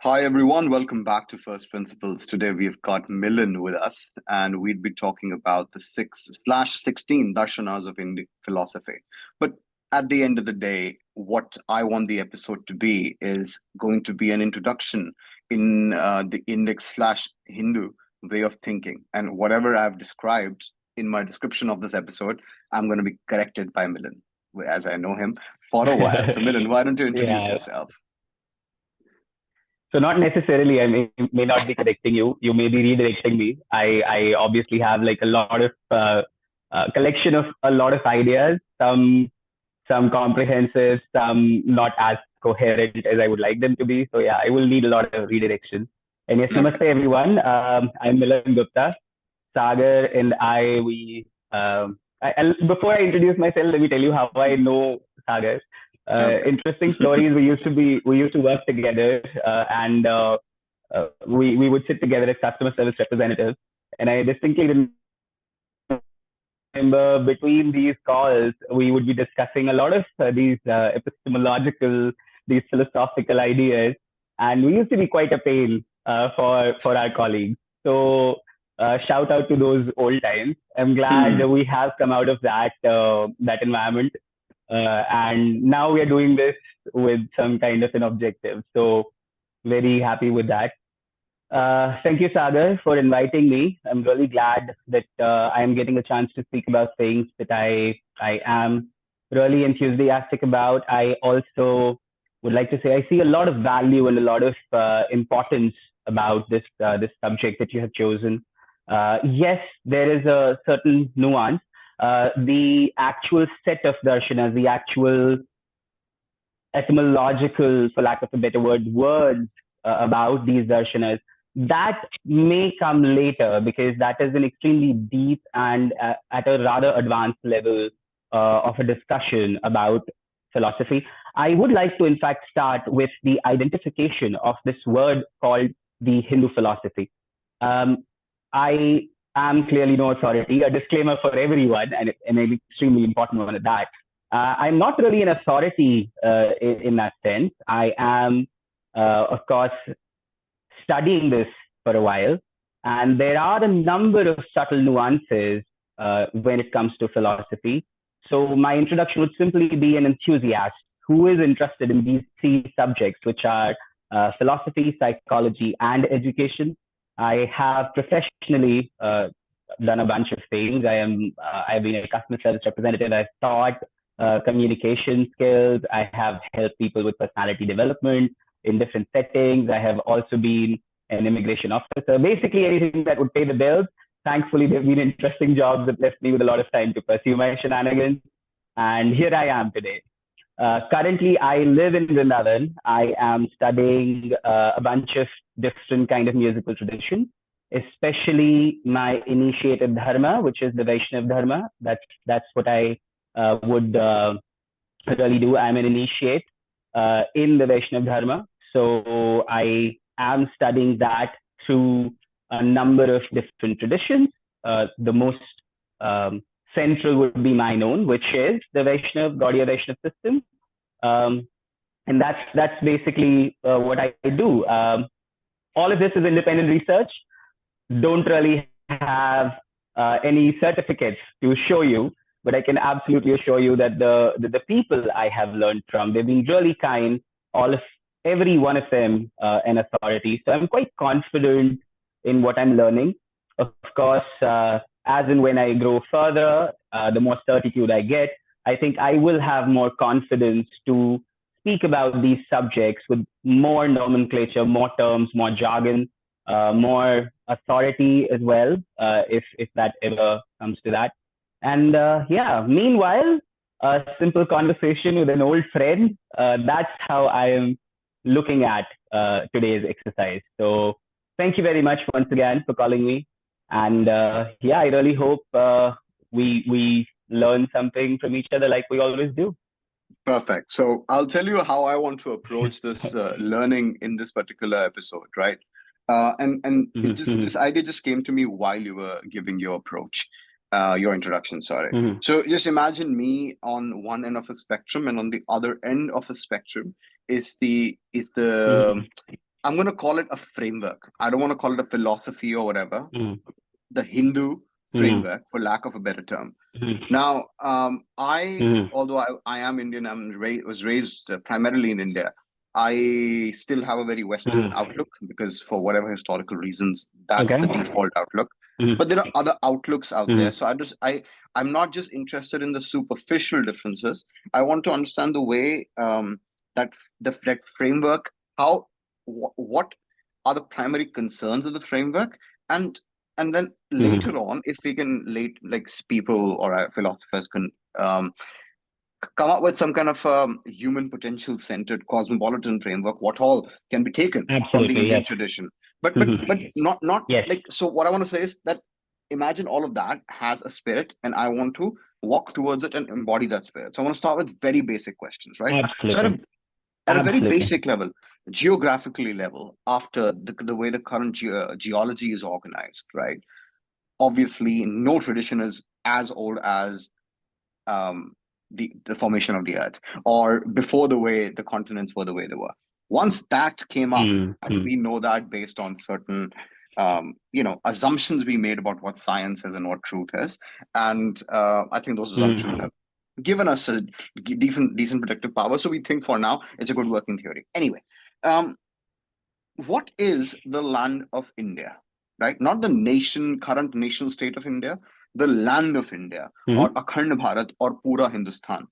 Hi everyone, welcome back to First Principles. Today we've got Milan with us, and we'd be talking about the 6/16 darshanas of Indic philosophy. But at the end of the day, what I want the episode to be is going to be an introduction in the Indic slash Hindu way of thinking. And whatever I've described in my description of this episode, I'm going to be corrected by Milan, as I know him for a while. So Milan, why don't you introduce Yeah. yourself? So not necessarily, I may not be correcting you. You may be redirecting me. I obviously have like a lot of collection of a lot of ideas. Some comprehensive, some not as coherent as I would like them to be. So yeah, I will need a lot of redirection. And yes, Okay. namaste everyone. I'm Milan Gupta. Sagar and before I introduce myself, let me tell you how I know Sagar. Okay. Interesting stories. We used to work together, and we would sit together as customer service representatives. And I distinctly remember between these calls, we would be discussing a lot of these epistemological, these philosophical ideas, and we used to be quite a pain for our colleagues. So shout out to those old times. I'm glad Hmm. we have come out of that environment, and now we are doing this with some kind of an objective. So very happy with that. Thank you, Sagar, for inviting me. I'm really glad that I am getting a chance to speak about things that I am really enthusiastic about. I also would like to say I see a lot of value and a lot of importance about this subject that you have chosen. Yes, there is a certain nuance. The actual set of darshanas, the actual etymological, for lack of a better word, words about these darshanas, that may come later because that is an extremely deep and at a rather advanced level of a discussion about philosophy. I would like to, in fact, start with the identification of this word called the Hindu philosophy. Um, I am clearly no authority, a disclaimer for everyone, and an extremely important one at that. I'm not really an authority in that sense. I am, of course, studying this for a while, and there are a number of subtle nuances when it comes to philosophy. So my introduction would simply be an enthusiast who is interested in these three subjects, which are philosophy, psychology, and education. I have professionally done a bunch of things. I've been a customer service representative. I've taught communication skills. I have helped people with personality development in different settings. I have also been an immigration officer, basically anything that would pay the bills. Thankfully, they've been interesting jobs that left me with a lot of time to pursue my shenanigans. And here I am today. Currently, I live in Vrindavan. I am studying a bunch of different kind of musical traditions, especially my initiated dharma, which is the Vaishnav dharma. That's what I would really do. I'm an initiate in the Vaishnav dharma, so I am studying that through a number of different traditions. The most um, central would be mine own, which is the Vaishnav Gaudiya Vaishnav system, um, and that's basically what I do. All of this is independent research. Don't really have any certificates to show you, but I can absolutely assure you that the people I have learned from, they've been really kind. All of every one of them an authority. So I'm quite confident in what I'm learning. Of course, as and when I grow further, the more certitude I get, I think I will have more confidence to speak about these subjects with more nomenclature, more terms, more jargon, more authority as well, if that ever comes to that. And yeah, meanwhile, a simple conversation with an old friend. That's how I am looking at today's exercise. So thank you very much once again for calling me. And yeah, I really hope we learn something from each other like we always do. Perfect. So I'll tell you how I want to approach this learning in this particular episode, right? And it just this idea just came to me while you were giving your approach, your introduction. Sorry. So just imagine me on one end of the spectrum, and on the other end of the spectrum is the I'm going to call it a framework. I don't want to call it a philosophy or whatever. Mm. The Hindu Mm. framework, for lack of a better term. Mm. Now, Mm. although I am Indian, was raised primarily in India. I still have a very Western Mm. outlook because, for whatever historical reasons, that's Okay. the default outlook. Mm. But there are other outlooks out there. Mm. So I'm not just interested in the superficial differences. I want to understand the way that that framework, how what are the primary concerns of the framework, and and then Mm. later on, if we can like people or philosophers can come up with some kind of human potential centered cosmopolitan framework, what all can be taken from the Absolutely. Indian Yes. tradition. But Mhm. not Yes. like, so what I want to say is that imagine all of that has a spirit, and I want to walk towards it and embody that spirit. So I want to start with very basic questions, right? So Absolutely. at a very Absolutely. basic level, geographically level, after the way the current geology is organized, right? Obviously, no tradition is as old as um, the formation of the earth, or before the way the continents were the way they were. Once that came up, Mm. and Mm. we know that based on certain assumptions we made about what science is and what truth is, and I think those assumptions Mm. have given us a decent predictive power. So we think for now it's a good working theory. Anyway, um, what is the land of India, right? Not the current nation state of India, the land of India, or Mm. Akhand Bharat, or Pura Hindustan.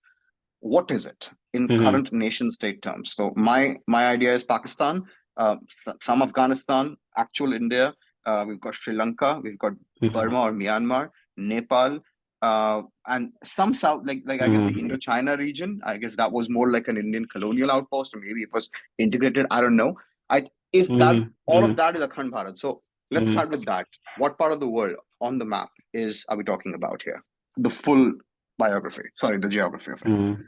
What is it in Mm. current nation state terms? So my idea is Pakistan, some Afghanistan, actual India. We've got Sri Lanka, we've got Mm. Burma or Myanmar, Nepal, and some south, like I guess the Mm. Indochina region. I guess that was more like an Indian colonial outpost, or maybe it was integrated. I don't know. I If that Mm. all of Mm. that is Akhand Bharat. So let's Mm. start with that. What part of the world on the map are we talking about here? The full biography. Sorry, the geography of it. Mm.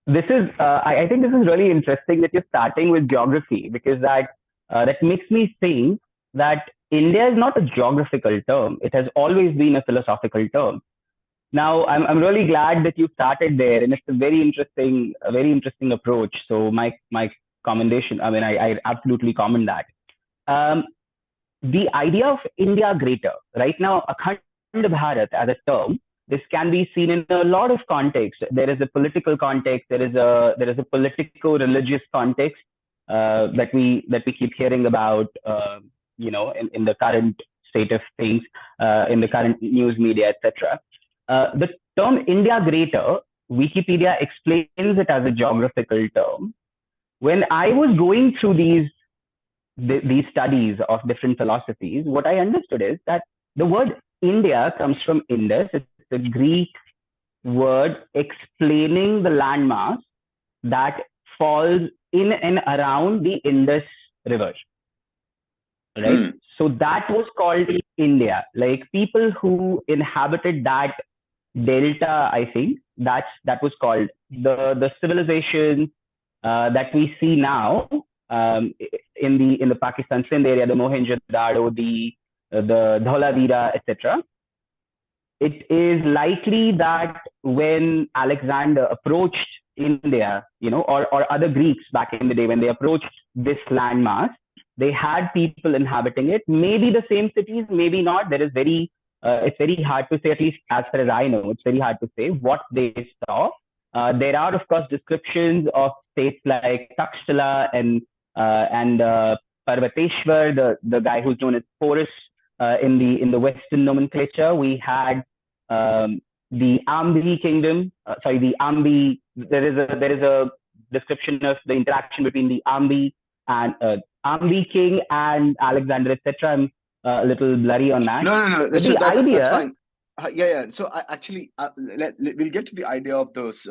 This is, I think this is really interesting that you're starting with geography, because that makes me think that India is not a geographical term. It has always been a philosophical term. Now, I'm really glad that you started there, and it's a very interesting approach. So my commendation. I mean, I absolutely commend that. Um, the idea of India greater right now, Akhand Bharat as a term, this can be seen in a lot of contexts. There is a political context. There is a politico-religious context that we keep hearing about. In the current state of things, in the current news media, etc. The term India Greater, Wikipedia explains it as a geographical term. When I was going through these studies of different philosophies, what I understood is that the word India comes from Indus. It's the Greek word explaining the landmass that falls in and around the Indus River, right? Hmm. So that was called India. Like people who inhabited that delta, I think that was called the civilization that we see now, in the Pakistan Sindh area, the Mohenjo-daro, the Dholavira, etc. It is likely that when Alexander approached India, or other Greeks back in the day, when they approached this landmass, they had people inhabiting it. Maybe the same cities, maybe not. It's very hard to say, at least as far as I know, it's very hard to say what they saw. There are, of course, descriptions of states like Takshila and Parvateshwar, the guy who's known as Porus in the Western nomenclature. We had the Ambi kingdom. Sorry, the Ambi. There is a description of the interaction between the Ambi and Ambi king and Alexander, etc. I'm a little blurry on that, No. but So the that's idea. fine. Yeah. So actually, we'll get to the idea of those,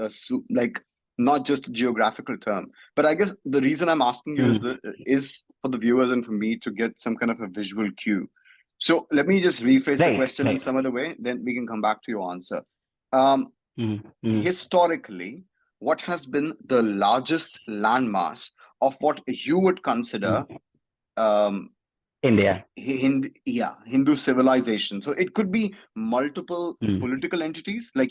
like not just a geographical term, but I guess the reason I'm asking you Mm, is for the viewers and for me to get some kind of a visual cue. So let me just rephrase the right, question in right. some other way, then we can come back to your answer. Um, Mm, mm, Historically, what has been the largest landmass of what you would consider mm. um, India. Hindu civilization? So it could be multiple Mm, political entities, like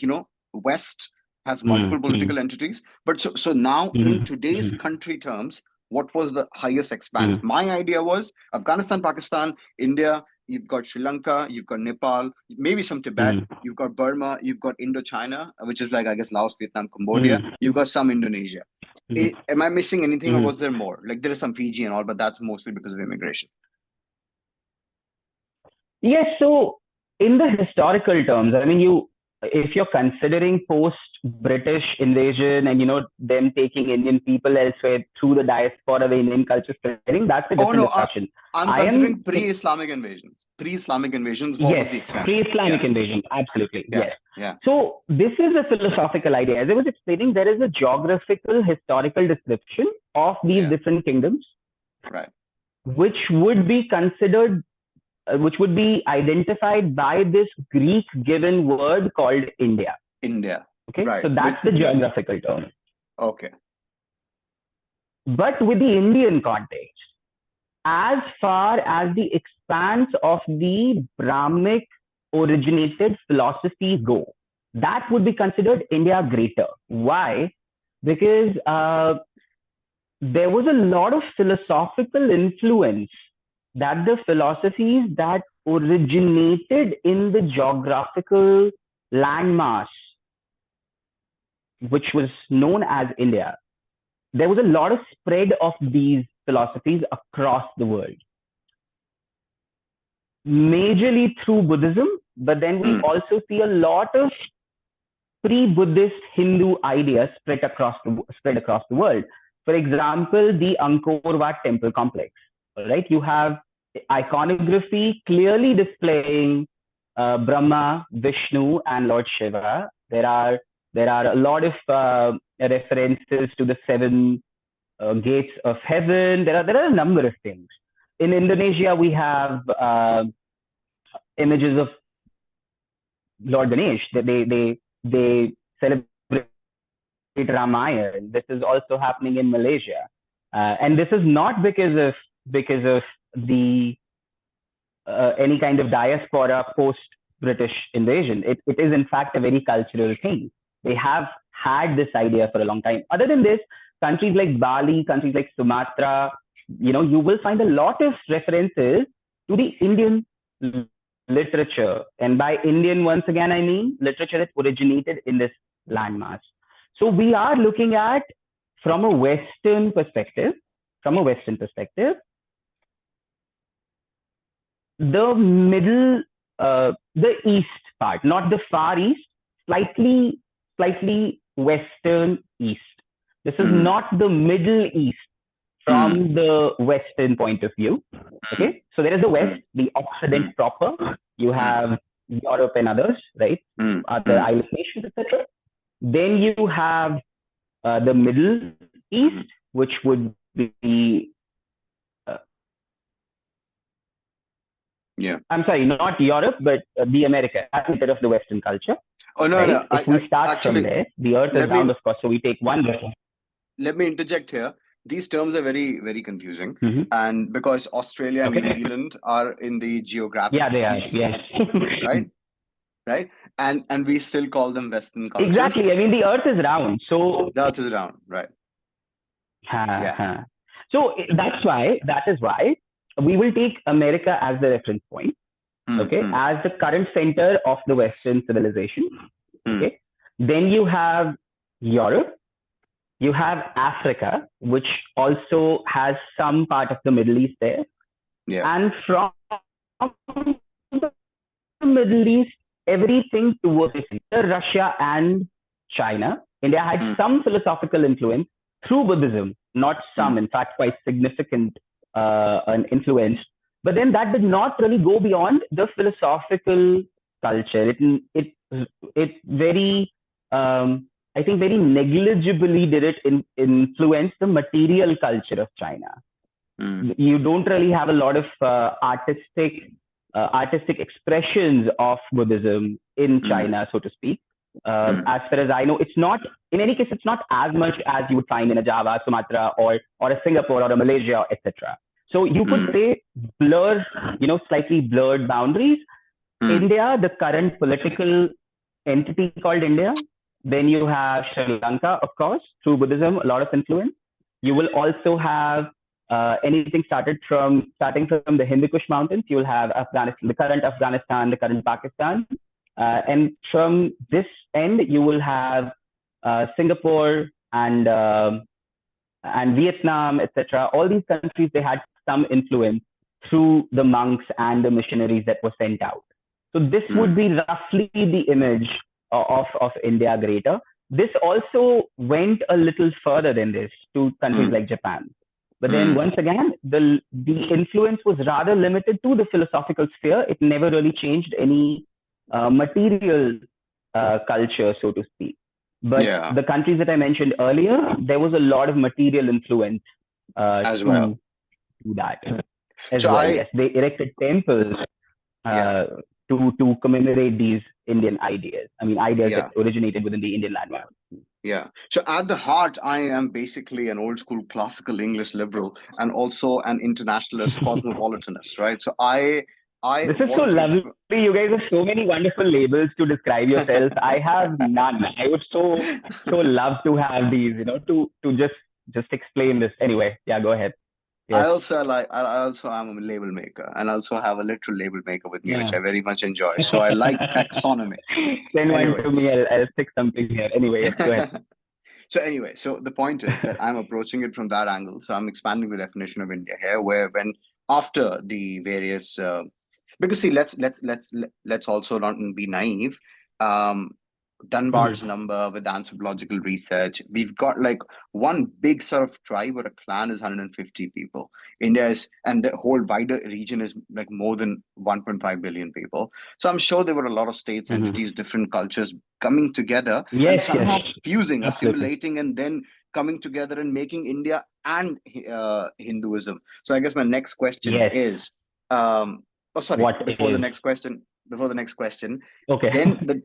West has multiple political entities. But so now in today's country terms, what was the highest expanse? My idea was Afghanistan, Pakistan, India, you've got Sri Lanka, you've got Nepal, maybe some Tibet, you've got Burma, you've got Indochina, which is like, I guess, Laos, Vietnam, Cambodia, you've got some Indonesia. Am I missing anything, or was there more? Like, there is some Fiji and all, but that's mostly because of immigration. Yes, so in the historical terms, I mean, if you're considering post-British invasion and, them taking Indian people elsewhere through the diaspora, the Indian culture spreading, that's a different discussion. I'm considering pre-Islamic invasions. Pre-Islamic invasions, what was the extent? Pre-Islamic invasion, absolutely, yes. Yeah. So this is a philosophical idea. As I was explaining, there is a geographical, historical description of these different kingdoms, right, which would be considered, which would be identified by this Greek given word called India. Okay, right. So that's the geographical term. Okay. But with the Indian context, as far as the expanse of the Brahmic originated philosophies go, that would be considered India greater. Why? Because there was a lot of philosophical influence that the philosophies that originated in the geographical landmass, which was known as India, there was a lot of spread of these philosophies across the world. Majorly through Buddhism, but then we also see a lot of pre-Buddhist Hindu ideas spread across the world. For example, the Angkor Wat temple complex. Right, you have iconography clearly displaying Brahma, Vishnu, and Lord Shiva. There are a lot of references to the seven gates of heaven. There are a number of things. In Indonesia, we have images of Lord Ganesh. They celebrate Ramayana. This is also happening in Malaysia, and this is not because of the any kind of diaspora post-British invasion. It is in fact a very cultural thing. They have had this idea for a long time. Other than this, countries like Bali, countries like Sumatra, you will find a lot of references to the Indian literature. And by Indian, once again, I mean literature that originated in this landmass. So we are looking at, from a Western perspective, the middle, the east part, not the far east, slightly western east. This is not the Middle East from the Western point of view. Okay, so there is the West, the Occident proper. You have Europe and others, right? Other island nations, etc. Then you have the Middle East, which would be I'm sorry, not Europe, but the America, a bit of the Western culture. Oh, no, right? no. If we start actually, from there, the Earth is round, of course, so we take one reference. Let me interject here. These terms are very, very confusing. And because Australia and New Zealand are in the geographic they are. east, yes. Right? And we still call them Western cultures. Exactly. I mean, the Earth is round. So the Earth is round, right? So that is why we will take America as the reference point, okay, as the current center of the Western civilization. Okay, then you have Europe, you have Africa, which also has some part of the Middle East there, and from the Middle East, everything towards Russia and China. India had some philosophical influence through Buddhism, not some, in fact, quite significant an influence. But then that did not really go beyond the philosophical culture. It very, I think, very negligibly did it influence the material culture of China. You don't really have a lot of artistic expressions of Buddhism in China, so to speak. As far as I know, it's not, in any case, it's not as much as you would find in a Java, Sumatra, or a Singapore or a Malaysia, etc. So you could say slightly blurred boundaries. India, the current political entity called India, Then you have Sri Lanka, of course, through Buddhism, a lot of influence. You will also have anything starting from the Hindu Kush Mountains. You will have Afghanistan, the current Pakistan, and from this end, you will have Singapore and Vietnam, etc. All these countries, they had some influence through the monks and the missionaries that were sent out. So this would be roughly the image of India Greater. This also went a little further than this to countries like Japan. But then once again, the influence was rather limited to the philosophical sphere. It never really changed any material culture, so to speak. But the countries that I mentioned earlier, there was a lot of material influence as well to that as so well. Yes, they erected temples to commemorate these Indian ideas. I mean, ideas that originated within the Indian landmass. Yeah. So at the heart, I am basically an old school classical English liberal and also an internationalist cosmopolitanist, right? So this is so lovely. You guys have so many wonderful labels to describe yourself. I have none. I would so love to have these, to just explain this. Anyway, yeah, go ahead. Yes. I also am a label maker, and also have a literal label maker with me, which I very much enjoy. So I like taxonomy. Send one to me. I'll stick something here. Anyway, yes, go ahead. So the point is that I'm approaching it from that angle. So I'm expanding the definition of India here, where when after the various, because see, let's also not be naive. Dunbar's number with anthropological research, we've got like one big sort of tribe or a clan is 150 people. India is, and the whole wider region is like more than 1.5 billion people. So I'm sure there were a lot of states, entities, different cultures coming together and somehow fusing, assimilating, and then coming together and making India and Hinduism. So I guess my next question is, before the next question, okay. Then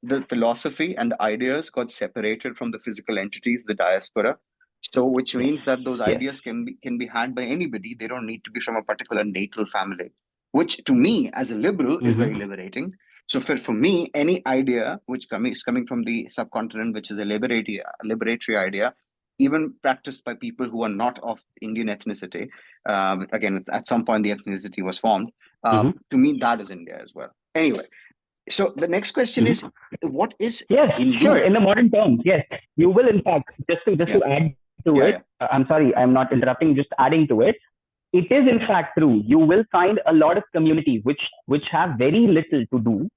the philosophy and the ideas got separated from the physical entities, the diaspora. So which means that those ideas can be had by anybody. They don't need to be from a particular natal family, which to me as a liberal is very liberating. So for me, any idea which is coming from the subcontinent, which is a liberatory idea, even practiced by people who are not of Indian ethnicity, again, at some point the ethnicity was formed, to me, that is India as well. Anyway, so the next question is, what is Hindu? Sure, in the modern terms, yes. You will, in fact, just to add to it, I'm sorry, I'm not interrupting, just adding to it. It is, in fact, true. You will find a lot of communities which have very little to do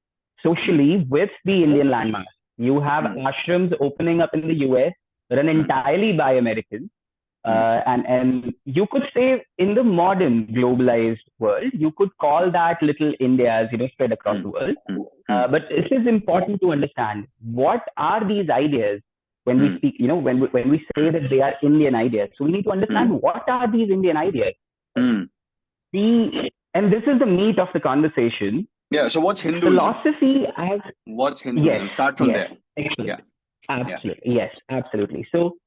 socially with the Indian landmass. You have ashrams opening up in the US, run entirely by Americans. And you could say in the modern globalized world, you could call that little India spread across the world. But it is important to understand what are these ideas when we speak, when we say that they are Indian ideas. So we need to understand what are these Indian ideas. And this is the meat of the conversation. Yeah. So what's Hinduism? Philosophy what's Hinduism? Start from there. Excellent. Yeah. Absolutely. Yeah. Yes, absolutely. So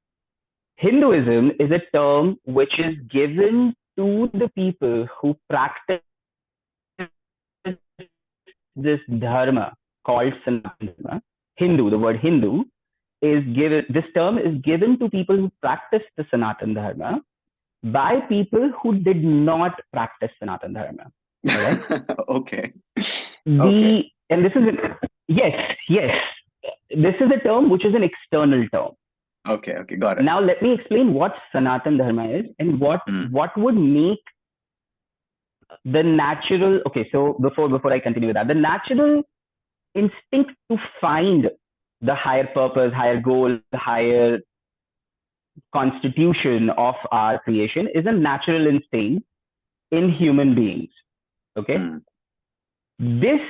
Hinduism is a term which is given to the people who practice this dharma called Sanatan Dharma. Hindu, the word Hindu this term is given to people who practice the Sanatan Dharma by people who did not practice Sanatan Dharma. Right? Okay. And this is, yes. This is a term which is an external term. Okay, got it. Now let me explain what Sanatan Dharma is and what would make the natural. Okay, so before I continue with that, the natural instinct to find the higher purpose, higher goal, higher constitution of our creation is a natural instinct in human beings. Okay, this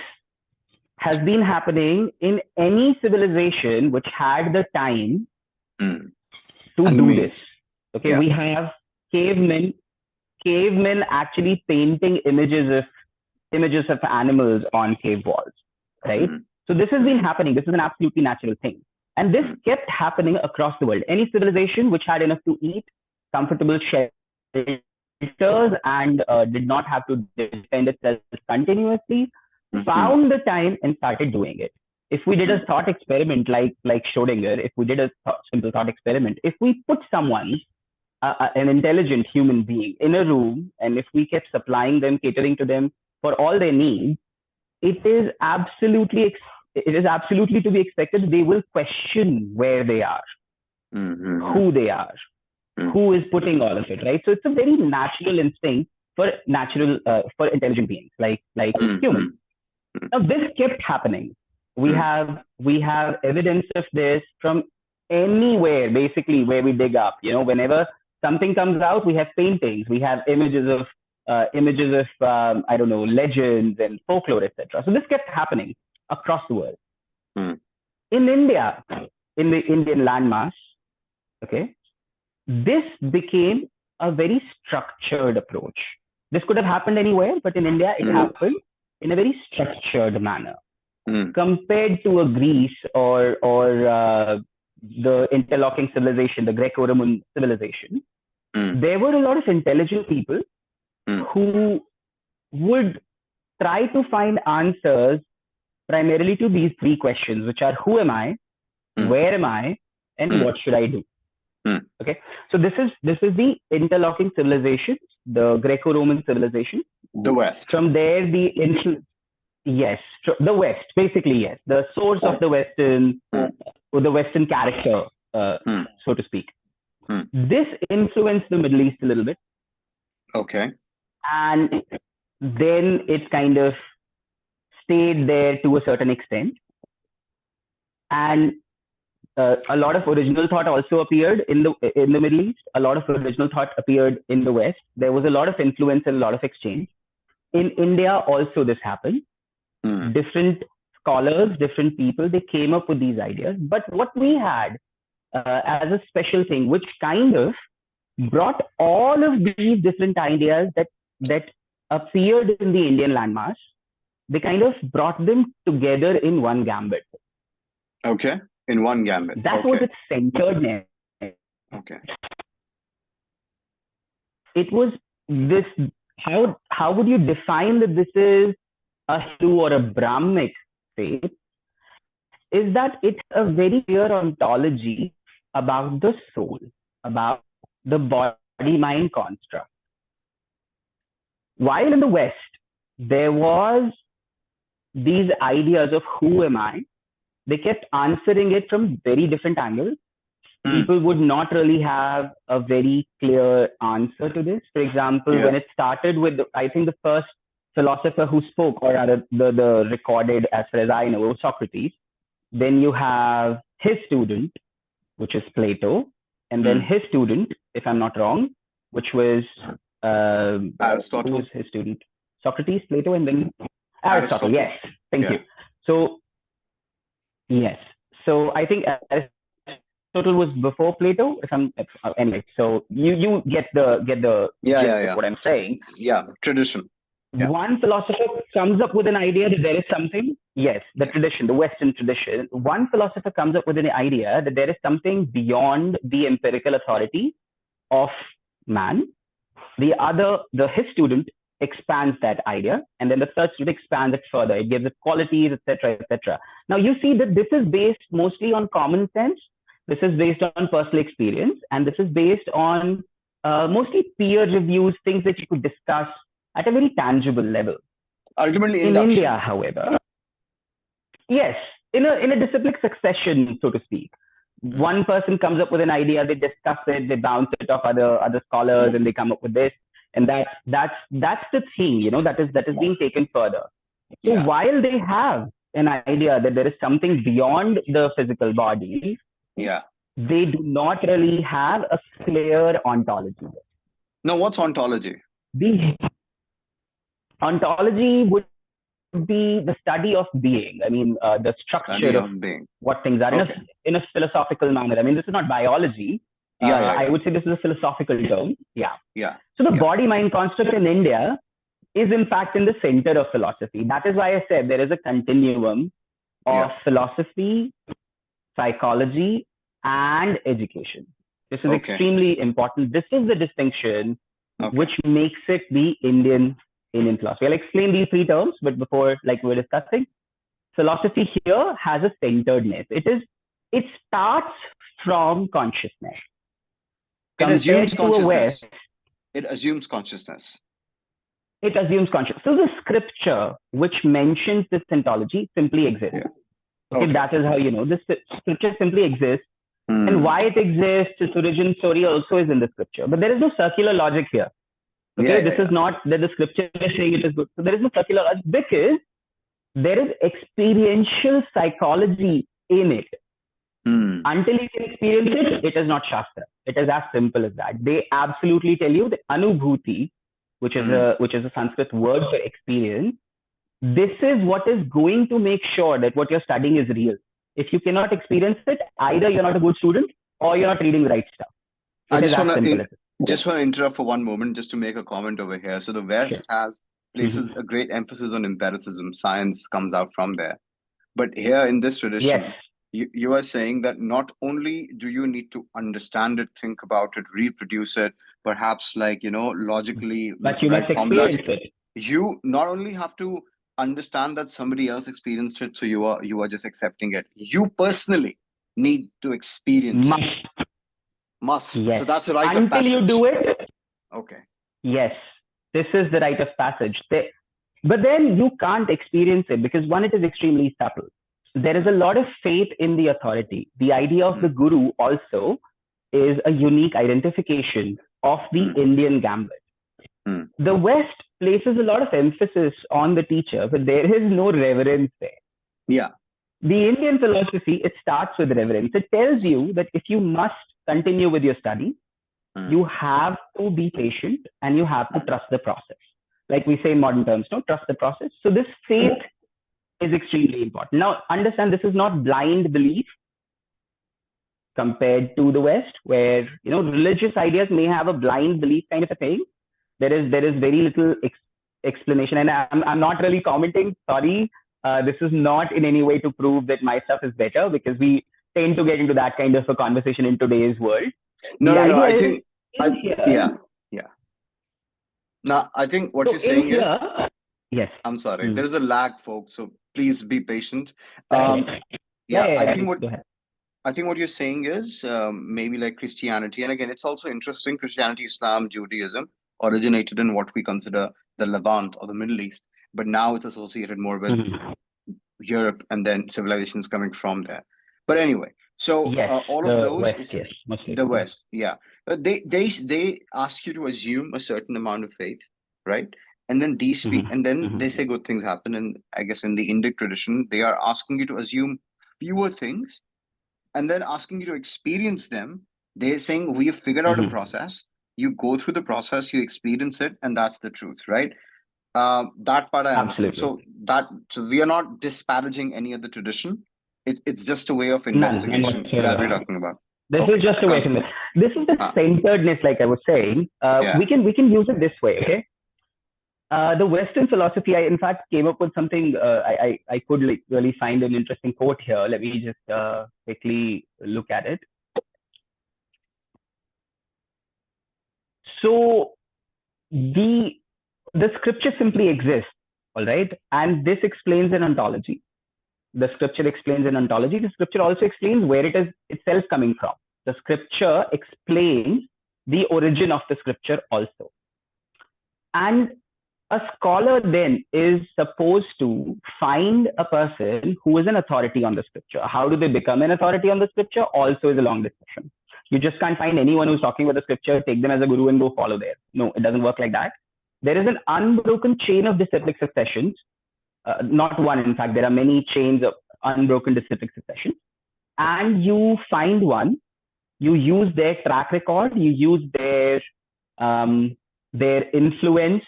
has been happening in any civilization which had the time to do this. Okay, we have cavemen actually painting images of animals on cave walls, right? So this has been happening. This is an absolutely natural thing. And this kept happening across the world. Any civilization which had enough to eat, comfortable shelters, and did not have to defend itself continuously, found the time and started doing it. if we did a thought experiment like Schrodinger, if we did a simple thought experiment, if we put someone, an intelligent human being, in a room, and if we kept supplying them, catering to them for all their needs, it is absolutely to be expected they will question where they are, who they are, who is putting all of it, right? So it's a very natural instinct for intelligent beings like humans. Now this kept happening. We have evidence of this from anywhere, basically, where we dig up. Whenever something comes out, we have paintings, we have images of I don't know, legends and folklore, etc. So this kept happening across the world. In India, in the Indian landmass, okay, this became a very structured approach. This could have happened anywhere, but in India, it happened in a very structured manner. Compared to a Greece or the interlocking civilization, the Greco-Roman civilization, there were a lot of intelligent people who would try to find answers primarily to these three questions, which are: who am I, where am I, and what should I do? Okay, so this is the interlocking civilization, the Greco-Roman civilization, the West. From there, the influence. Yes, the West, basically, yes. The source of the Western character, so to speak. This influenced the Middle East a little bit. Okay. And then it kind of stayed there to a certain extent. And a lot of original thought also appeared in the Middle East. A lot of original thought appeared in the West. There was a lot of influence and a lot of exchange. In India also this happened. Different scholars, different people, they came up with these ideas. But what we had as a special thing, which kind of brought all of these different ideas that appeared in the Indian landmass, they kind of brought them together in one gambit. Okay, in one gambit. That was its centeredness. Okay. It was this, how would you define that this is a Hindu or a Brahmic faith, is that it's a very clear ontology about the soul, about the body-mind construct. While in the West, there was these ideas of who am I, they kept answering it from very different angles. People would not really have a very clear answer to this. For example, when it started with, I think the first philosopher who spoke, or rather the recorded, as far as I know, Socrates. Then you have his student, which is Plato, and then his student, if I'm not wrong, which was Aristotle. Who was his student? Socrates, Plato, and then Aristotle. Yes, thank you. So yes, so I think Aristotle was before Plato. Anyway, so you get the gist of what I'm saying. Yeah, tradition. Yeah. One philosopher comes up with an idea that there is something, the tradition, the Western tradition. One philosopher comes up with an idea that there is something beyond the empirical authority of man. His student expands that idea, and then the third student expands it further. It gives it qualities, etc., etc. Now you see that this is based mostly on common sense. This is based on personal experience, and this is based on mostly peer reviews, things that you could discuss at a very tangible level. Ultimately, in India, however, yes, in a disciplic succession, so to speak. One person comes up with an idea, they discuss it, they bounce it off other scholars, and they come up with this, and that's the thing, that is being taken further. So while they have an idea that there is something beyond the physical body, they do not really have a clear ontology. Now, what's ontology? The ontology would be the study of being. I mean, the structure of being, what things are in a philosophical manner. I mean, this is not biology. I would say this is a philosophical term. So the body-mind construct in India is in fact in the center of philosophy. That is why I said there is a continuum of philosophy, psychology, and education. This is extremely important. This is the distinction which makes it the Indian philosophy. I'll explain these three terms, but before, like we were discussing, philosophy here has a centeredness. It starts from consciousness. It assumes Compared to a consciousness. West, It assumes consciousness. it assumes consciousness. So the scripture which mentions this ontology simply exists. Yeah. Okay, Okay. that is how you know. This scripture simply exists. Hmm. And why it exists, its origin story also is in the scripture. But there is no circular logic here. Okay, this is not that the scripture is saying it is good. So there is no circular logic because there is experiential psychology in it. Until you can experience it, it is not Shastra. It is as simple as that. They absolutely tell you that Anubhuti, which is a Sanskrit word for experience, this is what is going to make sure that what you're studying is real. If you cannot experience it, either you're not a good student or you're not reading the right stuff. I just want to interrupt for one moment just to make a comment over here. So the West has places a great emphasis on empiricism. Science comes out from there. But here in this tradition, you are saying that not only do you need to understand it, think about it, reproduce it, perhaps logically, but you must experience it. You not only have to understand that somebody else experienced it, so you are just accepting it. You personally need to experience it. Must. Yes. So that's a rite of passage. Until you do it. Okay. Yes. This is the rite of passage. But then you can't experience it because one, it is extremely subtle. There is a lot of faith in the authority. The idea of the guru also is a unique identification of the Indian gambit. The West places a lot of emphasis on the teacher, but there is no reverence there. Yeah. The Indian philosophy, it starts with reverence. It tells you that if you must continue with your study, you have to be patient and you have to trust the process. Like we say in modern terms, no, trust the process. So this faith is extremely important. Now, understand this is not blind belief compared to the West, where religious ideas may have a blind belief kind of a thing. There is very little explanation, and I'm not really commenting. Sorry, this is not in any way to prove that my stuff is better, because we tend to get into that kind of a conversation in today's world. No, I think, yeah. Now, I think what you're saying is, yes. I'm sorry, there is a lag, folks, so please be patient. I think what you're saying is maybe like Christianity, and again, it's also interesting. Christianity, Islam, Judaism originated in what we consider the Levant or the Middle East, but now it's associated more with Europe, and then civilizations coming from there. But anyway, so all of those West, the West, they ask you to assume a certain amount of faith, right? And then they say good things happen. And I guess in the Indic tradition, they are asking you to assume fewer things, and then asking you to experience them. They're saying we have figured out a process. You go through the process, you experience it, and that's the truth, right? That part I understood. So we are not disparaging any other tradition. It's just a way of investigation that we're talking about. This is just a way to. This is the centeredness, like I was saying. We can use it this way. Okay. The Western philosophy, I in fact came up with something. I could really find an interesting quote here. Let me just quickly look at it. So the scripture simply exists, all right, and this explains an ontology. The scripture explains an ontology. The scripture also explains where it is itself coming from. The scripture explains the origin of the scripture also. And a scholar then is supposed to find a person who is an authority on the scripture. How do they become an authority on the scripture? Also is a long discussion. You just can't find anyone who's talking about the scripture, take them as a guru and go follow there. No, it doesn't work like that. There is an unbroken chain of disciplic successions. Not one, in fact, there are many chains of unbroken disciplic successions. And you find one, you use their track record, you use their influence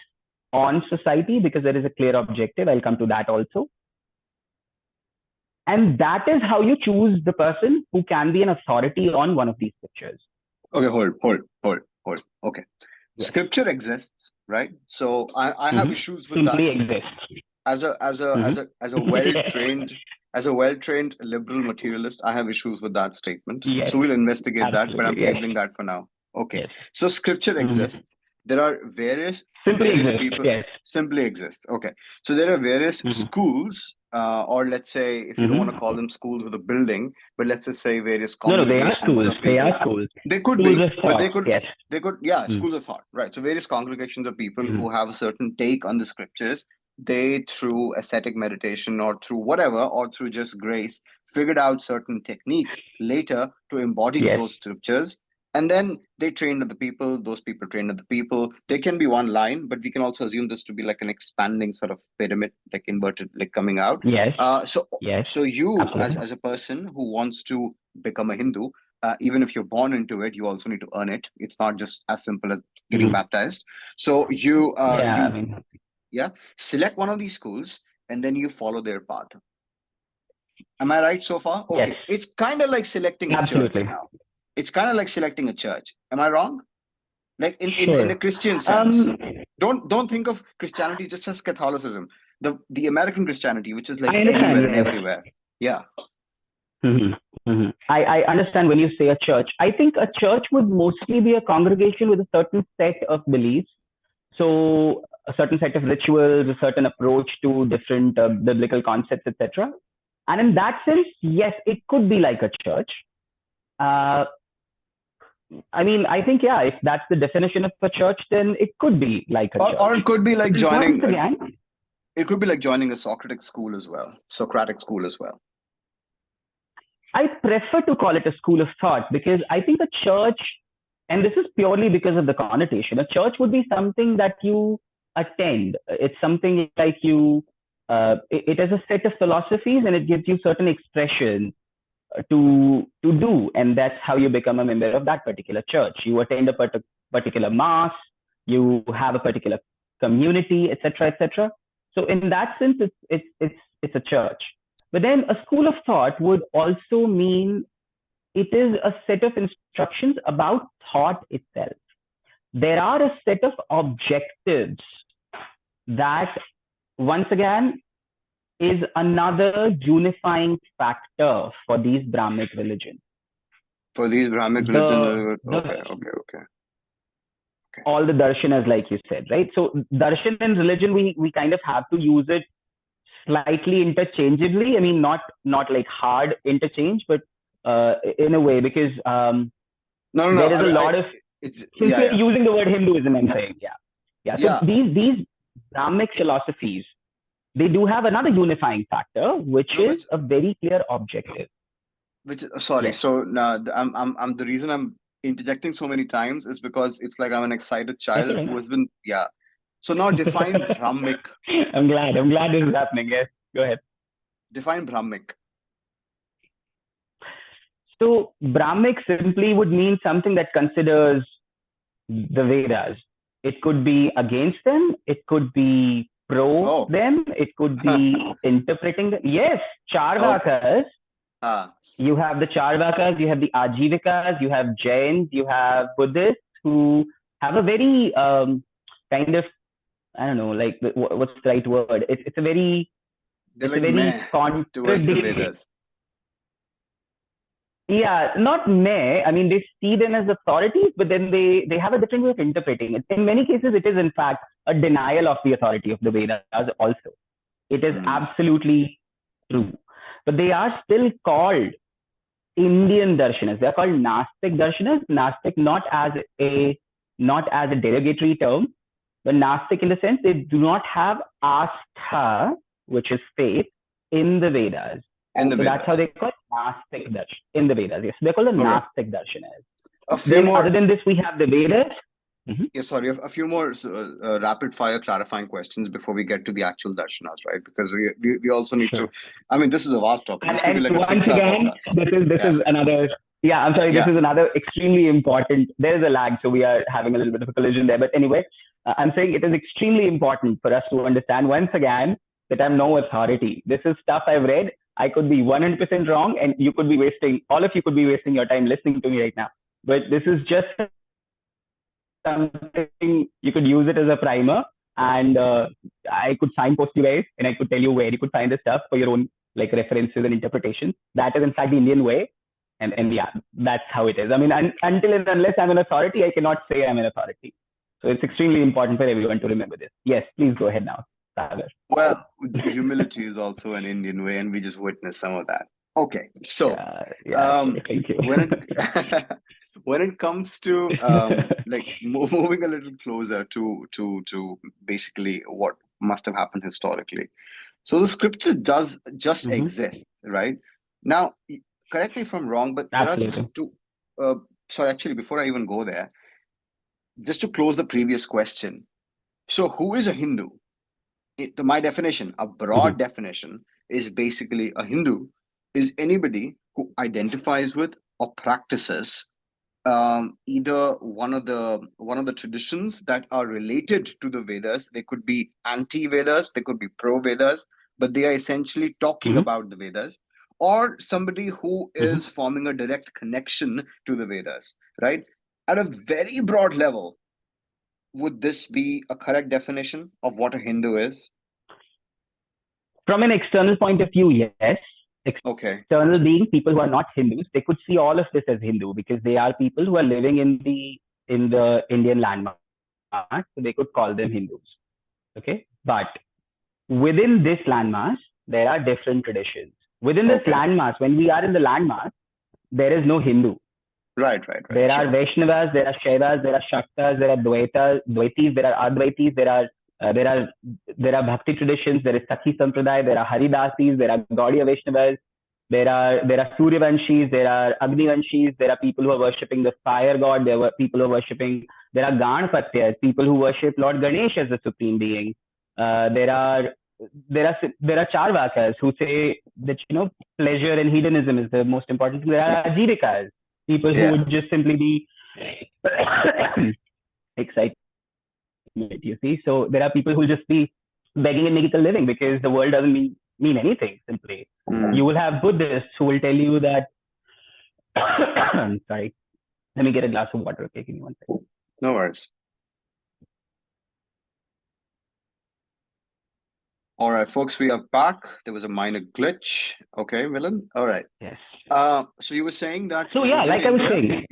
on society, because there is a clear objective. I'll come to that also. And that is how you choose the person who can be an authority on one of these scriptures. Okay, hold. Okay. Yes. Scripture exists, right? So I have issues with simply that. Exists. As a well-trained liberal materialist, I have issues with that statement. Yes. So we'll investigate that, but I'm tabling that for now. Okay. Yes. So scripture exists. there are various Simply exist, people yes. simply exist. Okay. So there are various schools, or let's say, if you don't want to call them schools with a building, but let's just say various No, they are congregations schools. of They people. are schools. They could Schools be, of but thought, yes. yeah, schools of thought, right? So various congregations of people who have a certain take on the scriptures, they, through ascetic meditation or through whatever, or through just grace, figured out certain techniques later to embody Yes. those scriptures. And then they trained other people, those people trained other people. There can be one line, but we can also assume this to be like an expanding sort of pyramid, like inverted, like coming out. Yes. So Yes. you, Absolutely. as a person who wants to become a Hindu, even if you're born into it, you also need to earn it. It's not just as simple as getting baptized. So you Yeah, I mean, select one of these schools and then you follow their path. Am I right so far? Okay. yes, It's kind of like selecting a church absolutely. now. It's kind of like selecting a church. Am I wrong? Like in the Sure. Christian sense. Don't think of Christianity just as Catholicism. The American Christianity, which is like I understand, anywhere and yes. everywhere. Yeah. I understand when you say a church. I think a church would mostly be a congregation with a certain set of beliefs. So a certain set of rituals, a certain approach to different biblical concepts, etc. And in that sense, yes, it could be like a church. I mean, I think, yeah, if that's the definition of a church, then it could be like a church. Or it could be like Once joining again, it could be like joining a Socratic school as well. Socratic school as well. I prefer to call it a school of thought because I think a church, and this is purely because of the connotation, a church would be something that you attend. It's something like it has a set of philosophies and it gives you certain expression to do, and that's how you become a member of that particular church. You attend a particular mass, you have a particular community, etc., etc. So in that sense, it's a church. But then a school of thought would also mean it is a set of instructions about thought itself. There are a set of objectives that, once again, is another unifying factor for these Brahmic religions. For these Brahmic religions, okay. All the darshanas, like you said, right? So darshan and religion, we kind of have to use it slightly interchangeably. I mean, not like hard interchange, but in a way, because there is a lot of, since we're using the word Hinduism, I'm saying, So these Brahmic philosophies, they do have another unifying factor, which is a very clear objective. So now I'm the reason I'm interjecting so many times is because it's like I'm an excited child who has been So now define Brahmic. I'm glad this is happening. Yes, go ahead. Define Brahmic. So Brahmic simply would mean something that considers the Vedas. It could be against them. It could be pro them. It could be interpreting them. Yes, Charvakas. You have the Charvakas, you have the Ajivikas, you have Jains, you have Buddhists who have a very kind of, I don't know, like what's the right word? It's a very, contradictory. Yeah, not meh. I mean, they see them as authorities, but then they have a different way of interpreting it. In many cases, it is in fact a denial of the authority of the Vedas also. It is absolutely true. But they are still called Indian darshanas. They are called Nastic darshanas. Nastic not as a derogatory term, but Nastic in the sense they do not have astha, which is faith, in the Vedas. So that's how they call Nastic darshan in the Vedas. Yes, they're called the Nastic darshanas. Other than this, we have the Vedas. Sorry, a few more rapid fire clarifying questions before we get to the actual darshanas, right? Because we also need to. I mean, this is a vast topic. This could be like a 6-hour podcast. This is another. Yeah, I'm sorry. This is another extremely important. There is a lag, so we are having a little bit of a collision there. But anyway, I'm saying it is extremely important for us to understand once again that I'm no authority. This is stuff I've read. I could be 100% wrong, and all of you could be wasting your time listening to me right now. But this is just something you could use it as a primer, and I could signpost you guys, and I could tell you where you could find the stuff for your own like references and interpretations. That is in fact the Indian way, and yeah, that's how it is. I mean, until and unless I'm an authority, I cannot say I'm an authority. So it's extremely important for everyone to remember this. Yes, please go ahead now, Sagar. Well, humility is also an Indian way, and we just witnessed some of that. Okay, so Sure, thank you. when it when it comes to like moving a little closer to basically what must have happened historically. So the scripture does just Mhm. exist, right? Now, correct me if I'm wrong, but there are Absolutely. two. Uh, sorry, actually, before I even go there, just to close the previous question. So, who is a Hindu? My definition, a broad Mhm. definition, is basically a Hindu is anybody who identifies with or practices either one of the traditions that are related to the Vedas. They could be anti-Vedas, they could be pro-Vedas, but they are essentially talking Mhm. about the Vedas, or somebody who Mhm. is forming a direct connection to the Vedas, right? At a very broad level, would this be a correct definition of what a Hindu is? From an external point of view, yes. Okay. External being people who are not Hindus, they could see all of this as Hindu because they are people who are living in the Indian landmass, so they could call them Hindus. Okay, but within this landmass, there are different traditions. Within this Okay. landmass, when we are in the landmass, there is no Hindu. Right. There are Sure. Vaishnavas, there are Shaivas, there are Shaktas, there are Dvaitis, there are Advaitis, there are Bhakti traditions, there is Sakhi Sampradaya, there are Haridasis, there are Gaudiya Vaishnavas, there are Suryavanshis, there are Agnivanshis, there are people who are worshipping the fire god, there are people who are worshipping, there are Ganpatyas, people who worship Lord Ganesh as the supreme being. There are Charvakas who say that pleasure and hedonism is the most important thing. There are Ajivikas, people who Yeah. would just simply be excited. You see, so there are people who just be begging and making a living because the world doesn't mean anything. Simply, you Mm. will have Buddhists who will tell you that. Sorry, let me get a glass of water. Okay, give me one second. No worries. All right, folks, we are back. There was a minor glitch. Okay, Milan. All right. Yes. So you were saying that So yeah, within like I was India, saying.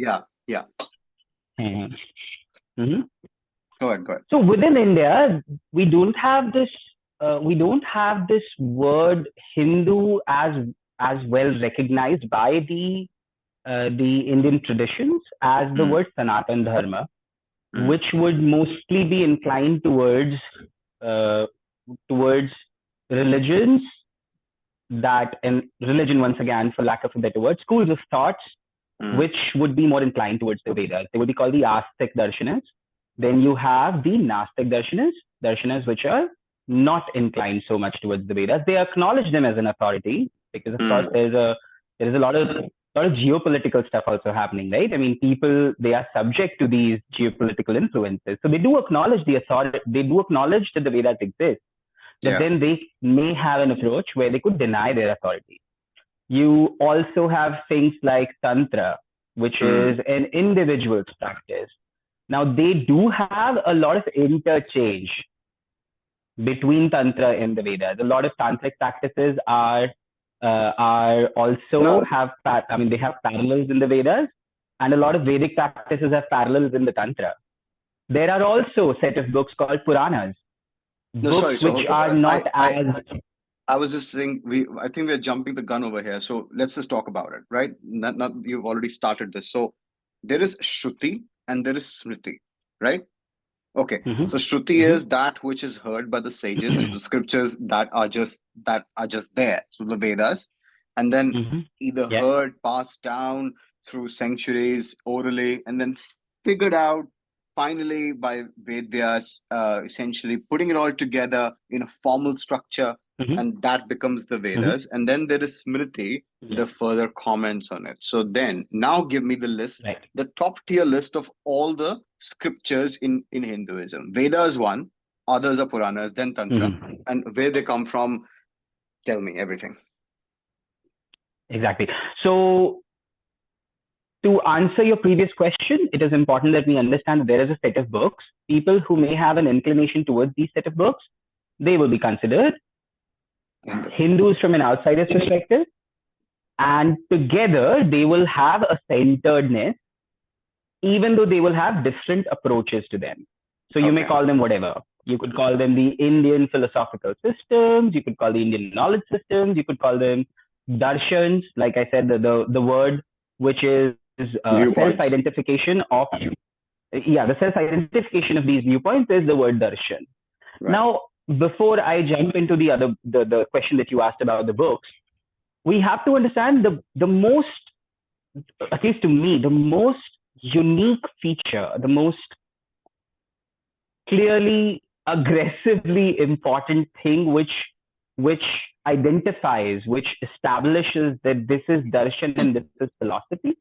yeah. Mm-hmm. Go ahead. So within India, we don't have this. We don't have this word Hindu as well recognized by the Indian traditions as the Mm. word Sanatan Dharma, Mm. which would mostly be inclined uh, towards religions and religion once again, for lack of a better word, schools of thoughts Mm. which would be more inclined towards the Vedas. They would be called the Astic Darshanas. Then you have the Nastic Darshanas which are not inclined so much towards the Vedas. They acknowledge them as an authority because, of course, Mm. there is a lot of geopolitical stuff also happening, right? I mean, people they are subject to these geopolitical influences, so they do acknowledge the authority. They do acknowledge that the Vedas exist, but Yeah. then they may have an approach where they could deny their authority. You also have things like Tantra, which Mm. is an individual's practice. Now, they do have a lot of interchange between Tantra and the Vedas. A lot of tantric practices are also No, they have parallels in the Vedas, and a lot of Vedic practices have parallels in the Tantra. There are also a set of books called Puranas, no, books sorry. So which hold are on. not as I was just saying I think we're jumping the gun over here. So let's just talk about it, right? Not you've already started this. So there is Shruti and there is Smriti, right? Okay. Mhm, So Shruti mhm, is that which is heard by the sages, the scriptures that are just there. So the Vedas, and then mhm. either Yeah. heard, passed down through centuries orally, and then figured out finally by Vedyas, essentially putting it all together in a formal structure, Mhm, and that becomes the mhm. Vedas. And then there is Smriti, Yeah. the further comments on it. So then now give me the list, Right. the top tier list of all the scriptures in Hinduism. Vedas one, others are Puranas, then Tantra, Mhm. and where they come from. Tell me everything. Exactly. So to answer your previous question, it is important that we understand that there is a set of books. People who may have an inclination towards these set of books, they will be considered Hindu. Hindus from an outsider's perspective, and together they will have a centeredness, even though they will have different approaches to them. So you may Okay. call them whatever. You could call them the Indian philosophical systems. You could call the Indian knowledge systems. You could call them darshans. Like I said, the word which is Viewpoints. self-identification of, yeah, the self-identification of these viewpoints is the word darshan. Right. Now, before I jump into the question that you asked about the books, we have to understand the most, at least to me, the most unique feature, the most clearly aggressively important thing which identifies, which establishes that this is darshan and this is philosophy,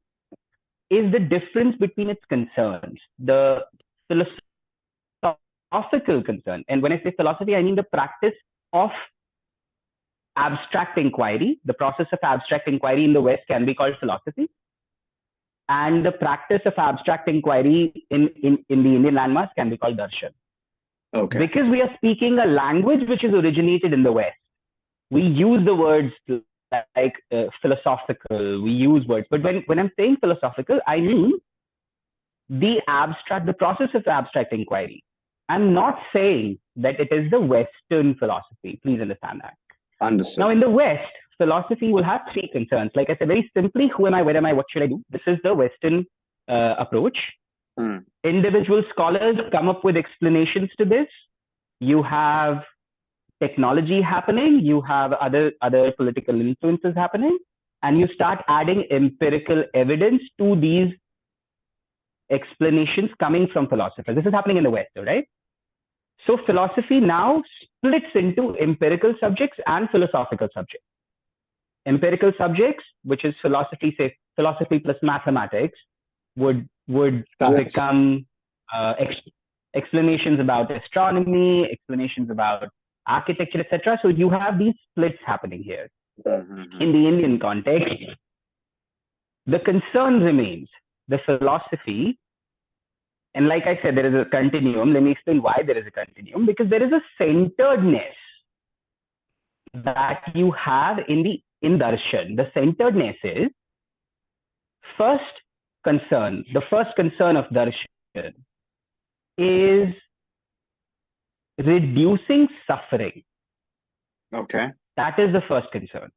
is the difference between its concerns, the philosophical concern. And when I say philosophy, I mean the practice of abstract inquiry. The process of abstract inquiry in the West can be called philosophy. And the practice of abstract inquiry in the Indian landmass can be called darshan. Okay. Because we are speaking a language which is originated in the West, we use the words like philosophical, we use words. But when I'm saying philosophical, I mean the process of abstract inquiry. I'm not saying that it is the Western philosophy. Please understand that. Understood. Now, in the West, philosophy will have three concerns. Like I said, very simply, who am I, where am I, what should I do? This is the Western approach. Individual scholars come up with explanations to this. You have technology happening, you have other political influences happening, and you start adding empirical evidence to these explanations coming from philosophers. This is happening in the West, right? So philosophy now splits into empirical subjects and philosophical subjects. Empirical subjects, which is philosophy, say philosophy plus mathematics, would become explanations about astronomy, explanations about architecture, etc. So you have these splits happening here. In the Indian context, the concern remains the philosophy. And like I said, there is a continuum. Let me explain why there is a continuum. Because there is a centeredness that you have in darshan. The centeredness is the first concern of darshan is reducing suffering. Okay. That is the first concern.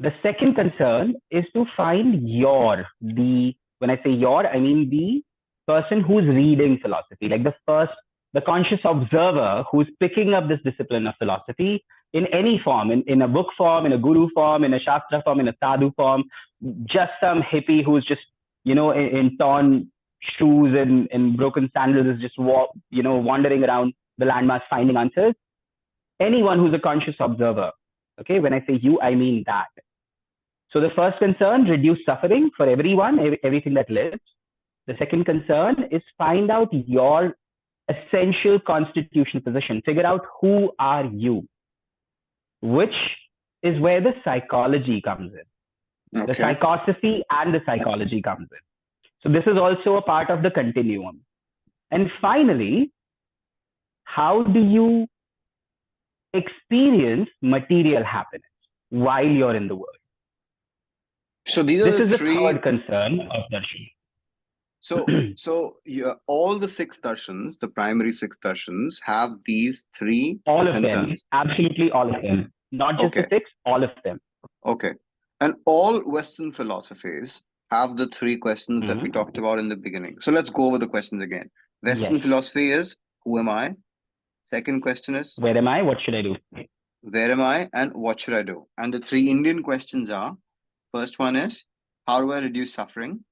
The second concern is to find when I say I mean the person who's reading philosophy, like the conscious observer who's picking up this discipline of philosophy in any form, in a book form, in a guru form, in a shastra form, in a sadhu form, just some hippie who's just, in torn shoes and broken sandals is just wandering around the landmass finding answers. Anyone who's a conscious observer. Okay, when I say you, I mean that. So the first concern, reduce suffering for everyone, everything that lives. The second concern is find out your essential constitutional position. Figure out who are you, which is where the psychology comes in. Okay. The psychosophy and the psychology comes in. So this is also a part of the continuum. And finally, how do you experience material happiness while you're in the world? So these are this the is three. The third concern of darshan. So all the six darshans, the primary six darshans, have these three all of concerns. Them, absolutely all of them, not just the six, all of them. Okay, and all Western philosophies have the three questions that we talked about in the beginning. So let's go over the questions again. Western philosophy is, who am I? Second question is, where am I? What should I do? Where am I and what should I do? And the three Indian questions are, first one is, how do I reduce suffering?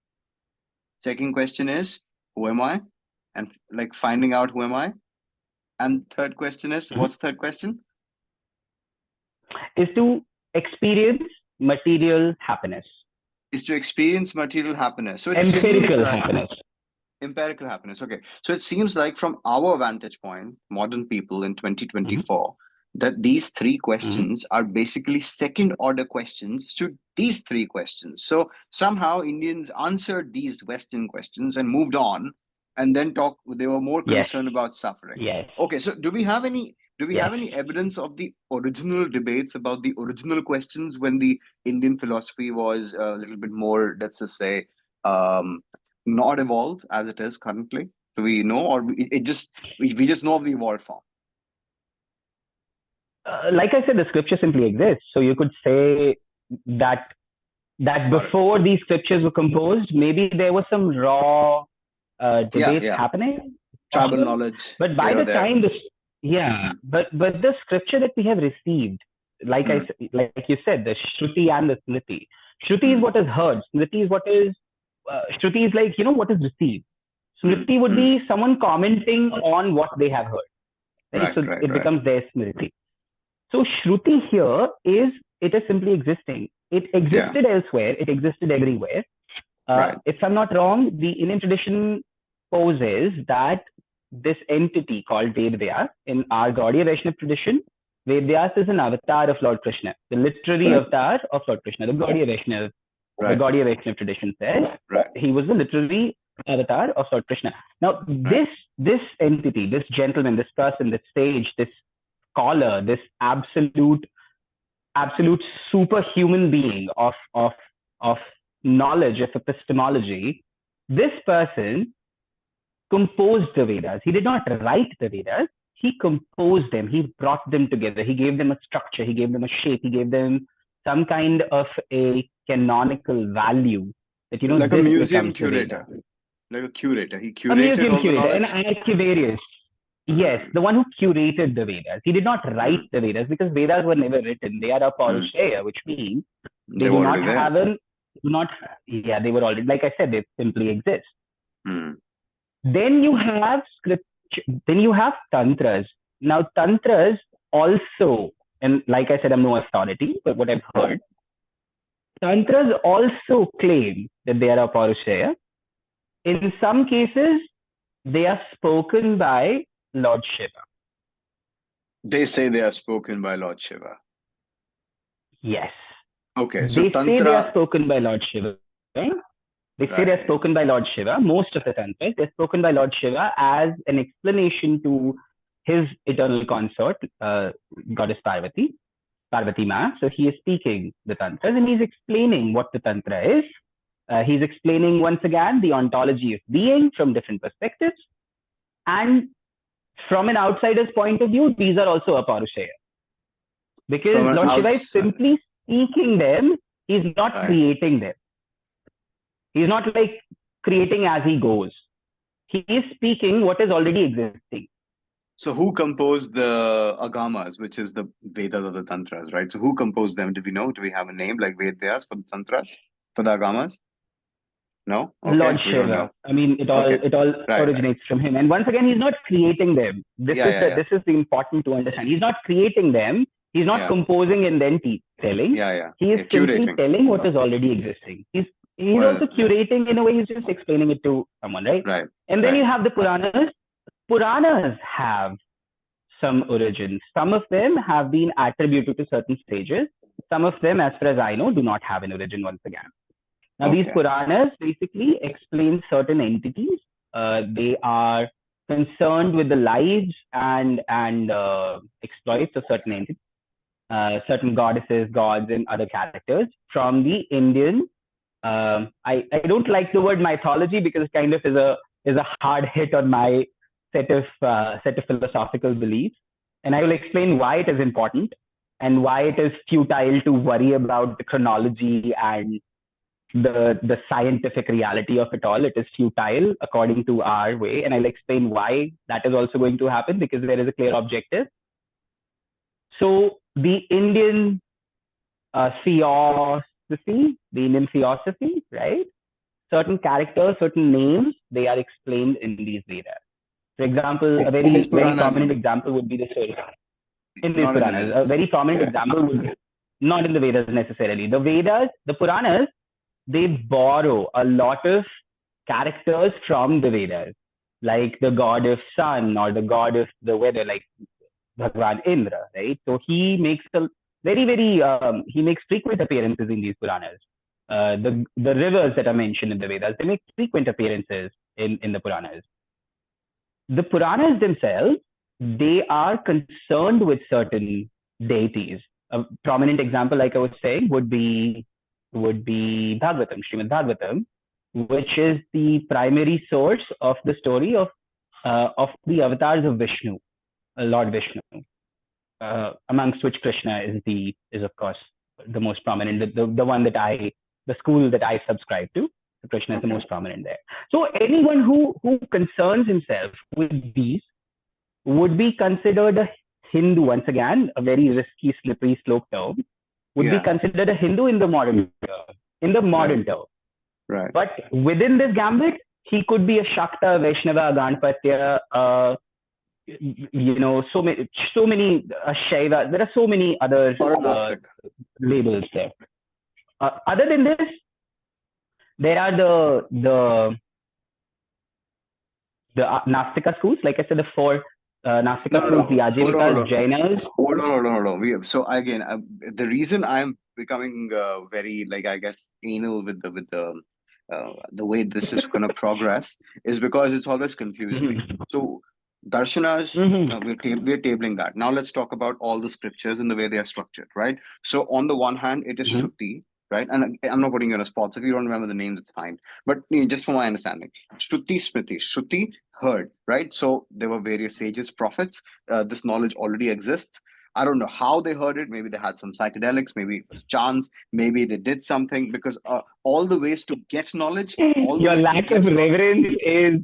Second question is, who am I? And like finding out who am I? And third question is, what's the third question? Is to experience material happiness. Is to experience material happiness. So it's empirical happiness. Empirical happiness. Okay. So it seems like from our vantage point, modern people in 2024, that these three questions are basically second order questions to these three questions. So somehow Indians answered these Western questions and moved on, and then they were more concerned about suffering. Yes. Okay. So do we have any evidence of the original debates about the original questions when the Indian philosophy was a little bit more, let's just say, not evolved as it is currently? Do we know, or it just we just know of the evolved form? Like I said, the scripture simply exists. So you could say that before these scriptures were composed, maybe there was some raw debates happening. Tribal knowledge. But by the time but the scripture that we have received, like you said, the Shruti and the Smriti. Shruti is what is heard. Smriti is what is Shruti is like, what is received. Smriti would be someone commenting on what they have heard. Right? So it becomes their Smriti. So Shruti here is simply existing. It existed elsewhere. It existed everywhere. If I'm not wrong, the Indian tradition poses that this entity called Vedvyas, in our Gaudiya Vaishnava tradition, Vedvyas is an avatar of Lord Krishna, the literary avatar of Lord Krishna. The Gaudiya Vaishnava tradition says he was the literary avatar of Lord Krishna. Now, this entity, this gentleman, this person, this sage, this scholar, this absolute superhuman being of knowledge, of epistemology, this person composed the Vedas. He did not write the Vedas. He composed them. He brought them together. He gave them a structure. He gave them a shape. He gave them some kind of a canonical value that, like a museum curator. Like a curator. He curated all the knowledge. An archivarius. Yes, the one who curated the Vedas. He did not write the Vedas because Vedas were never written. They are a Paurusheya, which means they do not have they were already, like I said, they simply exist. Then you have scripture, then you have tantras. Now, tantras also, and like I said, I'm no authority, but what I've heard, tantras also claim that they are a Paurusheya. In some cases, they are spoken by Lord Shiva. They say they are spoken by Lord Shiva. Yes. Okay, so they say they are spoken by Lord Shiva. They say they're spoken by Lord Shiva. Most of the tantras, they're spoken by Lord Shiva as an explanation to his eternal consort, goddess Parvati Ma. So he is speaking the tantras and he's explaining what the tantra is. He's explaining once again the ontology of being from different perspectives. And from an outsider's point of view, these are also a Paurusheya. Because Lord Shiva is simply speaking them, he's not creating them. He's not like creating as he goes. He is speaking what is already existing. So who composed the agamas, which is the Vedas of the Tantras, right? So who composed them? Do we know? Do we have a name like Vedyas for the Tantras, for the agamas? No? Okay. Lord Shiva. I mean, it all originates from him. And once again, he's not creating them. This is the important to understand. He's not creating them. He's not composing and then telling. He is simply telling what is already existing. He's also curating in a way. He's just explaining it to someone, right? And then you have the Puranas. Puranas have some origins. Some of them have been attributed to certain stages. Some of them, as far as I know, do not have an origin once again. Now, these Puranas basically explain certain entities. They are concerned with the lives and exploits of certain entities, certain goddesses, gods, and other characters from the Indian. I don't like the word mythology because it kind of is a hard hit on my set of philosophical beliefs, and I will explain why it is important and why it is futile to worry about the chronology and the scientific reality of it all. It is futile according to our way, and I'll explain why that is also going to happen because there is a clear objective. So the Indian theosophy, right? Certain characters, certain names, they are explained in these Vedas. For example, a very prominent example would be the story. In these Puranas, a very prominent example would be not in the Vedas necessarily. The Vedas, the Puranas, they borrow a lot of characters from the Vedas, like the god of sun or the god of the weather, like Bhagwan Indra, right? So he makes he makes frequent appearances in these Puranas. The rivers that are mentioned in the Vedas, they make frequent appearances in the Puranas. The Puranas themselves, they are concerned with certain deities. A prominent example, like I was saying, would be Bhagavatam, Srimad Bhagavatam, which is the primary source of the story of of the avatars of Vishnu, Lord Vishnu, amongst which Krishna is of course the most prominent, the one that the school that I subscribe to. So Krishna is the most prominent there. So anyone who concerns himself with these would be considered a Hindu. Once again, a very risky, slippery slope term. Would be considered a Hindu in the modern term. Right. But within this gambit, he could be a Shakta, Vaishnava, Ganpatya, so many Shaiva. There are so many other labels there. Other than this, there are the Nastika schools. Like I said, the four Nastika schools, the Ajivikas, Jainas. Hold on. So again, the reason I'm becoming very, I guess, anal with the way this is going to progress is because it's always confused me. So darshanas, we're tabling that. Now let's talk about all the scriptures and the way they are structured, right? So on the one hand, it is Shruti, right? And I'm not putting you on a spot. So if you don't remember the name, it's fine. But just for my understanding, Shruti, Smriti. Shruti, heard, right? So there were various sages, prophets. This knowledge already exists. I don't know how they heard it. Maybe they had some psychedelics. Maybe it was chance. Maybe they did something, because all the ways to get knowledge. Your lack of reverence is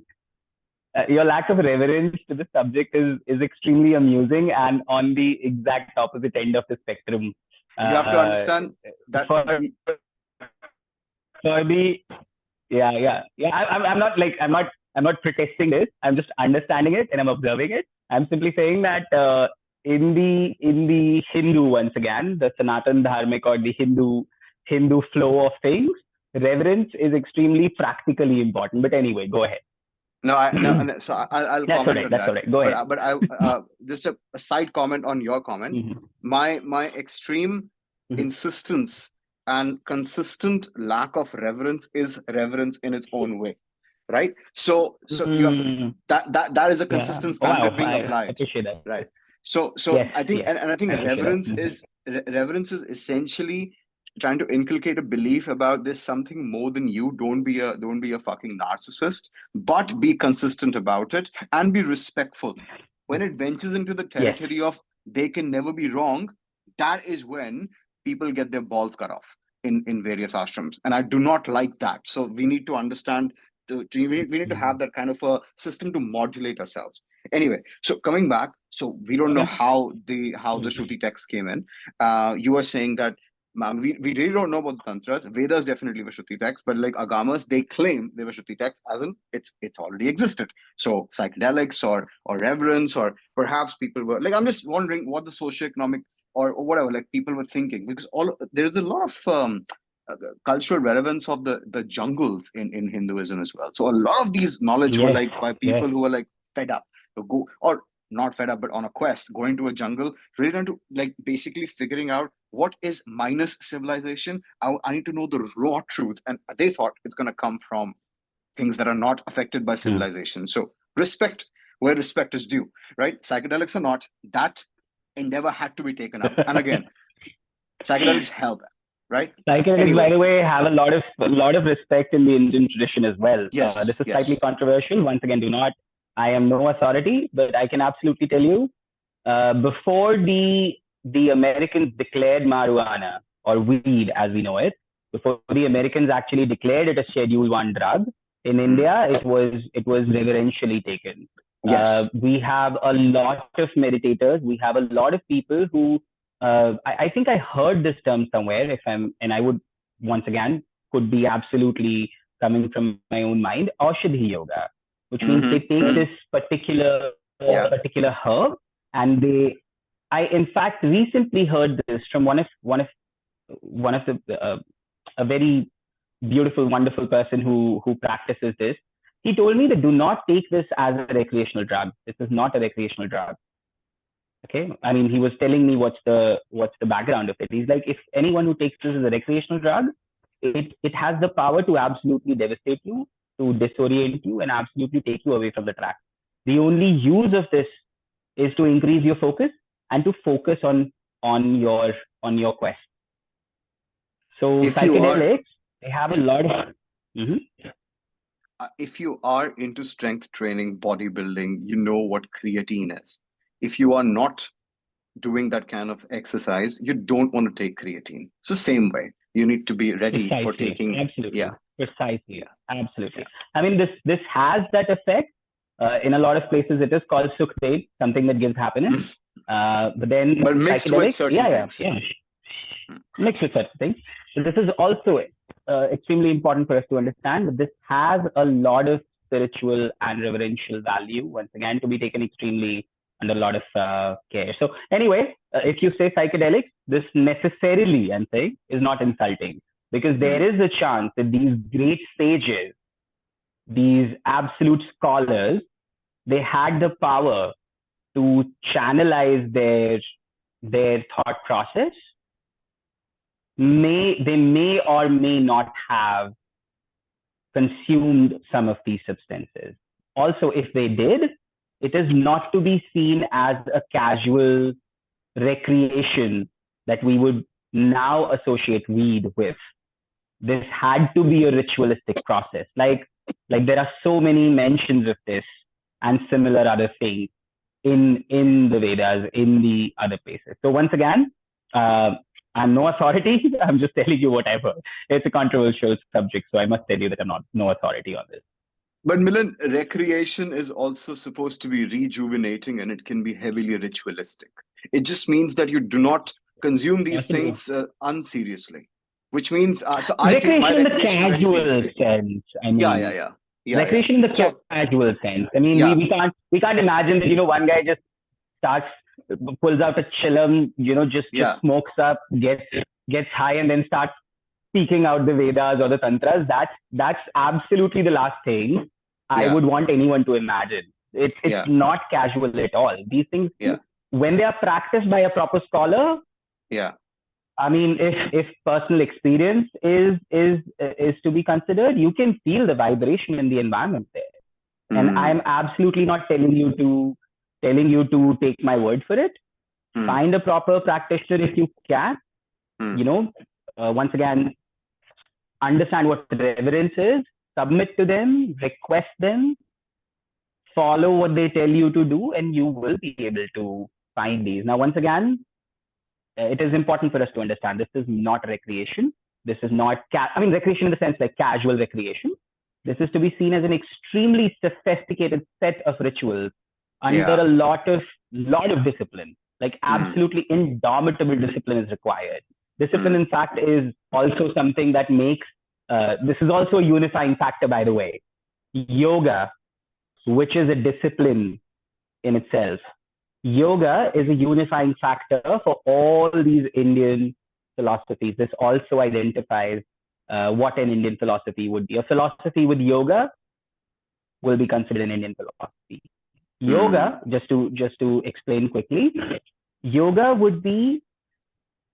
your lack of reverence to the subject is extremely amusing, and on the exact opposite end of the spectrum. You have to understand that for the I'm not protesting this. I'm just understanding it and I'm observing it. I'm simply saying that in the Hindu, once again, the Sanatan Dharmic or the Hindu flow of things, reverence is extremely practically important. But anyway, go ahead. So I'll comment on that. That's all right. Go ahead. But I just a side comment on your comment. My extreme insistence and consistent lack of reverence is reverence in its own way, right? So you have to, that is a consistent standard being applied. I appreciate that. Right. So yes, I think, and I think reverence is essentially trying to inculcate a belief about there's something more than you. Don't be a fucking narcissist, but be consistent about it and be respectful. When it ventures into the territory of they can never be wrong, that is when people get their balls cut off in various ashrams, and I do not like that. So we need to understand. We need to have that kind of a system to modulate ourselves. Anyway, so coming back, so we don't know how the Shruti text came in. You were saying that we really don't know about the tantras. Vedas definitely were Shruti texts, but like agamas, they claim they were Shruti texts, as in it's already existed. So psychedelics or reverence, or perhaps people were like, I'm just wondering what the socioeconomic or whatever, like people were thinking, because there's a lot of cultural relevance of the jungles in Hinduism as well. So a lot of these knowledge were like by people who were like fed up to go, or not fed up, but on a quest, going to a jungle, really trying to like basically figuring out what is minus civilization. I need to know the raw truth. And they thought it's going to come from things that are not affected by civilization. So respect where respect is due, right? Psychedelics or not, that endeavor had to be taken up. And again, psychedelics help. Right. Psychedelics, by the way, have a lot of respect in the Indian tradition as well. Yes. This is slightly controversial. Once again, I am no authority, but I can absolutely tell you, before the Americans declared marijuana or weed as we know it, before the Americans actually declared it a Schedule I drug, in India, it was reverentially taken. Yes. We have a lot of meditators. We have a lot of people who, I think I heard this term somewhere, and I would, once again, could be absolutely coming from my own mind, Aushadhi Yoga, which means they take this particular herb, and I in fact recently heard this from one of a very beautiful, wonderful person who practices this. He told me that do not take this as a recreational drug. This is not a recreational drug. Okay, I mean, he was telling me what's the background of it. He's like, if anyone who takes this as a recreational drug, it has the power to absolutely devastate you, to disorient you, and absolutely take you away from the track. The only use of this is to increase your focus and to focus on your quest. So psychedelics, they have a lot of if you are into strength training, bodybuilding, you know what creatine is. If you are not doing that kind of exercise, you don't want to take creatine. So same way, you need to be ready for Precisely. taking. Absolutely. Yeah, Precisely. yeah, Absolutely. yeah. I mean, this has that effect. In a lot of places, it is called sukhdate, something that gives happiness. But then But mixed with psychedelics, certain things. mixed with certain things. So this is also extremely important for us to understand that this has a lot of spiritual and reverential value, once again, to be taken extremely under a lot of care. So anyway, if you say psychedelics, this necessarily, I'm saying, is not insulting, because there is a chance that these great sages, these absolute scholars, they had the power to channelize their thought process. They may or may not have consumed some of these substances. Also, if they did, it is not to be seen as a casual recreation that we would now associate weed with. This had to be a ritualistic process. Like there are so many mentions of this and similar other things in the Vedas, in the other places. So once again, I'm no authority. I'm just telling you what I've heard. It's a controversial subject, so I must tell you that I'm not no authority on this. But Milan, recreation is also supposed to be rejuvenating, and it can be heavily ritualistic. It just means that you do not consume these Possible. things unseriously, which means so I take my Recreation in the recreation very casual seriously. sense. I Yeah, mean, yeah, yeah, yeah, yeah. recreation in the So casual sense. I mean, yeah, we can't imagine that one guy just starts pulls out a chillum, just yeah, smokes up, gets high, and then starts speaking out the Vedas or the Tantras. That's absolutely the last thing I yeah, would want anyone to imagine. It's yeah, not casual at all. These things, yeah, when they are practiced by a proper scholar, yeah. I mean, if personal experience is to be considered, you can feel the vibration in the environment there. And I'm Mm, absolutely not telling you to take my word for it. mm, Find a proper practitioner if you can. mm, Once again, understand what reverence is, submit to them, request them, follow what they tell you to do, and you will be able to find these. Now, once again, it is important for us to understand this is not recreation. This is not, recreation in the sense like casual recreation. This is to be seen as an extremely sophisticated set of rituals under yeah. a lot of discipline. Like Mm, absolutely indomitable discipline is required. Discipline, mm, in fact, is also something that makes. This is also a unifying factor, by the way. Yoga, which is a discipline in itself, yoga is a unifying factor for all these Indian philosophies. This also identifies what an Indian philosophy would be. A philosophy with yoga will be considered an Indian philosophy. mm, Yoga, just to explain quickly, yoga would be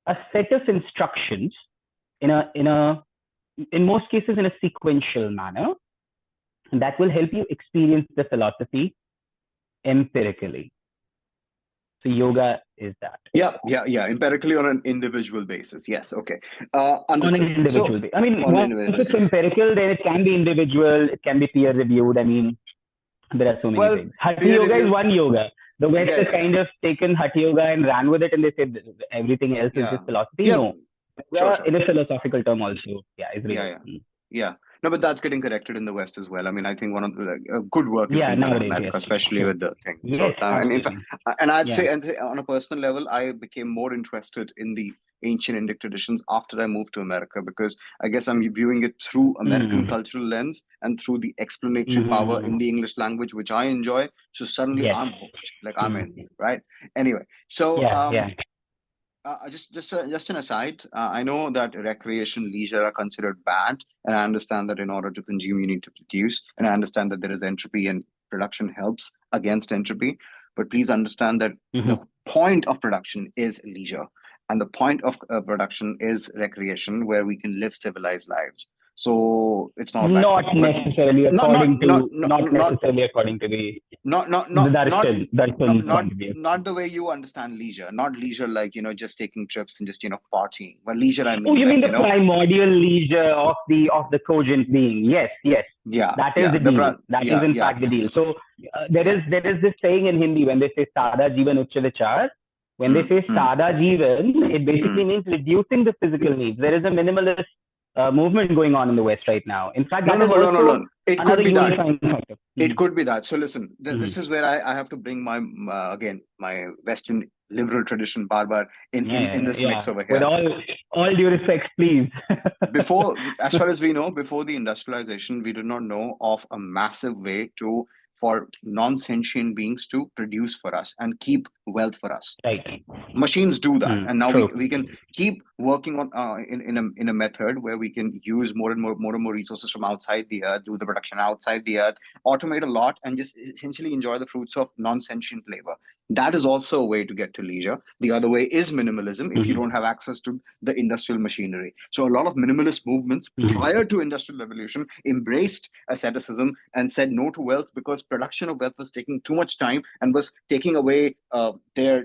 a set of instructions in most cases in a sequential manner that will help you experience the philosophy empirically. So yoga is that. yeah, yeah, yeah. Empirically on an individual basis. Yes. Okay. On an Understood. So individual basis. I mean, on an once individual it's basis. empirical, then it can be individual, it can be peer reviewed. I mean, there are so many Well, things. Hatha peer yoga is reviewed. one yoga. The West Yeah, has yeah, yeah. kind of taken Hatha yoga and ran with it, and they said everything else is Yeah. just philosophy. Yeah. No, Sure, yoga sure. in a philosophical term also, yeah, is Yeah, real. yeah. Yeah. No, but that's getting corrected in the West as well. I mean, I think one of the good work is Yeah, being done in nowadays, America, yes, especially true. with the thing. So, Yes, and in fact, absolutely. and I'd Yeah. say, on a personal level, I became more interested in the ancient Indic traditions after I moved to America because I guess I'm viewing it through American Mm-hmm. cultural lens and through the explanatory power Mm-hmm. in the English language, which I enjoy. So suddenly Yes. I'm hooked, like I'm in, Mm-hmm. right? Anyway, so Yeah, yeah. just an aside. I know that recreation, leisure are considered bad, and I understand that in order to consume, you need to produce, and I understand that there is entropy, and production helps against entropy. But please understand that the Mm-hmm. point of production is leisure, and the point of production is recreation, where we can live civilized lives. So it's not back Not then. necessarily according to not necessarily according to the not point of view. not the way you understand leisure. Not leisure like, just taking trips and just, partying. But leisure, I Oh, mean, you like, mean the primordial leisure of the cogent being? Yes, yes. yeah, That is yeah, the deal. That is in yeah, fact the deal. So there is this saying in Hindi when they say Sada Jivan Uccha Vichar. When they say Sada Jivan, it basically means reducing the physical needs. There is a minimalist movement going on in the West right now. In fact, that is hold also on. It another could be that. unifying factor. It could be that. So listen, this is where I have to bring my again my Western liberal tradition, Barbar, in this mix over With here. all due respect, please. Before, as far as we know, before the industrialization, we did not know of a massive way for non-sentient beings to produce for us and keep wealth for us. Right. Machines do that, and now True. we can keep working on in a method where we can use more and more resources from outside the earth, do the production outside the earth, automate a lot, and just essentially enjoy the fruits of non-sentient labor. That is also a way to get to leisure. The other way is minimalism if you don't have access to the industrial machinery. So a lot of minimalist movements prior to industrial revolution embraced asceticism and said no to wealth because production of wealth was taking too much time and was taking away their,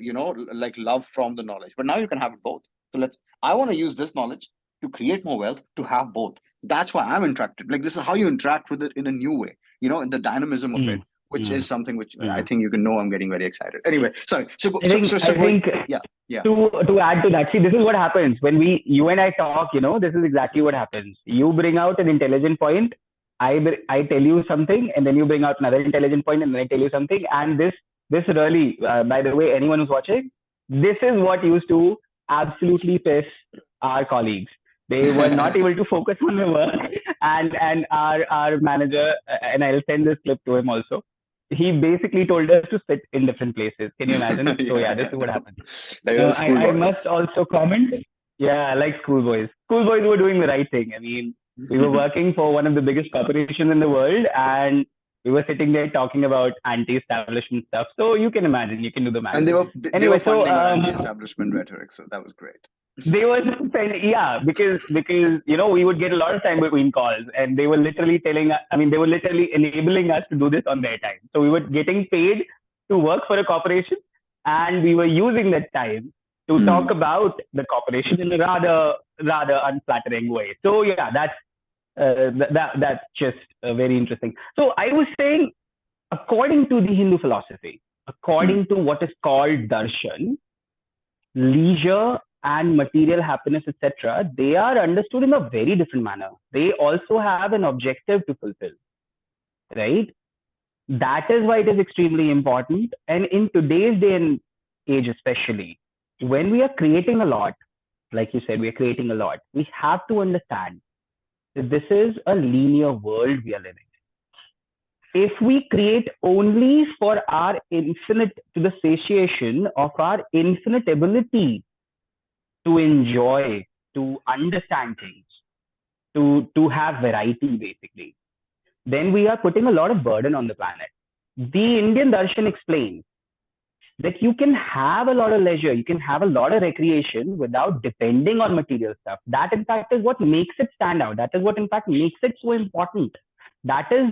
like love from the knowledge. But now you can have it both. So I want to use this knowledge to create more wealth, to have both. That's why I'm interacted. Like, this is how you interact with it in a new way, in the dynamism of it, which is something which I think I'm getting very excited. Anyway, sorry. I think yeah. To add to that, see, this is what happens when you and I talk, this is exactly what happens. You bring out an intelligent point. I tell you something, and then you bring out another intelligent point, and then I tell you something. And this really, by the way, anyone who's watching, this is what used to absolutely piss our colleagues. They were not able to focus on the work, and our manager, and I'll send this clip to him also. He basically told us to sit in different places. Can you imagine? This is what happened. I must also comment. Yeah, like schoolboys. Schoolboys were doing the right thing. I mean, we were working for one of the biggest corporations in the world, and we were sitting there talking about anti-establishment stuff. So you can imagine, you can do the math. And they were funding our anti-establishment rhetoric, so that was great. They were, because we would get a lot of time between calls, and they were literally they were literally enabling us to do this on their time. So we were getting paid to work for a corporation, and we were using that time to talk about the corporation in a rather unflattering way. So that's just very interesting. So I was saying, according to the Hindu philosophy, according to what is called darshan, leisure and material happiness, etc., they are understood in a very different manner. They also have an objective to fulfill, right? That is why it is extremely important. And in today's day and age, especially, when we are creating a lot, like you said, we are creating a lot, we have to understand that this is a linear world we are living in. If we create only for our infinite, to the satiation of our infinite ability to enjoy, to understand things, to have variety, basically, then we are putting a lot of burden on the planet. The Indian darshan explains that you can have a lot of leisure, you can have a lot of recreation without depending on material stuff. That, in fact, is what makes it stand out. That is what, in fact, makes it so important. That is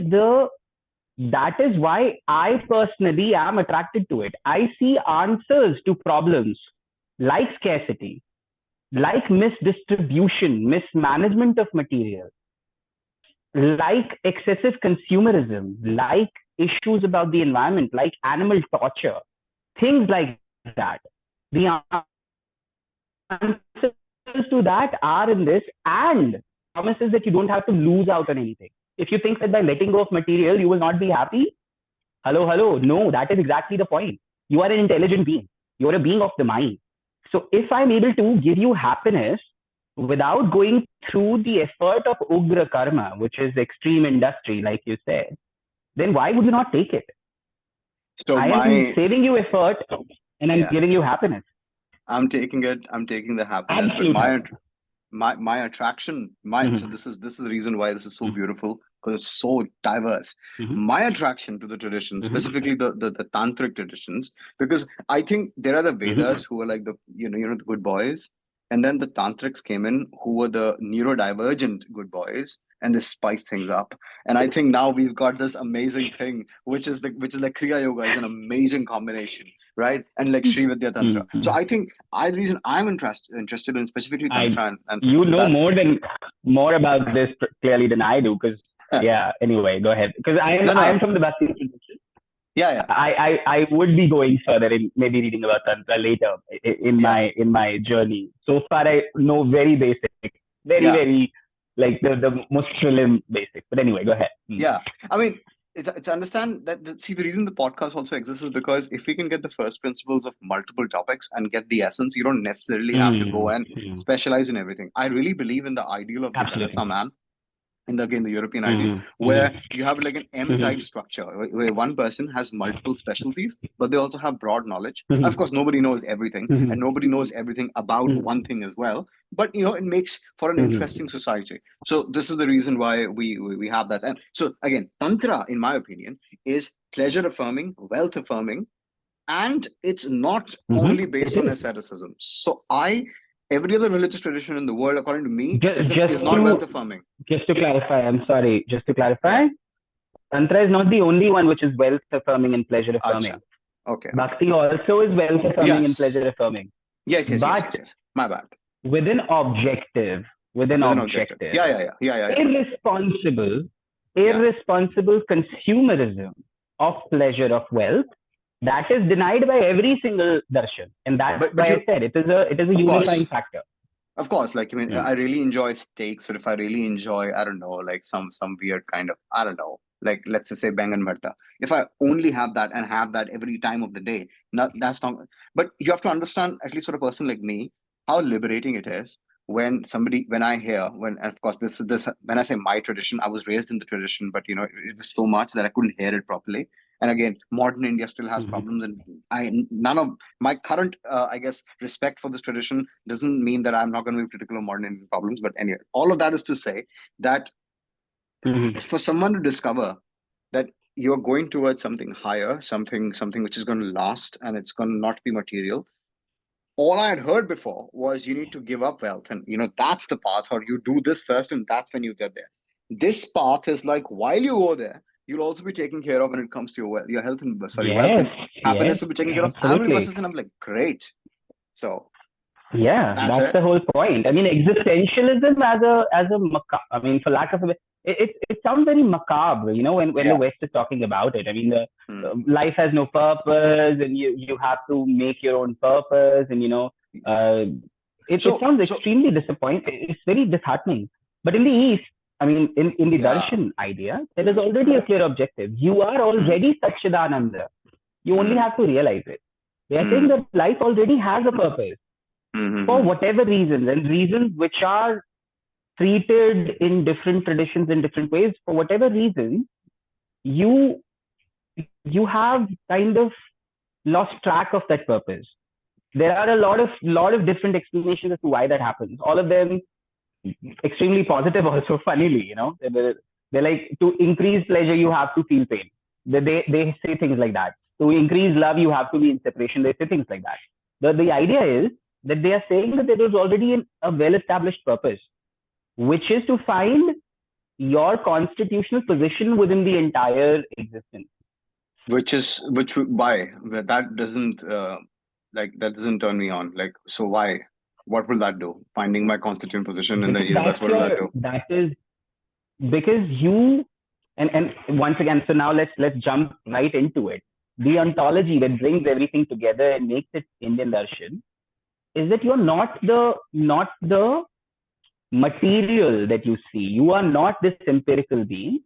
why I personally am attracted to it. I see answers to problems like scarcity, like misdistribution, mismanagement of material, like excessive consumerism, like issues about the environment, like animal torture, things like that. The answers to that are in this, and promises that you don't have to lose out on anything. If you think that by letting go of material, you will not be happy, hello, no, that is exactly the point. You are an intelligent being. You're a being of the mind. So if I'm able to give you happiness without going through the effort of ugra karma, which is extreme industry, like you said, then why would you not take it? So I am saving you effort, and I'm giving you happiness. I'm taking it. I'm taking the happiness. Absolute. But my attraction, so this is the reason why this is so beautiful, because it's so diverse. My attraction to the traditions, specifically the tantric traditions, because I think there are the Vedas who are like the the good boys, and then the tantrics came in who were the neurodivergent good boys, and they spice things up. And I think now we've got this amazing thing, which is like Kriya Yoga is an amazing combination, right? And like Sri Vidya Tantra. So I think the reason I'm interested in specifically Tantra and you know that, more about this clearly than I do, because anyway, go ahead, because I am from the Bhakti tradition. Yeah. I would be going further in maybe reading about Tantra later in my journey. So far, I know very basic, very like the most prelim basic. But anyway, go ahead. Yeah, I mean, it's understand that see, the reason the podcast also exists is because if we can get the first principles of multiple topics and get the essence, you don't necessarily have to go and specialize in everything. I really believe in the ideal of the Vinyasa man. In the European ideal, where you have like an M-type structure, where one person has multiple specialties, but they also have broad knowledge. Of course, nobody knows everything, and nobody knows everything about one thing as well. But it makes for an interesting society. So this is the reason why we have that. And so again, Tantra, in my opinion, is pleasure affirming, wealth affirming, and it's not only based on asceticism. So every other religious tradition in the world, according to me, is not wealth affirming. Just to clarify, Tantra is not the only one which is wealth affirming and pleasure affirming. Okay. Bhakti also is wealth affirming and pleasure affirming. Yes. My bad. With an objective. Yeah. Irresponsible consumerism of pleasure of wealth, that is denied by every single darshan, and that's why I said it is a unifying factor. Of course, like I really enjoy steaks, or if I really enjoy, I don't know, like some weird kind of, I don't know, like let's just say bangan bharta. If I only have that and have that every time of the day, that's not. But you have to understand, at least for a person like me, how liberating it is when I hear, and of course this when I say my tradition, I was raised in the tradition, but it was so much that I couldn't hear it properly. And again, modern India still has problems, and none of my current, I guess, respect for this tradition doesn't mean that I'm not going to be critical of modern Indian problems. But anyway, all of that is to say that for someone to discover that you're going towards something higher, something which is going to last, and it's going to not be material. All I had heard before was you need to give up wealth, and that's the path, or you do this first, and that's when you get there. This path is like, while you go there, you'll also be taken care of when it comes to your health and wealth and happiness will be taken care of. And I'm like, great. So that's the whole point. I mean, existentialism as a for lack of it sounds very macabre, when the West is talking about it. I mean, life has no purpose, and you have to make your own purpose, and it sounds extremely disappointing. It's very disheartening. But in the East, I mean, in the darshan idea, there is already a clear objective. You are already Satchidananda. You only have to realize it. They are saying that life already has a purpose for whatever reasons, and reasons which are treated in different traditions in different ways. For whatever reason, you have kind of lost track of that purpose. There are a lot of different explanations as to why that happens. All of them extremely positive also, funnily, they're like, to increase pleasure you have to feel pain. They say things like that. To increase love you have to be in separation. They say things like that. The idea is that they are saying that there is already a well-established purpose, which is to find your constitutional position within the entire existence. Why that doesn't turn me on. Like, so why? What will that do? Finding my constituent position in the universe, what will that do? That is because you, and once again, so now let's jump right into it. The ontology that brings everything together and makes it Indian darshan is that you're not the material that you see. You are not this empirical being.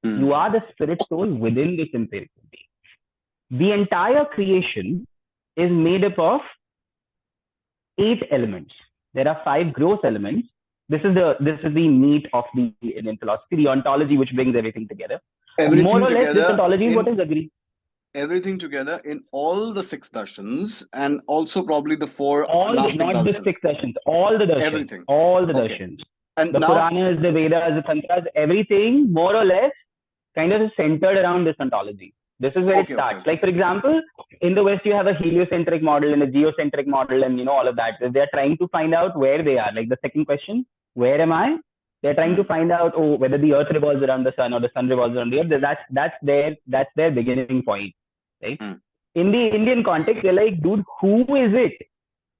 You are the spirit soul within this empirical being. The entire creation is made up of 8 elements. There are 5 gross elements. This is the meat of the Indian philosophy, the ontology which brings everything together. More or less, this ontology is what is agreed. Everything together in all the 6 darshans, and also probably the 4 not the 6 darshans, all the darshans. Everything. All the darshans. And the Puranas, the Vedas, the Tantras, everything more or less kind of is centered around this ontology. This is where it starts. Like, for example, in the West, you have a heliocentric model and a geocentric model, and all of that. They are trying to find out where they are. Like the second question, where am I? They're trying to find out, oh, whether the earth revolves around the sun or the sun revolves around the earth. That's their beginning point, right? In the Indian context, they're like, dude, who is it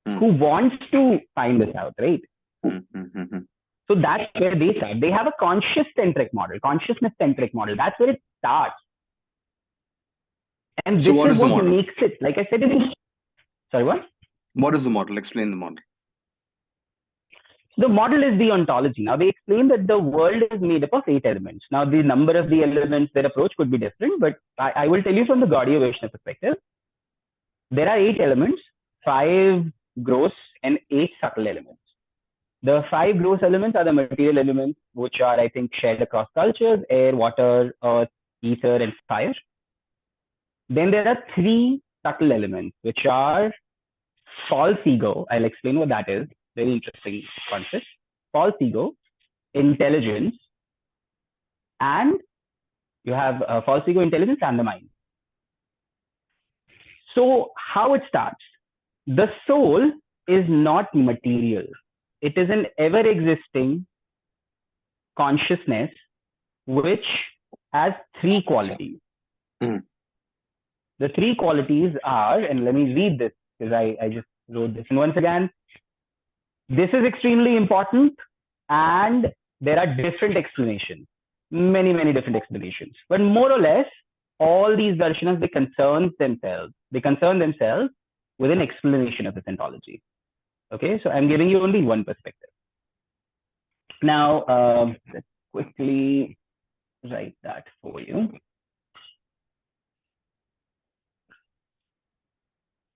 who wants to find this out, right? So that's where they start. They have a consciousness-centric model. That's where it starts. And So this is what makes it, like I said, sorry, what? What is the model? Explain the model. The model is the ontology. Now, they explain that the world is made up of 8 elements. Now, the number of the elements, their approach could be different, but I will tell you from the Gaudiya Vaishnava perspective. There are 8 elements, 5 gross and 8 subtle elements. The 5 gross elements are the material elements, which are, I think, shared across cultures: air, water, earth, ether, and fire. Then there are 3 subtle elements, which are false ego. I'll explain what that is. Very interesting concept. False ego, intelligence, and you have false ego, intelligence, and the mind. So how it starts? The soul is not material. It is an ever-existing consciousness which has 3 qualities. The 3 qualities are, and let me read this because I just wrote this. And once again, this is extremely important, and there are different explanations, many different explanations. But more or less, all these darshanas, they concern themselves with an explanation of this ontology. Okay, so I'm giving you only one perspective. Now, let's quickly write that for you.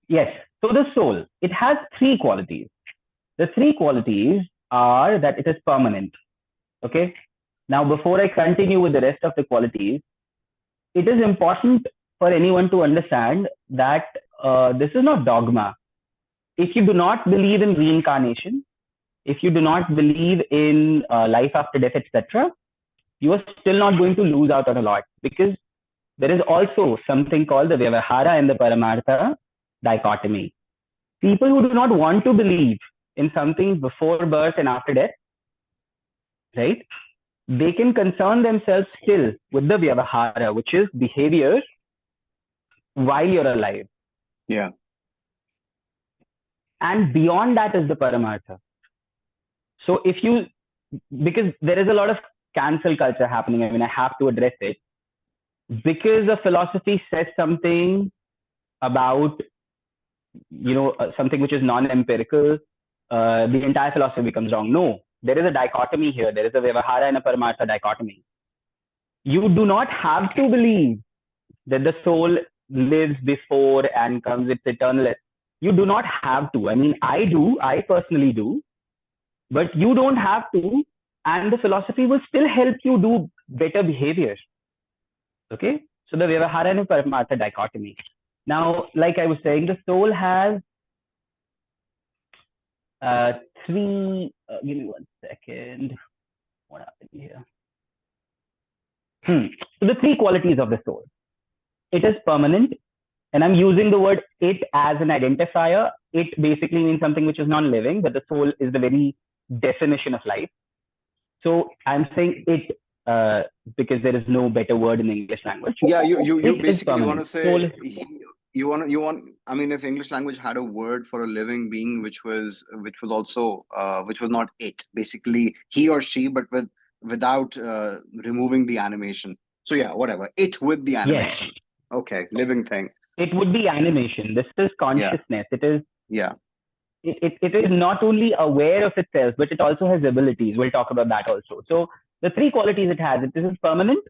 Yes, so the soul, it has 3 qualities. The 3 qualities are that it is permanent. Okay, now before I continue with the rest of the qualities, it is important for anyone to understand that this is not dogma. If you do not believe in reincarnation, if you do not believe in life after death, etc., you are still not going to lose out on a lot, because there is also something called the Vyavahara and the Paramartha dichotomy. People who do not want to believe in something before birth and after death, right? They can concern themselves still with the Vyavahara, which is behavior while you're alive. Yeah. And beyond that is the Paramartha. So because there is a lot of cancel culture happening, I mean, I have to address it. Because a philosophy says something about, something which is non-empirical, the entire philosophy becomes wrong. No, there is a dichotomy here. There is a Vyavahara and a Paramartha dichotomy. You do not have to believe that the soul lives before and comes with eternal. You do not have to. I mean, I personally do, but you don't have to, and the philosophy will still help you do better behavior. Okay, so the Vyavahara and Paramartha dichotomy. Now, like I was saying, the soul has 3. Give me one second. What happened here? So the 3 qualities of the soul. It is permanent, and I'm using the word it as an identifier. It basically means something which is non-living, but the soul is the very definition of life. So I'm saying it because there is no better word in the English language. Yeah, you basically want to say you want. I mean, if English language had a word for a living being, which was also which was not it, basically he or she, but without removing the animation. So yeah, whatever, it with the animation. Yes. Okay, living thing. It would be animation. This is consciousness. Yeah. It is. Yeah. It is not only aware of itself, but it also has abilities. We'll talk about that also. So the 3 qualities it has: it is permanent,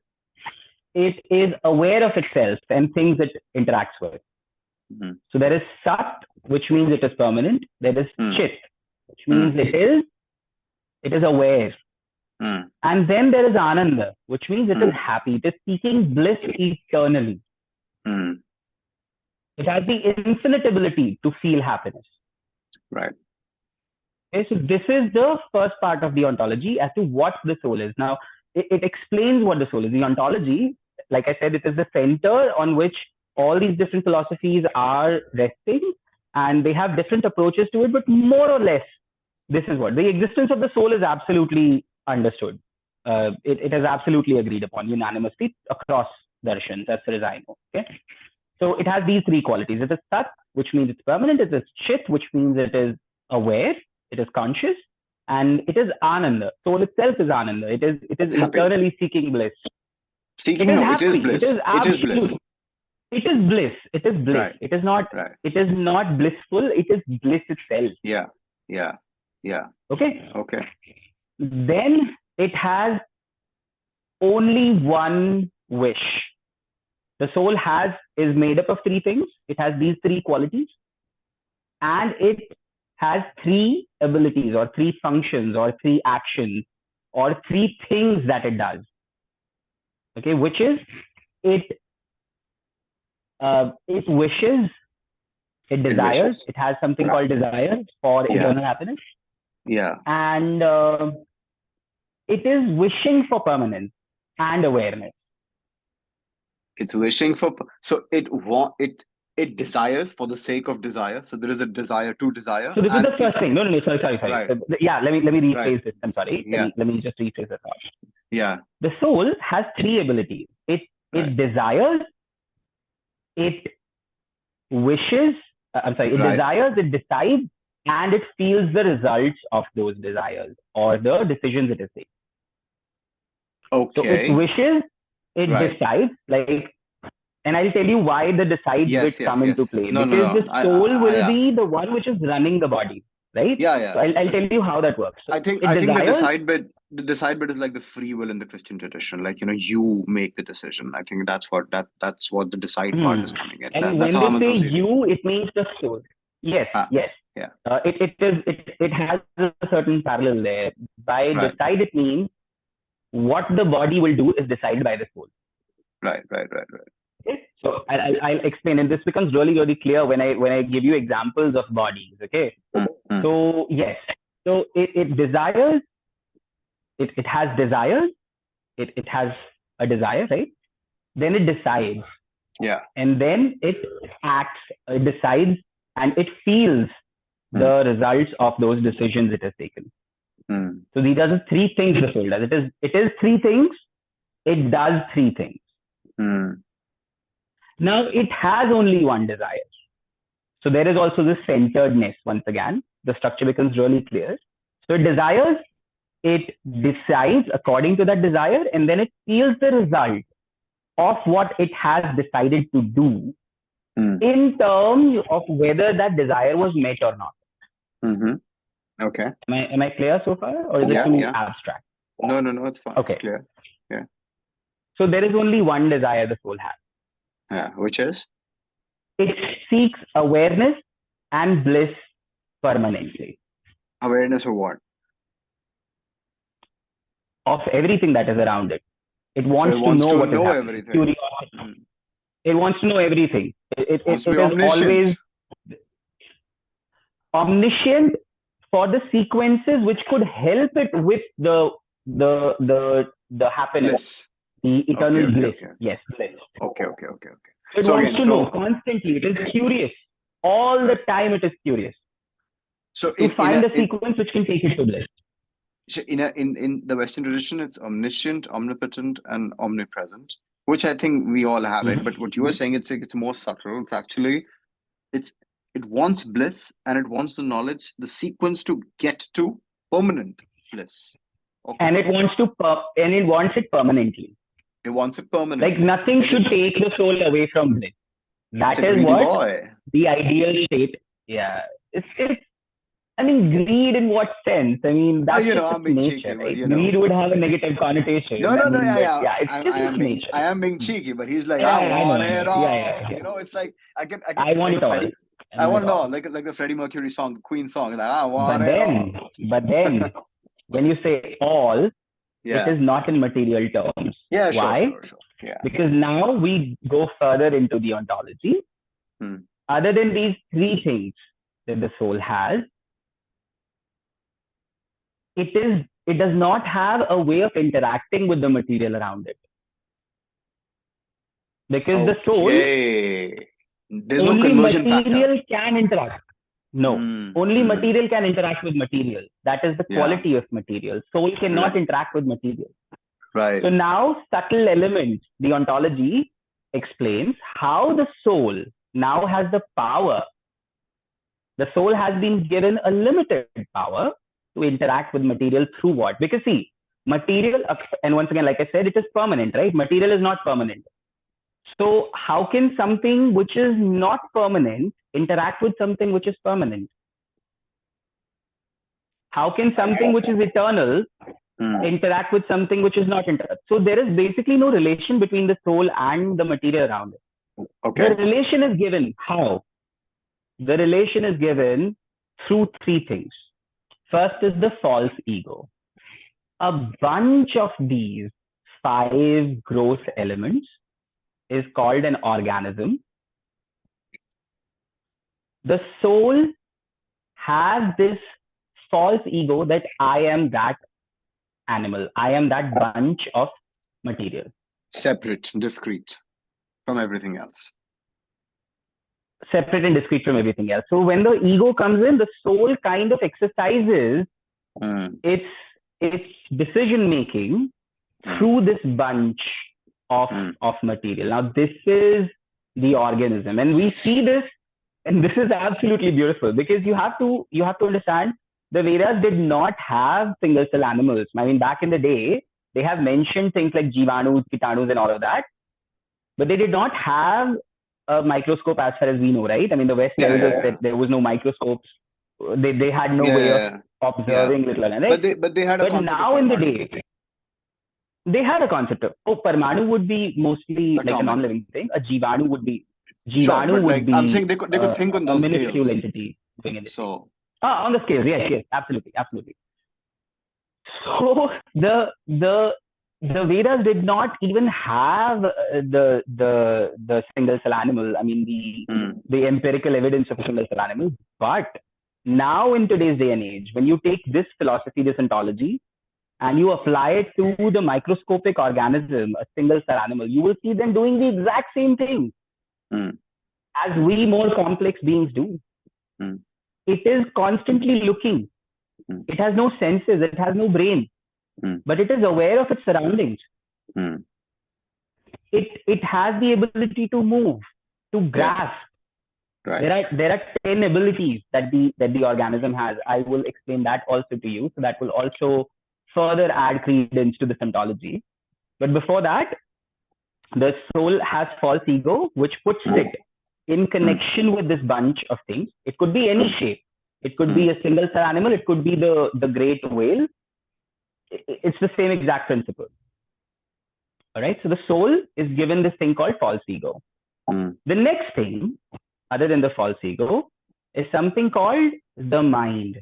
it is aware of itself and things it interacts with. So there is Sat, which means it is permanent. There is Chit, which means it is aware. And then there is Ananda, which means it is happy. It is seeking bliss eternally. It has the infinite ability to feel happiness. Right. Okay, so this is the first part of the ontology as to what the soul is. Now, it explains what the soul is. The ontology, like I said, it is the center on which all these different philosophies are resting, and they have different approaches to it, but more or less, this is what the existence of the soul is absolutely understood. It is absolutely agreed upon unanimously across darshans, as far as I know. Okay, so it has these three qualities. It is sat, which means it's permanent. It is chit, which means it is aware, it is conscious, and it is ananda. Soul itself is ananda. It is Happy. internally seeking bliss. Seeking, It is no, happy. it is bliss. It is It is absolute. bliss. It is bliss. It is bliss. Right. It is not. Right. It is not blissful. It is bliss itself. Yeah. Yeah. Yeah. Okay. Okay. Then it has only one wish. The soul is made up of three things. It has these three qualities, and it has three abilities or three functions or three actions or three things that it does. Okay, which is it wishes, it desires, it has something called desire for internal happiness. Yeah. And it is wishing for permanence and awareness. It's wishing for, so it desires for the sake of desire. So there is a desire to desire. So this is the first thing. No, sorry. Right. Yeah, let me rephrase Right. this. I'm sorry. Yeah. Let me just rephrase the thought. Yeah. The soul has three abilities. It desires, it wishes, it desires, it decides, and it feels the results of those desires or the decisions it is taking. Okay. So it wishes, it decides, and I'll tell you why the decide bit come into play. No, because the soul will be the one which is running the body, right? Yeah. So I'll tell you how that works. So I think the decide bit is like the free will in the Christian tradition. Like, you make the decision. I think that's what the decide part is coming in. And when they say you, it means the soul. Yes. Yeah. It has a certain parallel there. By decide, it means what the body will do is decided by the soul. Right. Okay? So I'll explain, and this becomes really, really clear when I give you examples of bodies. Okay. Mm-hmm. So yes. So it desires. It has desires. It has a desire, right? Then it decides. Yeah. And then it acts. It decides, and it feels the results of those decisions it has taken. So these are the three things the soul does. It is three things. It does three things. Now it has only one desire. So there is also this centeredness. Once again, the structure becomes really clear. So it desires, it decides according to that desire, and then it feels the result of what it has decided to do in terms of whether that desire was met or not. Mm-hmm. Okay. Am I clear so far, or is it too abstract? No, it's fine. Okay. It's clear. Yeah. So there is only one desire the soul has. Yeah, which is? It seeks awareness and bliss permanently. Awareness of what? Of everything that is around it. It wants to know what is happening. Everything. It wants to know everything. It is always omniscient for the sequences which could help it with the happiness, the eternal bliss. Okay. Yes, bliss. Okay. It wants to know constantly. It is curious. All the time it is curious. So to find a sequence which can take it to bliss. In the Western tradition, it's omniscient, omnipotent, and omnipresent, which I think we all have it. But what you were saying, it's more subtle. It's actually, it wants bliss, and it wants the knowledge, the sequence to get to permanent bliss. Okay. And it wants it permanently. It wants it permanently. Like nothing should take the soul away from bliss. That is what the ideal state. Yeah, it's. I mean, greed in what sense? I mean, that's I'm being nature, cheeky, right? but, Greed would have a negative connotation. No, I am being cheeky, but he's like, I want it all. Yeah. It's like I want it all. I want it all, like the Freddie Mercury song, the Queen song. Like, I want it all. But then, when you say all, it is not in material terms. Yeah, Why? Sure. Yeah. Because now we go further into the ontology. Other than these three things that the soul has, it does not have a way of interacting with the material around it. Because the soul, there's no conversion material factor. Can interact. No. Only Mm. material can interact with material. That is the Yeah. quality of material. Soul cannot Right. interact with material. Right. So now subtle elements, the ontology explains how the soul now has the power. The soul has been given a limited power to interact with material through what? Because see, material, and once again, like I said, it is permanent, right? Material is not permanent. So how can something which is not permanent interact with something which is permanent? How can something which is eternal interact with something which is not eternal? So there is basically no relation between the soul and the material around it. Okay. The relation is given. How? The relation is given through three things. First is the false ego. A bunch of these 5 gross elements is called an organism. The soul has this false ego that I am that animal. I am that bunch of material. Separate, discrete from everything else. Separate and discrete from everything else. So when the ego comes in, the soul kind of exercises its decision making through this bunch of material. Now this is the organism, and we see this, and this is absolutely beautiful because you have to understand the Vedas did not have single cell animals. I mean, back in the day, they have mentioned things like Jivanus, Kitanus, and all of that, but they did not have a microscope as far as we know, right? I mean, the West tells us that there was no microscopes. They had no way of observing little, right? But they had a concept now of in the day, they had a concept of Parmanu would be mostly atomic, like a non-living thing. A Jivanu would be I'm saying they could think on those a minuscule scales. entity. So on the scales, yes, absolutely. So the Vedas did not even have the single cell animal. I mean the empirical evidence of a single cell animal. But now in today's day and age, when you take this philosophy, this ontology, and you apply it to the microscopic organism, a single cell animal, you will see them doing the exact same thing as we more complex beings do. It is constantly looking. It has no senses. It has no brain, but it is aware of its surroundings. It has the ability to move, to grasp. Right. There are 10 abilities that the organism has. I will explain that also to you. So that will also further add credence to this ontology. But before that, the soul has false ego, which puts it in connection with this bunch of things. It could be any shape. It could be a single cell animal. It could be the great whale. It's the same exact principle. All right. So the soul is given this thing called false ego. The next thing, other than the false ego, is something called the mind.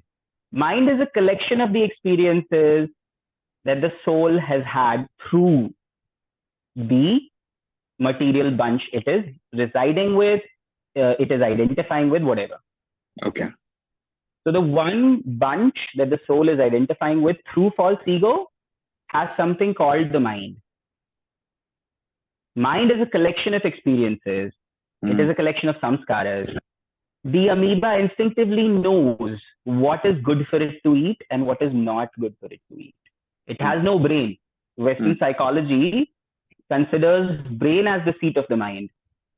Mind is a collection of the experiences that the soul has had through the material bunch it is residing with, it is identifying with, whatever. Okay. So the one bunch that the soul is identifying with through false ego has something called the mind. Mind is a collection of experiences. It is a collection of samskaras. The amoeba instinctively knows what is good for it to eat and what is not good for it to eat. It has no brain. Western psychology considers brain as the seat of the mind.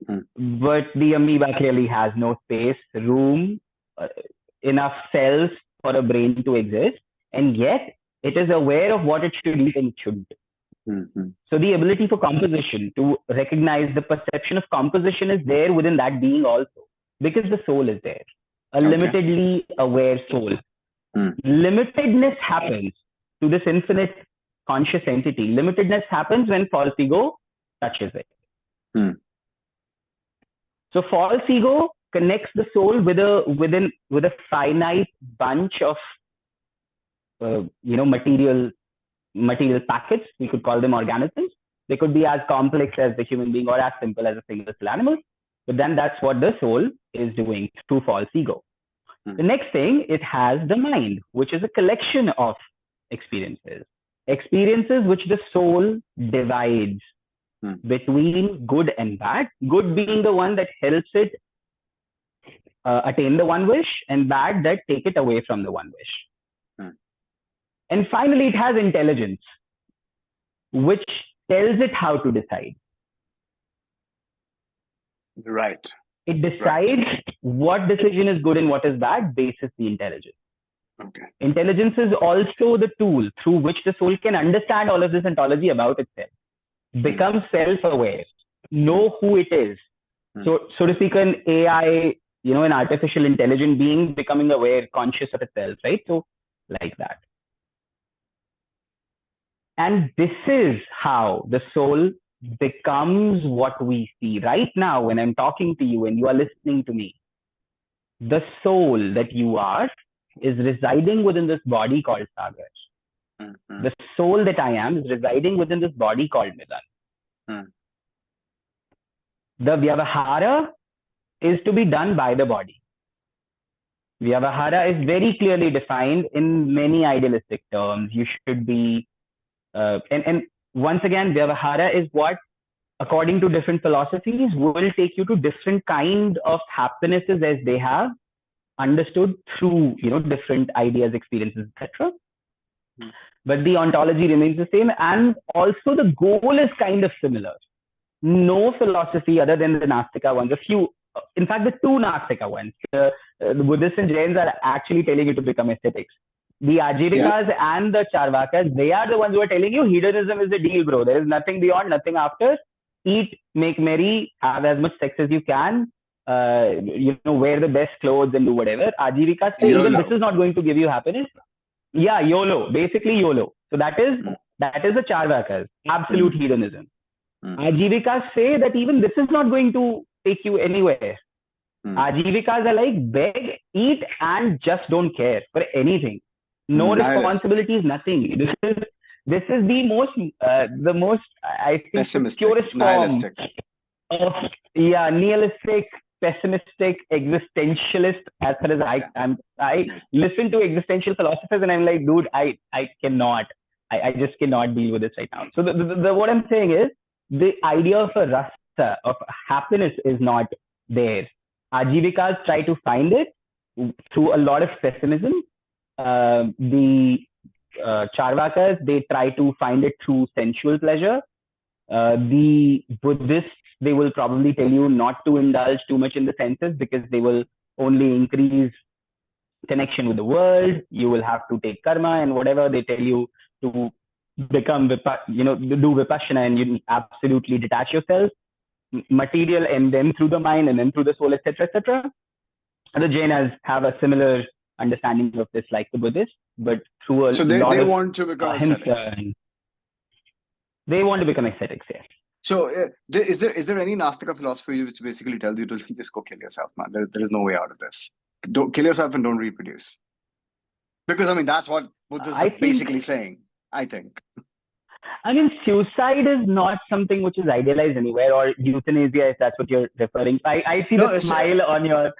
But the amoeba clearly has no space, room, enough cells for a brain to exist. And yet it is aware of what it should eat and it shouldn't. So the ability for composition, to recognize the perception of composition, is there within that being also, because the soul is there, a limitedly aware soul. Limitedness happens to this infinite conscious entity. Limitedness happens when false ego touches it. So false ego connects the soul with a finite bunch of material packets. We could call them organisms. They could be as complex as the human being or as simple as a single cell animal. But then that's what the soul is doing through false ego. The next thing, it has the mind, which is a collection of experiences. Experiences which the soul divides between good and bad. Good being the one that helps it attain the one wish, and bad that take it away from the one wish. And finally, it has intelligence, which tells it how to decide. Right. It decides what decision is good and what is bad basis the intelligence. Okay. Intelligence is also the tool through which the soul can understand all of this ontology about itself, become self-aware, know who it is. So to speak, an AI, an artificial intelligent being becoming aware, conscious of itself, right? So like that. And this is how the soul becomes what we see. Right now, when I'm talking to you and you are listening to me, the soul that you are is residing within this body called Saagar. The soul that I am is residing within this body called Milan. The Vyavahara is to be done by the body. Vyavahara is very clearly defined in many idealistic terms. You should be, and once again, Vyavahara is what, according to different philosophies, will take you to different kind of happinesses as they have understood through, different ideas, experiences, etc. But the ontology remains the same, and also the goal is kind of similar. No philosophy other than the Nastika ones, in fact, the two Nastika ones, the Buddhists and Jains are actually telling you to become ascetics. The Ajivikas and the Charvakas, they are the ones who are telling you hedonism is the deal, bro. There is nothing beyond, nothing after. Eat, make merry, have as much sex as you can, wear the best clothes and do whatever. Ajivikas say even this is not going to give you happiness. Yeah, YOLO, basically YOLO. So that is the Charvakas, absolute hedonism. Ajivikas say that even this is not going to take you anywhere. Ajivikas are like beg, eat, and just don't care for anything. No responsibilities, nothing. This is the most I think pessimistic, purest nihilistic form of nihilistic, pessimistic, existentialist. As far as I listen to existential philosophers and I'm like, dude, I cannot, I just cannot deal with this right now. So the what I'm saying is the idea of a rasa, of happiness, is not there. Ajivikas try to find it through a lot of pessimism. The Charvakas, they try to find it through sensual pleasure. The Buddhists, they will probably tell you not to indulge too much in the senses because they will only increase connection with the world. You will have to take karma and whatever they tell you to become, do vipassana, and you absolutely detach yourself, material, and then through the mind, and then through the soul, etc., etc. The Jainas have a similar understanding of this, like the Buddhists, but through a lot they of want to become ascetics. They want to become ascetics, yes. So is there any Nastika philosophy which basically tells you to just go kill yourself, man? There is no way out of this. Don't kill yourself and don't reproduce. Because I mean that's what Buddhists are basically saying, I think. I mean, suicide is not something which is idealized anywhere, or euthanasia, if that's what you're referring to. I see the smile on your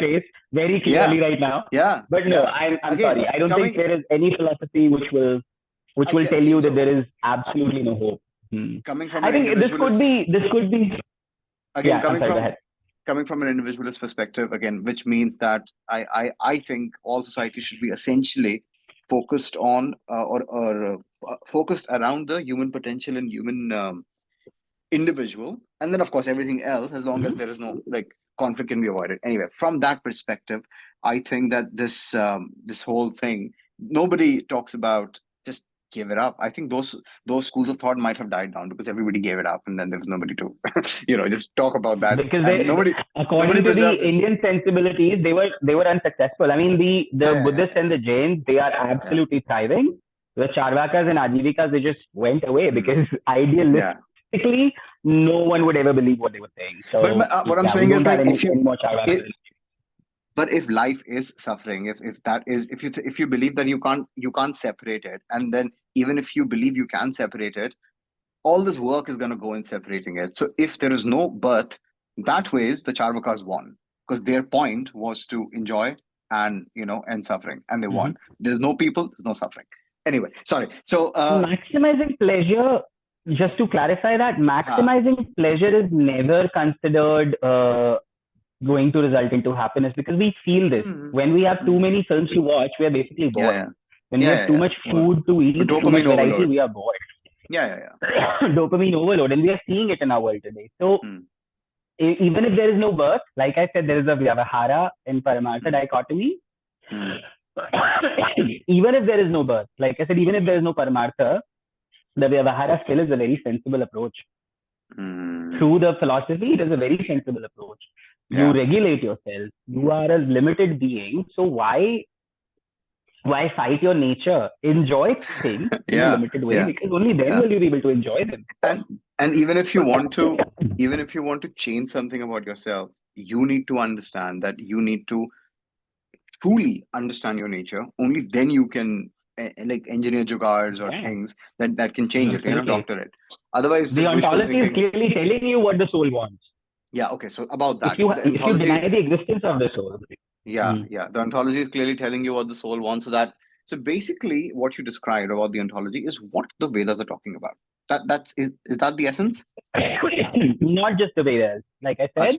face very clearly right now. Yeah. But no, I'm sorry. I don't think there is any philosophy which will tell you that there is absolutely no hope. Coming from I think this could be again coming from an individualist perspective, again, which means that I think all society should be essentially focused on focused around the human potential and human individual, and then of course everything else, as long as there is no conflict, can be avoided. Anyway, from that perspective, I think that this whole thing, nobody talks about just give it up. I think those schools of thought might have died down because everybody gave it up, and then there was nobody to just talk about that. Because according to the Indian sensibilities, they were unsuccessful. I mean, the Buddhists and the Jains, they are absolutely thriving. The Charvakas and Ajivikas, they just went away because idealistically, no one would ever believe what they were saying. So, but what I'm saying is that but if life is suffering, if you believe that you can't separate it, and then even if you believe you can separate it, all this work is going to go in separating it. So if there is no birth, that ways the Charvakas won, because their point was to enjoy and end suffering, and they won. There's no people, there's no suffering. Anyway, sorry. So maximizing pleasure, just to clarify that, maximizing pleasure is never considered going to result into happiness, because we feel this. When we have too many films to watch, we are basically bored. Yeah, When we have too much food to eat, too much dopamine variety, overload. we are bored. Yeah. Dopamine overload, and we are seeing it in our world today. So even if there is no birth, like I said, there is a Vyavahara and Paramartha dichotomy. Even if there is no birth, like I said, even if there is no Paramartha, the Vyavahara still is a very sensible approach. Through the philosophy, it is a very sensible approach. You regulate yourself. You are a limited being. So why fight your nature? Enjoy things in a limited way, because only then will you be able to enjoy them. And even if you want to change something about yourself, you need to understand that you need to truly understand your nature. Only then you can like engineer jugards or things that can change it, doctor it. Otherwise, the ontology is clearly telling you what the soul wants. Yeah, okay. So about that, if you deny the existence of the soul. The ontology is clearly telling you what the soul wants. So basically what you described about the ontology is what the Vedas are talking about. Is that the essence? Not just the Vedas. Like I said,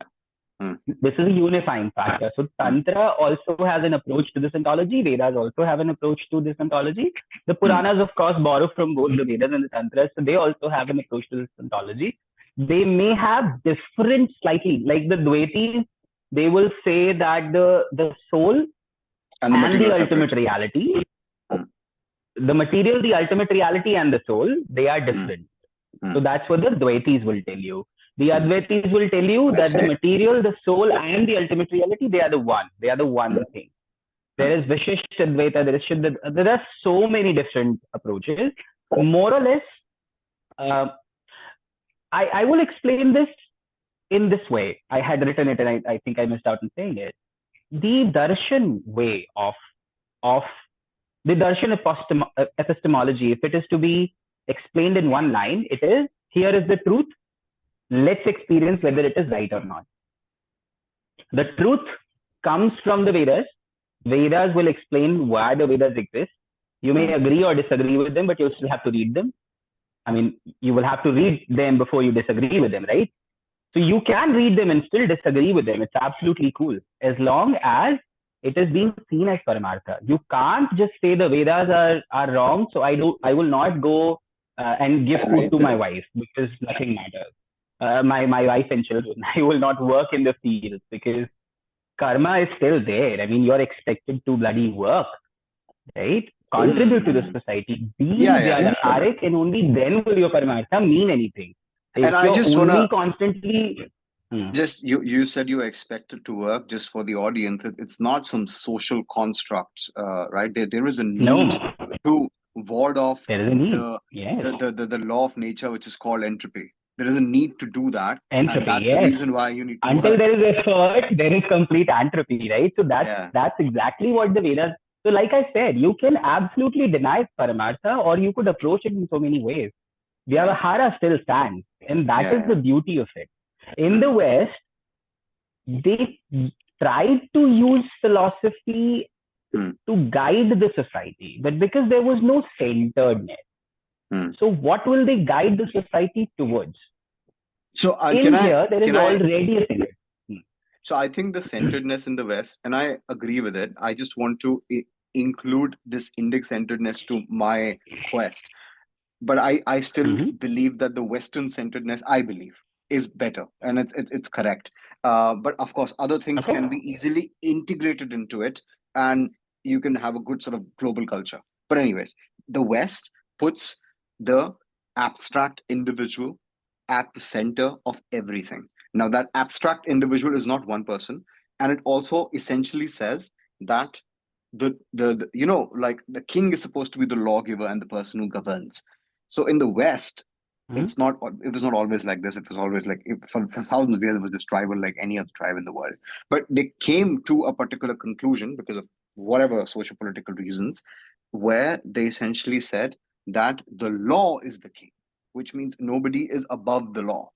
this is a unifying factor. So Tantra also has an approach to this ontology. Vedas also have an approach to this ontology. The Puranas, of course, borrow from both the Vedas and the Tantras. So they also have an approach to this ontology. They may have different slightly, like the Dvaitis, they will say that the soul and the ultimate reality, the material, the ultimate reality and the soul, they are different. So that's what the Dvaitis will tell you. The Advaitis will tell you that the material, the soul, and the ultimate reality, they are the one. They are the one thing. There is Vishishta Advaita, there is Shuddha. There are so many different approaches. More or less, I will explain this in this way. I had written it, and I think I missed out on saying it. The darshan way of the darshan epistemology, if it is to be explained in one line, it is, here is the truth. Let's experience whether it is right or not. The truth comes from the Vedas. Vedas will explain why the Vedas exist. You may agree or disagree with them, but you'll still have to read them. I mean, you will have to read them before you disagree with them, right? So you can read them and still disagree with them. It's absolutely cool, as long as it is being seen as Paramartha. You can't just say the Vedas are wrong, so I will not go and give food to my wife because nothing matters. My wife and children. I will not work in the fields because karma is still there. I mean, you're expected to bloody work, right? Contribute to the society. Be Vyavaharic, and only then will your Paramartha mean anything. If and I just want to constantly just you said you were expected to work. Just for the audience, it's not some social construct, right? There is a need to ward off the law of nature, which is called entropy. There is a need to do that, entropy, and that's the reason why you need to until work. There is effort, there is complete entropy, right? So that's exactly what the Vedas. So like I said, you can absolutely deny Paramartha, or you could approach it in so many ways. Vyavahara still stands, and that is the beauty of it. In the West, they tried to use philosophy to guide the society, but because there was no centeredness, so what will they guide the society towards? So there is already a centeredness. So I think the centeredness in the West, and I agree with it. I just want to include this Indic centeredness to my quest. But I still believe that the Western centeredness, I believe, is better, and it's correct. But of course, other things can be easily integrated into it, and you can have a good sort of global culture. But anyways, the West puts the abstract individual at the center of everything. Now, that abstract individual is not one person, and it also essentially says that the like the king is supposed to be the lawgiver and the person who governs. So in the West, it was not always like this. It was always like, for thousands of years, it was just tribal, like any other tribe in the world. But they came to a particular conclusion because of whatever socio-political reasons, where they essentially said that the law is the king, which means nobody is above the law.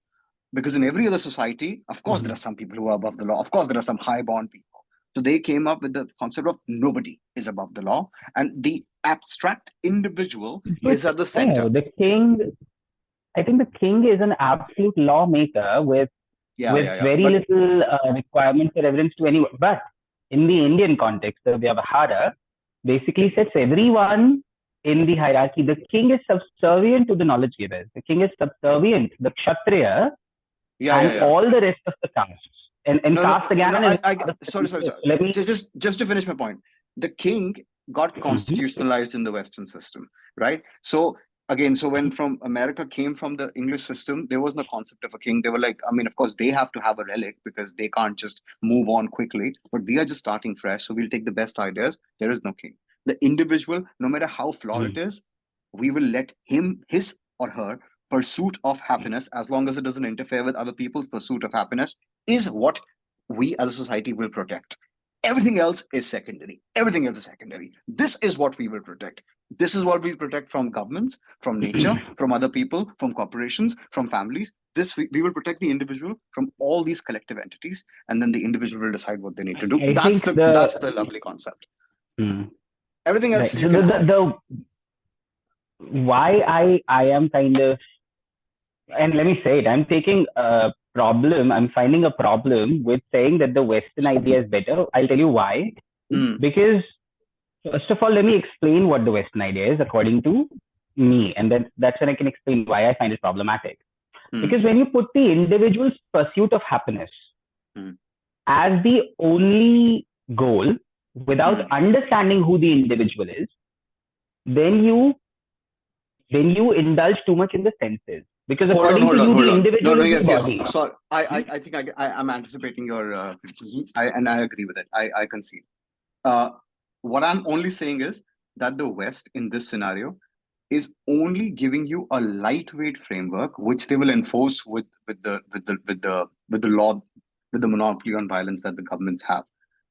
Because in every other society, of course, there are some people who are above the law. Of course, there are some high-born people. So they came up with the concept of nobody is above the law, and the abstract individual is at the center. The king, I think the king is an absolute lawmaker with with yeah. very But little requirement for evidence to anyone. But in the Indian context, the Vyavahara basically sets everyone in the hierarchy. The king is subservient to the knowledge givers. The king is subservient, the Kshatriya, and yeah. all the rest of the castes. And No, no, caste no. again is Sorry. let me. Just to finish my point, the king got Mhm. constitutionalized in the Western system, right? So again, so when from America came from the English system, there was no concept of a king. They were like, I mean, of course, they have to have a relic because they can't just move on quickly. But we are just starting fresh, so we'll take the best ideas. There is no king. The individual, no matter how flawed it is, we will let him, his or her pursuit of happiness, as long as it doesn't interfere with other people's pursuit of happiness, is what we as a society will protect. Everything else is secondary. Everything else is secondary. This is what we will protect. This is what we protect from governments, from nature, from other people, from corporations, from families. This we will protect the individual from all these collective entities, and then the individual will decide what they need to do. I That's think the lovely concept. Hmm. Everything Right. else So you can have. why I am kind of, and let me say it, I'm finding a problem with saying that the Western idea is better. I'll tell you why. Mm, Because first of all, let me explain what the Western idea is according to me, and that's when I can explain why I find it problematic. mm, Because when you put the individual's pursuit of happiness mm, as the only goal without mm. understanding who the individual is, then you indulge too much in the senses. Because according to you, the No, individual no, is the yes. body. So I think I'm anticipating your criticism, and I agree with it. I concede. Uh, what I'm only saying is that the West in this scenario is only giving you a lightweight framework which they will enforce with the law, with the monopoly on violence that the governments have.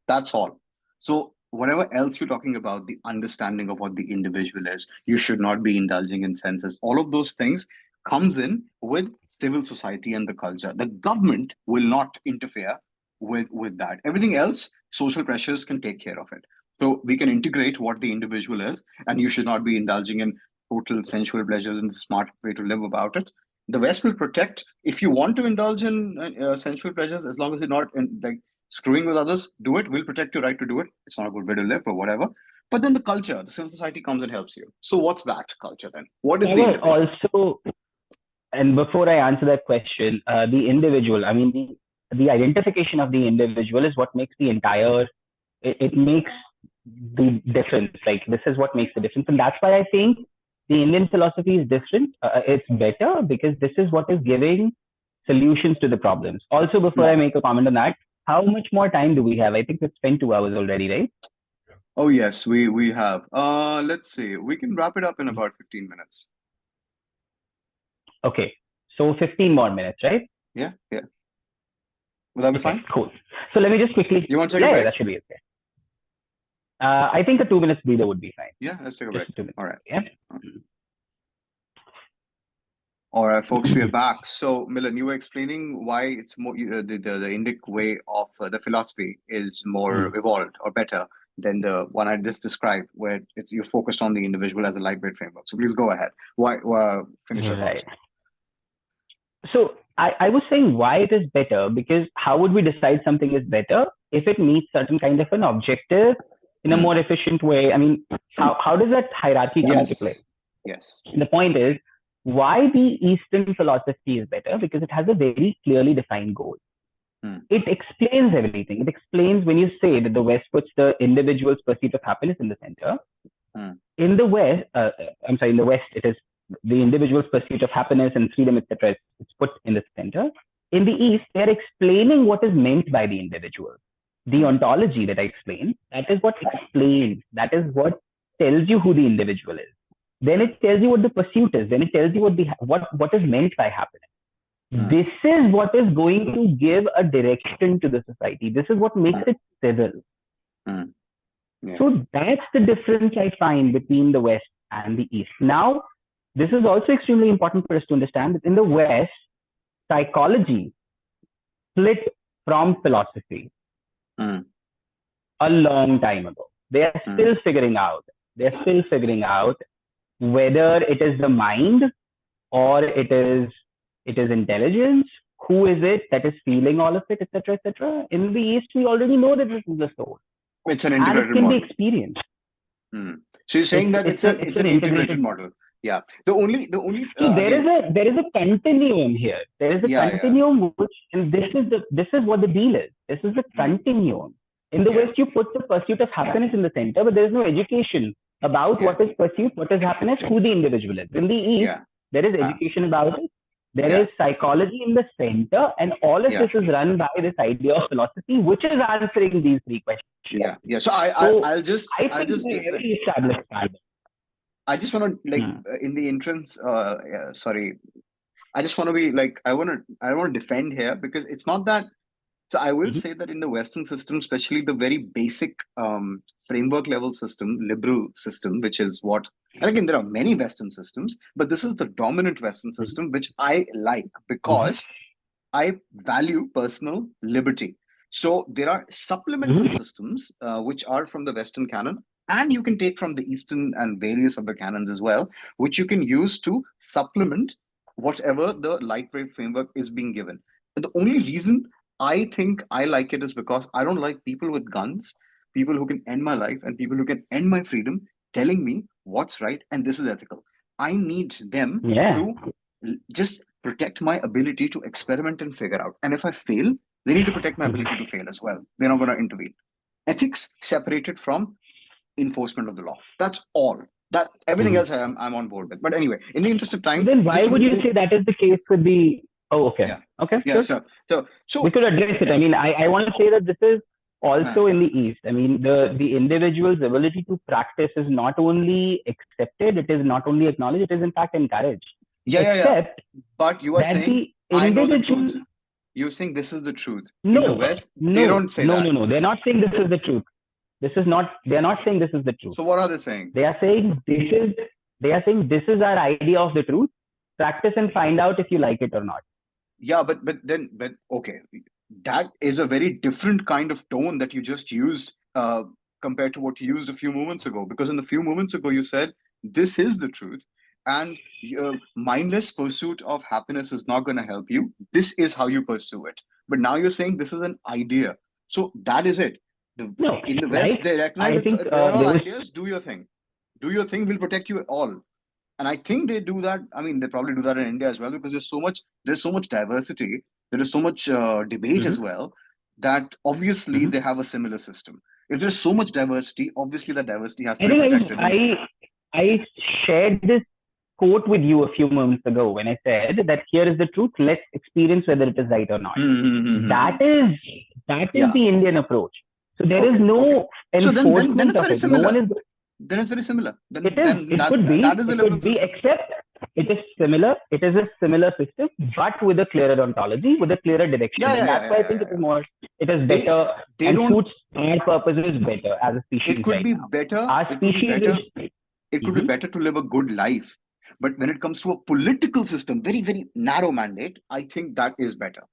That's all. So whatever else you're talking about, the understanding of what the individual is, you should not be indulging in senses. All of those things comes in with civil society and the culture. The government will not interfere with that. Everything else, social pressures can take care of it. So we can integrate what the individual is, and you should not be indulging in total sensual pleasures and the smart way to live about it. The West will protect if you want to indulge in sensual pleasures, as long as you're not like screwing with others. Do it. We'll protect your right to do it. It's not a good way to live, or whatever. But then the culture, the civil society comes and helps you. So what's that culture then? What is the However, individual? also, and before I answer that question, the individual, I mean, the identification of the individual is what makes the entire, it makes the difference. Like, this is what makes the difference. And that's why I think the Indian philosophy is different. It's better because this is what is giving solutions to the problems. Also, before I Yeah. make a comment on that, how much more time do we have? I think we've spent 2 hours already, right? Oh yes, we have. Let's see. We can wrap it up in about 15 minutes. Okay. So 15 more minutes, right? Yeah, yeah. Will that be Okay, fine? cool. So let me just quickly, You want to take a yeah, break? that should be okay. I think a 2 minutes breather would be fine. Yeah, let's take a break. Just 2 minutes. All right. Yeah. All right, folks, we are back. So, Milan, you were explaining why it's more the Indic way of the philosophy is more evolved or better than the one I just described, where it's you're focused on the individual as a lightweight framework. So, please go ahead. Why finish your thoughts? Right. So I was saying why it is better, because how would we decide something is better if it meets certain kind of an objective in a more efficient way? I mean, how does that hierarchy come into play? Yes. The point is, why the Eastern philosophy is better? Because it has a very clearly defined goal. It explains everything. It explains when you say that the West puts the individual's pursuit of happiness in the center. In the West, in the West, it is the individual's pursuit of happiness and freedom, etc. It's put in the center. In the East, they're explaining what is meant by the individual. The ontology that I explained, that is what explains, that is what tells you who the individual is. Then it tells you what the pursuit is. Then it tells you what is meant by happiness. This is what is going to give a direction to the society. This is what makes it civil. Yeah. So that's the difference I find between the West and the East. Now, this is also extremely important for us to understand that in the West, psychology split from philosophy a long time ago. They are still figuring out. They're still figuring out whether it is the mind or it is intelligence, who is it that is feeling all of it, etc., etc. In the East, we already know that this is the soul, It's an and it integrated can be model. experienced. So you're saying that it's an integrated model. Yeah. The only See, there is a continuum here. There is a continuum, which, and this is what the deal is. This is the continuum. In the West, you put the pursuit of happiness in the center, but there is no education about what is pursuit, what is happiness, who the individual is. In the East, there is education about it. There is psychology in the center, and all of this is run by this idea of philosophy, which is answering these three questions. Yeah. So I'll just very established standard. I just want to in the entrance. Sorry, I just want to be I want to defend here, because it's not that. So I will say that in the Western system, especially the very basic framework level system, liberal system, which is what, and again, there are many Western systems, but this is the dominant Western system, which I like because I value personal liberty. So there are supplemental systems which are from the Western canon, and you can take from the Eastern and various other canons as well, which you can use to supplement whatever the lightweight framework is being given. And the only reason I think I like it is because I don't like people with guns, people who can end my life and people who can end my freedom, telling me what's right and this is ethical. I need them to just protect my ability to experiment and figure out. And if I fail, they need to protect my ability to fail as well. They're not going to intervene. Ethics separated from enforcement of the law. That's all. That everything else I'm on board with. But anyway, in the interest of time, then why would you say that is the case with the? Oh, okay. Yeah. Okay. Yeah. Sure. So we could address it. I mean, I want to say that this is also in the East. I mean, the individual's ability to practice is not only accepted, it is not only acknowledged, it is in fact encouraged. Except, but you are saying, I know the truth. You're saying this is the truth. No, in the West, they don't say that. No. They're not saying this is the truth. They're not saying this is the truth. So what are they saying? They are saying this is our idea of the truth. Practice and find out if you like it or not. Yeah, but okay. That is a very different kind of tone that you just used compared to what you used a few moments ago. Because in a few moments ago, you said, this is the truth. And mindless pursuit of happiness is not going to help you. This is how you pursue it. But now you're saying this is an idea. So that is it. In the West, they recognize they're all ideas. Do your thing. Do your thing. We'll protect you all. And I think they do that. I mean, they probably do that in India as well, because there's so much diversity. There is so much debate as well, that obviously they have a similar system. If there's so much diversity, obviously that diversity has to be protected. I shared this quote with you a few moments ago when I said that here is the truth. Let's experience whether it is right or not. That is the Indian approach. So there is no enforcement then it's very similar. Then it's very similar. Then, it could be, except it is similar. It is a similar system, but with a clearer ontology, with a clearer direction. That's why I think it is more. It is better. They suits our purposes better as a species. It could be better. Our species. It could be better to live a good life. But when it comes to a political system, very, very narrow mandate, I think that is better.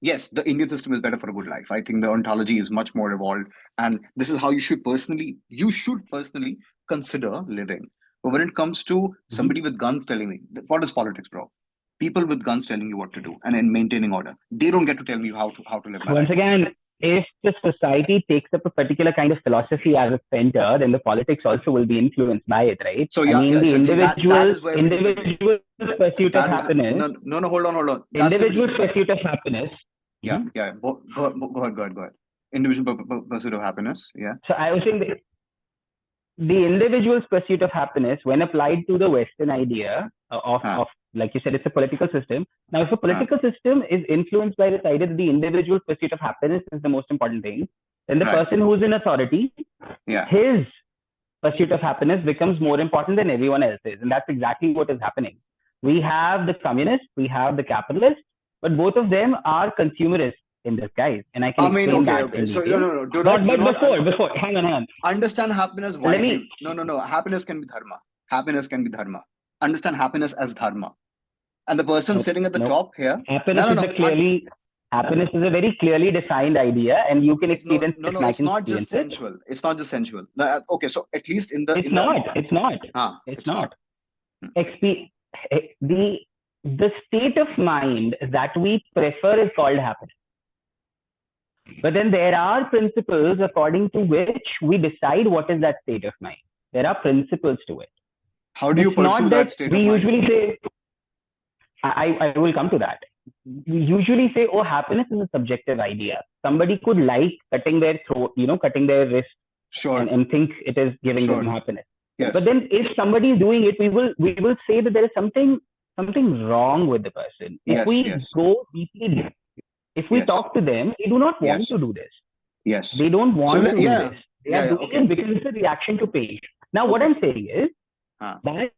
Yes, the Indian system is better for a good life. I think the ontology is much more evolved. And this is how you should personally consider living. But when it comes to somebody with guns telling me, what is politics, bro? People with guns telling you what to do and maintaining order. They don't get to tell me how to live my life. Once again, if the society takes up a particular kind of philosophy as a center, then the politics also will be influenced by it, right? So the individual pursuit of happiness. No, hold on. Individual pursuit of happiness. Yeah. Go ahead. Individual pursuit of happiness. Yeah. So I was saying the individual's pursuit of happiness, when applied to the Western idea of like you said, it's a political system. Now, if a political system is influenced by this idea that the individual pursuit of happiness is the most important thing, then the person who's in authority, his pursuit of happiness becomes more important than everyone else's. And that's exactly what is happening. We have the communists, we have the capitalists, but both of them are consumerists in disguise. And I can explain that. Okay. So no. Before, hang on. Understand happiness widely. No. Happiness can be dharma. Understand happiness as dharma. And the person sitting at the top here. Happiness is a very clearly defined idea, and you can experience it. No, it's not just sensual. It's not just sensual. Okay, so at least in the... It's not. the state of mind that we prefer is called happiness. But then there are principles according to which we decide what is that state of mind. There are principles to it. How do you It's pursue not that that state we of mind? usually say, I will come to that. We usually say, oh, happiness is a subjective idea. Somebody could like cutting their throat, cutting their wrist, Sure. and think it is giving them Sure. happiness. Yes. But then if somebody is doing it, we will say that there is something wrong with the person. If Yes, we yes. go deeply, if we Yes. talk to them, they do not want Yes. to do this. Yes. They don't want to do yeah. this. They are doing Okay. it because it's a reaction to pain. Now, what Okay. I'm saying is Huh. that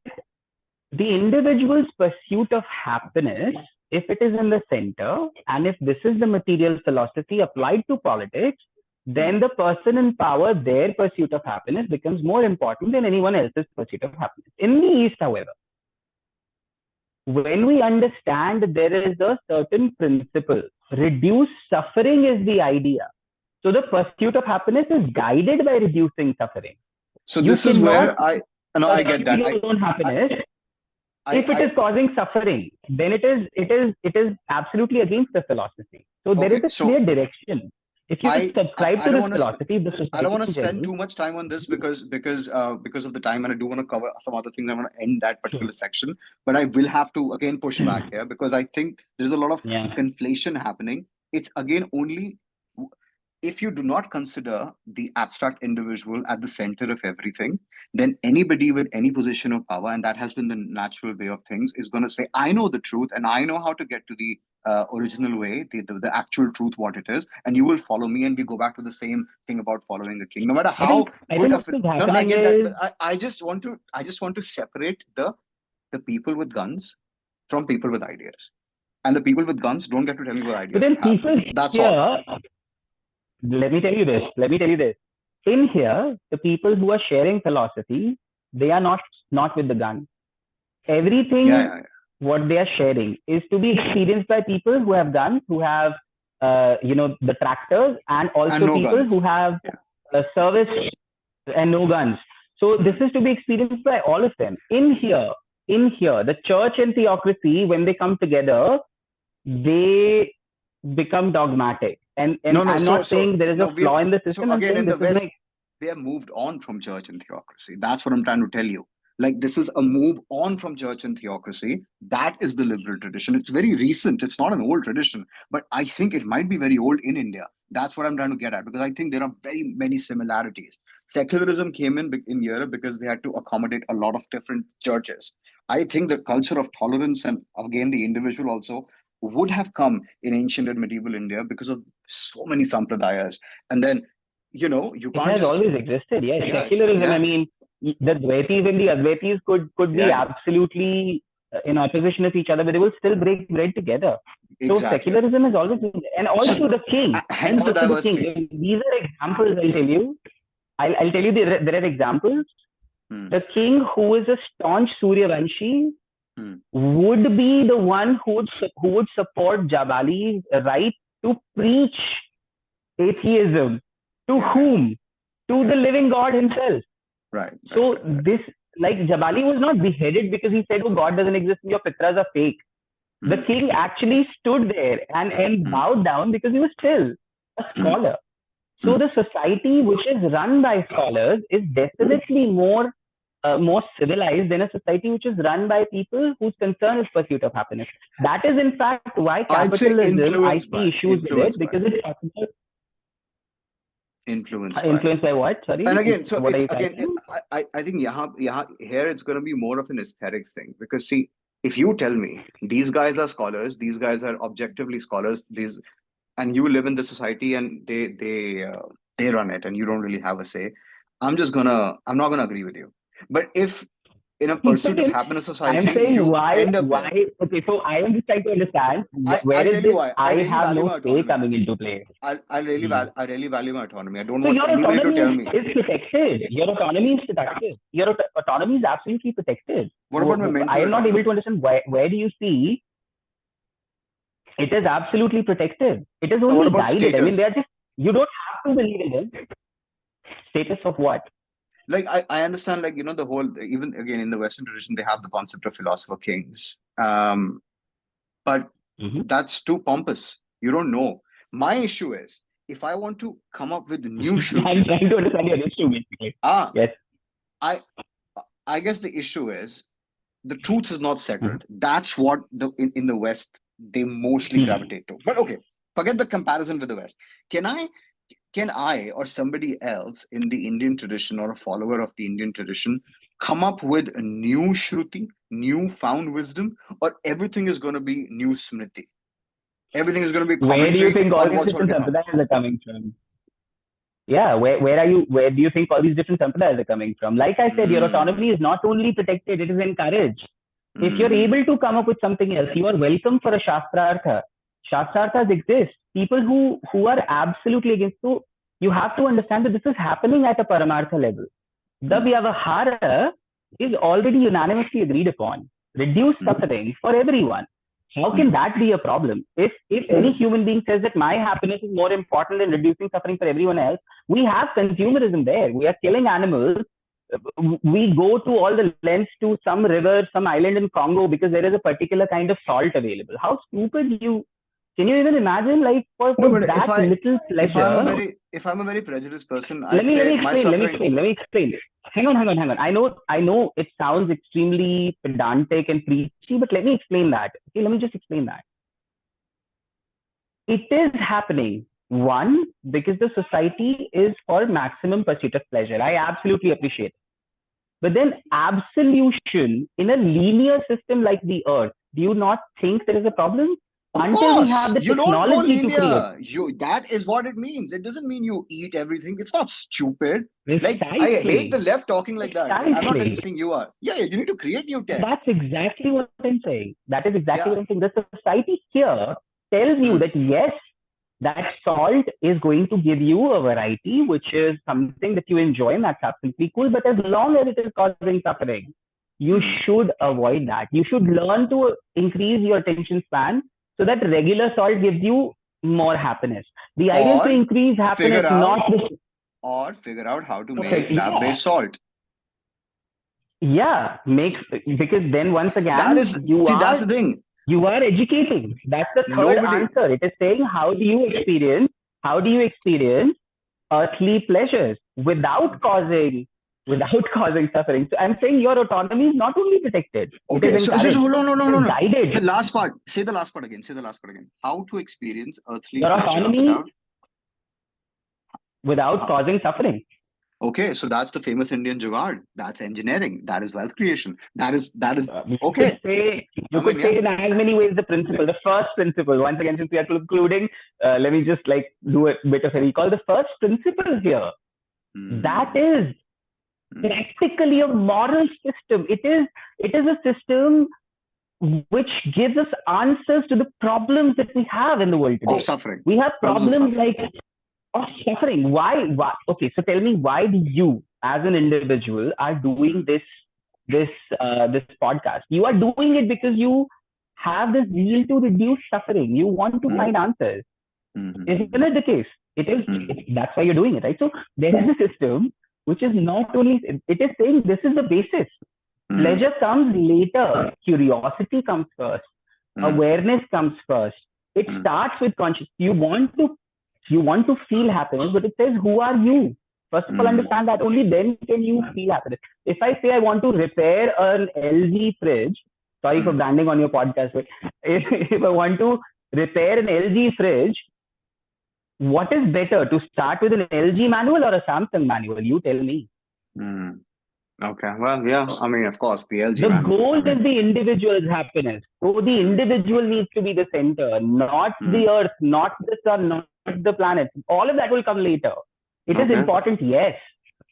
the individual's pursuit of happiness, if it is in the center, and if this is the material philosophy applied to politics, then the person in power, their pursuit of happiness becomes more important than anyone else's pursuit of happiness. In the East, however, when we understand there is a certain principle, reduce suffering is the idea. So the pursuit of happiness is guided by reducing suffering. So this is where I get that. Your own happiness. If it is causing suffering, then it is absolutely against the philosophy. So there is a clear direction. If you subscribe to this philosophy, I don't want to spend too much time on this because of the time, and I do want to cover some other things. I want to end that particular section, but I will have to again push back here because I think there's a lot of conflation happening. It's again only if you do not consider the abstract individual at the center of everything, then anybody with any position of power, and that has been the natural way of things, is going to say, I know the truth and I know how to get to the original way, the actual truth, what it is, and you will follow me. And we go back to the same thing about following the king, no matter how good of it. No, I get that. But I just want to separate the people with guns from people with ideas. And the people with guns don't get to tell me what ideas to have. That's all. Let me tell you this. In here, the people who are sharing philosophy, they are not with the gun. Everything what they are sharing is to be experienced by people who have guns, who have the tractors, and also and no people guns. Who have service and no guns. So this is to be experienced by all of them. In here, the church and theocracy, when they come together, they become dogmatic. And I'm not saying there is a flaw in the system. So again, in the West, they have moved on from church and theocracy. That's what I'm trying to tell you. Like, this is a move on from church and theocracy. That is the liberal tradition. It's very recent. It's not an old tradition, but I think it might be very old in India. That's what I'm trying to get at, because I think there are very many similarities. Secularism came in Europe because they had to accommodate a lot of different churches. I think the culture of tolerance and, again, the individual also would have come in ancient and medieval India because of so many sampradayas. And then, you can't just... always existed. Yes, secularism. I mean, the Dvaitis and the Advaitis could be absolutely in opposition of each other, but they will still break bread together. Exactly. So secularism is always, and also the king. Hence the diversity. These are examples. I'll tell you. I'll tell you there are examples. The king who is a staunch Suryavanshi would be the one who would support Jabali's right to preach atheism. To whom? To the living God himself. Right. So this, like, Jabali was not beheaded because he said, oh, God doesn't exist and your pitras are fake. The king actually stood there and bowed down because he was still a scholar. So the society which is run by scholars is definitely more civilized than a society which is run by people whose concern is pursuit of happiness. That is, in fact, why capitalism, I see issues with it, because it's possible. Influenced by what? Sorry. And again, so it's, again, I think here it's going to be more of an aesthetics thing, because see, if you tell me these guys are scholars, these guys are objectively scholars, and you live in the society and they run it, and you don't really have a say, I'm not gonna agree with you. But if in a pursuit of happiness society, I'm saying why? Okay, so I am just trying to understand where is this I really have no say coming into play. I really value my autonomy. I don't want anybody to tell me. It's protected. Your autonomy is protected. Your autonomy is absolutely protected. What about my mental I am not able to understand where do you see it is absolutely protected. It is only guided. Status? I mean, they are just, you don't have to believe in it. Status of what? Like, I understand, like, the whole, even again in the Western tradition, they have the concept of philosopher kings. but Mhm. that's too pompous. You don't know. My issue is, if I want to come up with new I'm Shruti, trying to understand your issue, basically. ah, Yes. I I guess the issue is the truth is not Mhm. settled. That's what in the West they mostly gravitate to. But okay, forget the comparison with the West. Can I can I or somebody else in the Indian tradition or a follower of the Indian tradition come up with a new Shruti, new found wisdom, or everything is going to be new Smriti? Everything is going to be Where do you commentary think all on these what's different already found. sampradayas are coming from? Yeah, where do you think all these different sampradayas are coming from? Like I said, your Hmm. autonomy is not only protected, it is encouraged. If you're Hmm. able to come up with something else, you are welcome for a Shastrartha. Shastrarthas exist. People who are absolutely against, so you have to understand that this is happening at a Paramartha level. The Hmm. Vyavahara is already unanimously agreed upon. Reduce Hmm. suffering for everyone. How Hmm. can that be a problem? If any human being says that my happiness is more important than reducing suffering for everyone else, we have consumerism there. We are killing animals. We go to all the lengths to some river, some island in Congo because there is a particular kind of salt available. How stupid you can you even imagine? Like No, for but that little pleasure, if I'm a very prejudiced person, let I'd me let say me my explain. Let me suffering. explain. Let me explain. Hang on. I know it sounds extremely pedantic and preachy, but let me explain that. Okay, let me just explain that. It is happening. One, because the society is for maximum pursuit of pleasure. I absolutely appreciate it. But then absolution in a linear system like the earth, do you not think there is a problem? Of Until we course, have the you don't go technology to create. linear. You That is what it means. It doesn't mean you eat everything. It's not stupid. Like, I hate the Precisely. left talking like that. Like, I'm not Precisely. saying you are. Yeah, yeah, you need to create new tech. That's exactly what I'm saying. That is exactly Yeah. what I'm saying. The society here tells you Hmm. that yes, that salt is going to give you a variety, which is something that you enjoy, and that's absolutely cool. But as long as it is causing suffering, you Hmm. should avoid that. You should learn to increase your attention span so that regular salt gives you more happiness. The idea is to Or increase happiness, figure out not this. or figure out how to make Perfect. Yeah, lab-based salt. yeah. Make because then once That again is, see, that's the thing. you are educating. That's the third Nobody. answer. It is saying how do you experience earthly pleasures without causing suffering. So I'm saying your autonomy is not only protected, it is Okay, so encouraged, hold on, no, no, it no, is no. The guided. last part. Say the last part again. Say the last part again. How to experience earthly Your pleasure autonomy without. without How, causing suffering. okay, so that's the famous Indian jugaad. That's engineering. That is wealth creation. That is You could okay. say I you could mean, say yeah. in as many ways the principle. The first principle, once again, since we are concluding, let me just like do a bit of a recall. The first principle here, that Hmm. is Hmm. practically a moral system. It is a system which gives us answers to the problems that we have in the world Of today. suffering. We have Problems of problems suffering. like of suffering. Why? Okay, so tell me, why do you, as an individual, are doing Hmm. this podcast? You are doing it because you have this zeal to reduce suffering. You want to Hmm. find answers. Hmm. Isn't Hmm. it the case? It is. Hmm. That's why you're doing it, right? So there is a system which is not only, it is saying this is the basis. Hmm. Pleasure comes later. Curiosity comes first. Hmm. Awareness comes first. It Hmm. starts with conscious. You want to feel happiness, but it says who are you? First of all, Hmm. understand that only then can you feel happiness. If I say I want to repair an LG fridge, sorry for Hmm. branding on your podcast, but if I want to repair an LG fridge, what is better to start with an LG manual or a Samsung manual? You tell me. Hmm. Okay. Well, yeah. I mean, of course, the LG The manual. goal I is mean. the individual's happiness. So the Hmm. individual needs to be the center, not Hmm. the earth, not the sun, not the planet. All of that will come later. It is Okay. important, yes,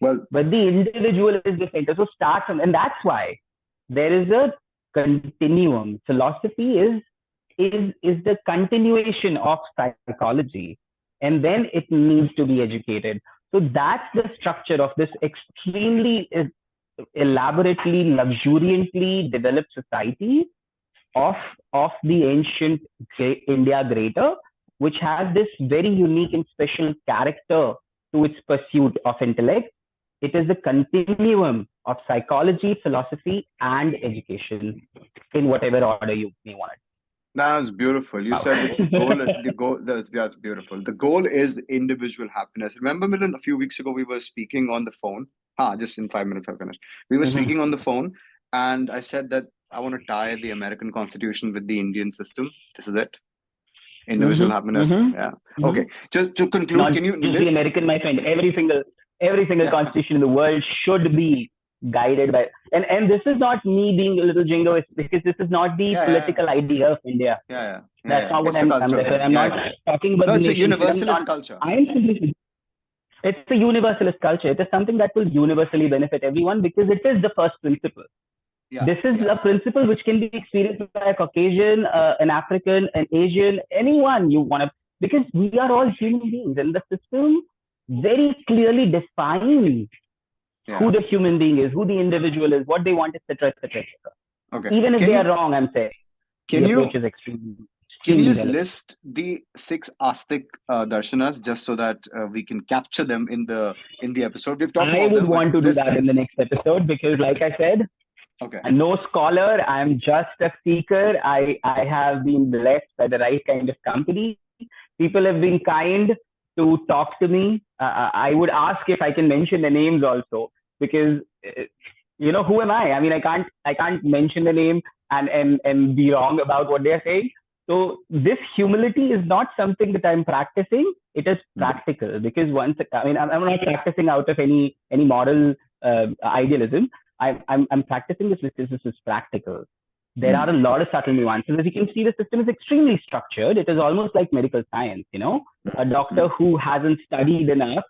Well. but the individual is the center. So start from, and that's why there is a continuum. Philosophy is the continuation of psychology, and then it needs to be educated. So that's the structure of this extremely elaborately, luxuriantly developed society of of the ancient India greater, which has this very unique and special character to its pursuit of intellect. It is a continuum of psychology, philosophy, and education in whatever order you may want it. That's beautiful. You Wow. said that that's beautiful. The goal is individual happiness. Remember, Milan, a few weeks ago we were speaking on the phone. Just in 5 minutes I'll finish. We were Mhm. speaking on the phone, and I said that I want to tie the American Constitution with the Indian system. This is it. Individual Mhm. happiness. Mhm. Yeah. Okay. Mhm. Just to conclude, Not can you just the list? American, my friend. Every single Yeah. constitution in the world should be guided by. And this is not me being a little jingoist, because this is not the Yeah. Yeah. political idea of India. Yeah. Yeah. Yeah. That's Yeah. not what It's the I'm. cultural thing. I'm Yeah. not Yeah. talking about No, the it's a nation state. universalist culture. I'm simply. It's a universalist culture. It is something that will universally benefit everyone, because it is the first principle. Yeah. This is Yeah. a principle which can be experienced by a Caucasian, an African, an Asian, anyone you want to, because we are all human beings, and the system very clearly defines Yeah. who the human being is, who the individual is, what they want, etc., etc., etc. Okay. Even if they are wrong, I'm saying Can the you approach is extremely, Can you extremely just relevant. list the six Astic darshanas just so that we can capture them in the episode? We've talked I about would them, but want to do list that in them. the next episode, because, like I said, Okay. I'm no scholar. I'm just a seeker. I have been blessed by the right kind of company. People have been kind to talk to me. I would ask if I can mention the names also, because who am I? I mean, I can't mention the name and be wrong about what they're saying. So this humility is not something that I'm practicing. It is practical, because I'm not practicing out of any moral idealism. I'm practicing this because this is practical. There are a lot of subtle nuances. As you can see, the system is extremely structured. It is almost like medical science. A doctor who hasn't studied enough,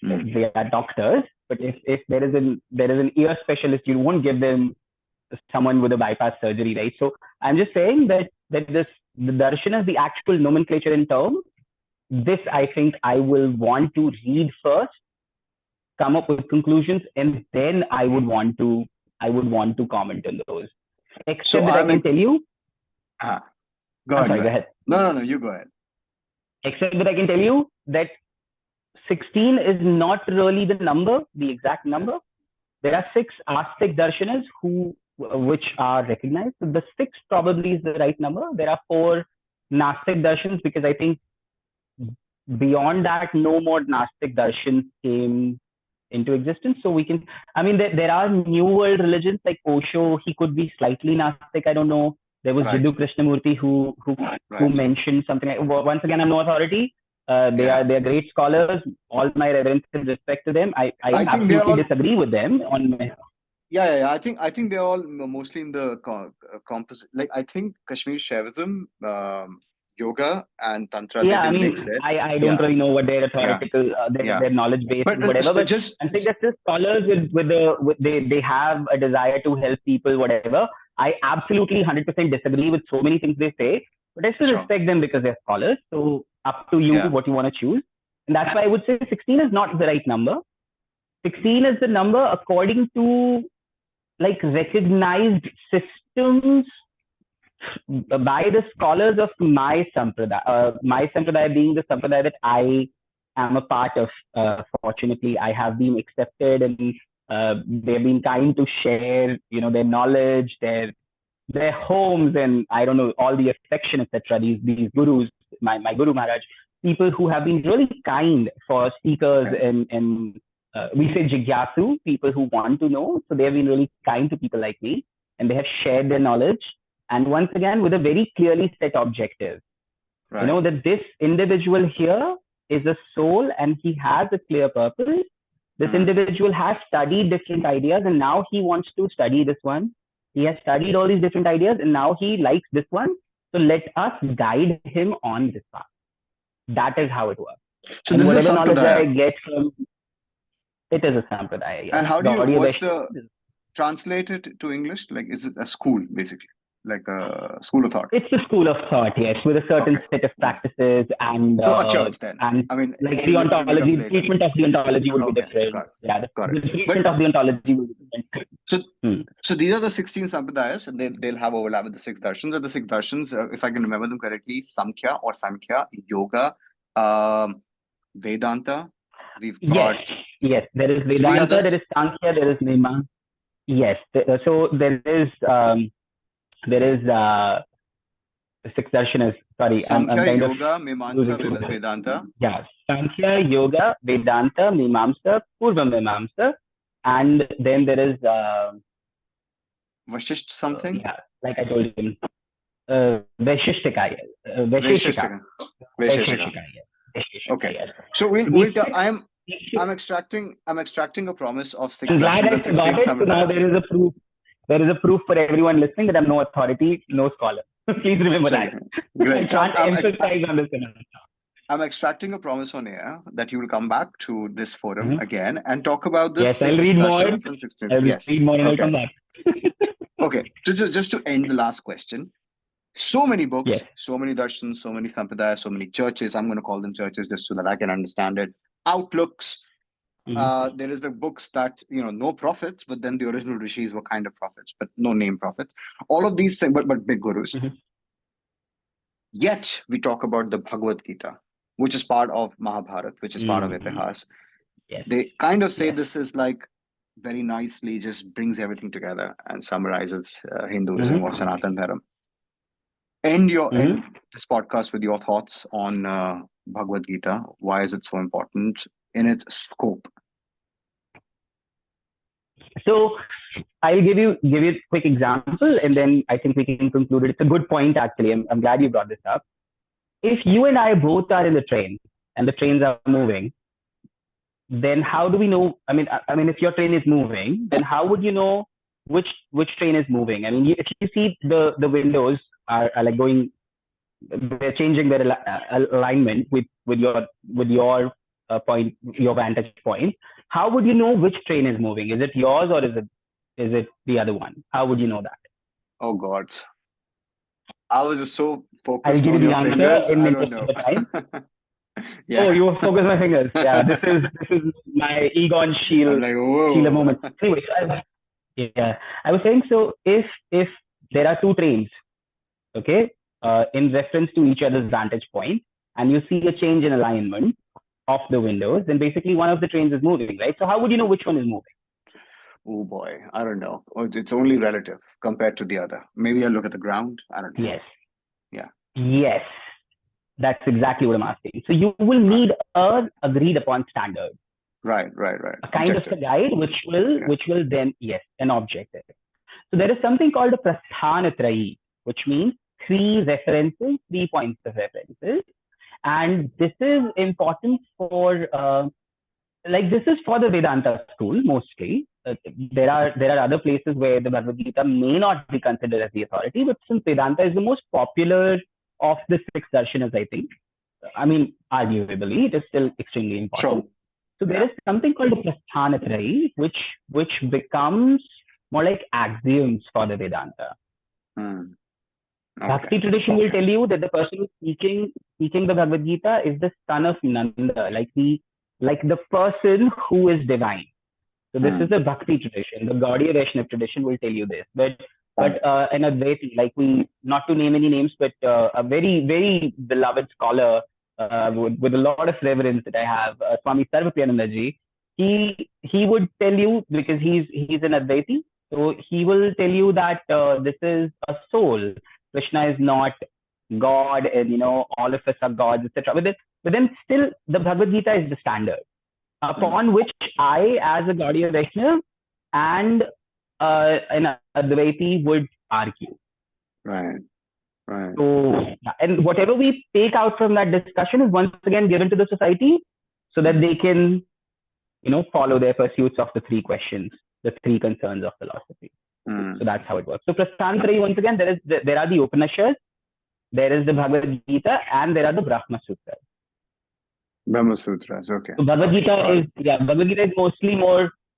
they are doctors. But if there is an ear specialist, you won't give them someone with a bypass surgery, right? So I'm just saying that the darshana, the actual nomenclature in terms, this I think I will want to read first, come up with conclusions, and then I would want to comment on those. So Except that I can tell you, go I'm ahead, sorry, go go ahead. ahead. No, you go ahead. Except that I can tell you that 16 is not really the exact number. There are 6 Astic darshanas which are recognized. So the 6 probably is the right number. There are 4 Nastic darshans, because I think beyond that, no more Nastic darshans came into existence. So there are New World religions like Osho. He could be slightly Nastic. I don't know. There was Right. Jiddu Krishnamurti who mentioned something. Once again, I'm no authority. They are great scholars. All my reverence and respect to them. I think they absolutely all. disagree with them on. Yeah. I think they're all mostly in the composite. Like I think Kashmir Shaivism, yoga, and tantra Yeah, they I mean, mix it. I don't Yeah. really know what their Yeah. authoritical, Yeah. their knowledge base But is, whatever. But just I'm saying that the scholars they have a desire to help people, whatever. I absolutely 100% disagree with so many things they say, but I still sure. respect them because they're scholars. So up to you Yeah. what you want to choose, and that's why I would say 16 is not the right number. 16 is the number according to like recognized systems by the scholars of my sampradaya being the sampradaya that I am a part of. Fortunately, I have been accepted, and they've been kind to share, their knowledge, their homes, and I don't know, all the affection, etc. These gurus, my Guru Maharaj, people who have been really kind for seekers, and we say jigyasu, people who want to know. So they have been really kind to people like me, and they have shared their knowledge. And once again, with a very clearly set objective, Right. that this individual here is a soul and he has a clear purpose. This individual has studied different ideas, and now he wants to study this one. He has studied all these different ideas, and now he likes this one. So let us guide him on this path. That is how it works. So And this is whatever knowledge I sampradaya. get from it is a sampradaya, yes. And how do you? Gaudiya What's Vaishnava. the translate it to English? Like, is it a school basically, like a school of thought? It's a school of thought, yes, with a certain Okay. set of practices and So a church then. and I mean, like it the will ontology, come the later. treatment of the ontology would be Okay, different. Yeah, the got it. treatment of the ontology will be different. So these are the 16 sampradayas, and they'll have overlap with the 6 darshans. And the 6 darshans, if I can remember them correctly, Samkhya, Yoga, Vedanta. We've got Yes. There is 3 Vedanta, others. there is Sankhya, there is Nima. Yes. So there is The six darshanas. Sorry, I'm Samkhya, kind Yoga, of Mimamsa, losing track of it. Vedanta. Yeah, Sankhya, Yoga, Vedanta, Mimamsa, Purva Mimamsa, and then there is Vashisht something? yeah, like I told you, Vaishishtikaya, Vaisheshika, Vaisheshika. Vaisheshika. Vaisheshika, yes. Okay. Yes. So So we'll these six, I'm extracting a promise of six I'm glad darshan I and forgot 16 it. So now sampradayas. there is a proof. There is a proof for everyone listening that I'm no authority, no scholar. Please remember So, that. I great. So can't emphasize on this enough. I'm extracting a promise on air that you will come back to this forum Mhm. again and talk about the Yes, I'll six read more. darshanas and 16. I'll read Yes. more and I'll Okay. come back. Okay. Just to end the last question. So many books, Yes. so many darshans, so many sampradayas, so many churches. I'm going to call them churches just so that I can understand it. Outlooks. There is the books that, no prophets, but then the original rishis were kind of prophets, but no name prophets. All of these things, but big gurus. Mhm. Yet we talk about the Bhagavad Gita, which is part of Mahabharata, which is part of Mhm. Itihas. Yes. They kind of say Yes. this is like very nicely just brings everything together and summarizes Hinduism or Sanatan Dharam. End this podcast with your thoughts on Bhagavad Gita. Why is it so important in its scope? So I'll give you a quick example, and then I think we can conclude it. It's a good point, actually. I'm glad you brought this up. If you and I both are in the train and the trains are moving, then how do we know? I mean, if your train is moving, then how would you know which train is moving? I mean, if you see the windows are like going, they're changing their alignment with your point, your vantage point. How would you know which train is moving? Is it yours or is it the other one? How would you know that? Oh God. I was just so I'll focused give you on the your answer fingers. in I don't interest of know. the time. Yeah. Oh, you focus my fingers. Yeah, this is my Egon I'm like, Sheila whoa. moment. Anyway, I was saying, so if there are two trains, okay, in reference to each other's vantage point, and you see a change in alignment of the windows, then basically one of the trains is moving, right? So how would you know which one is moving? Oh boy, I don't know. It's only relative compared to the other. Maybe I look at the ground. I don't know. Yes. Yeah. Yes. That's exactly what I'm asking. So you will need a agreed upon standard. Right. A kind Objective. of a guide which will then, yes, an objective. So there is something called a prasthanatrayi, which means three points of references. And this is important for this is for the Vedanta school mostly. There are other places where the Bhagavad Gita may not be considered as the authority, but since Vedanta is the most popular of the six darshanas, I think, I mean, arguably, it is still extremely important. Sure. So there is something called the Prasthanatrayi, which becomes more like axioms for the Vedanta. Okay. Bhakti tradition will tell you that the person who's speaking the Bhagavad Gita is the son of Nanda, like the person who is divine. So this is the Bhakti tradition. The Gaudiya Vaishnava tradition will tell you this. But an Advaiti, like not to name any names, but a very, very beloved scholar with a lot of reverence that I have, Swami Sarvapriyanandaji, he would tell you, because he's an Advaiti, so he will tell you that this is a soul. Krishna is not God, and all of us are gods, etc. But then still, the Bhagavad Gita is the standard upon which I, as a Gaudiya Vaishnava and an Advaiti, would argue. Right. So, and whatever we take out from that discussion is once again given to the society so that they can, follow their pursuits of the three questions, the three concerns of philosophy. So that's how it works. So Prasthantrayi, once again, there are the Upanishads, there is the Bhagavad Gita, and there are the Brahma Sutras. Brahma Sutras, okay. So Bhagavad Gita is mostly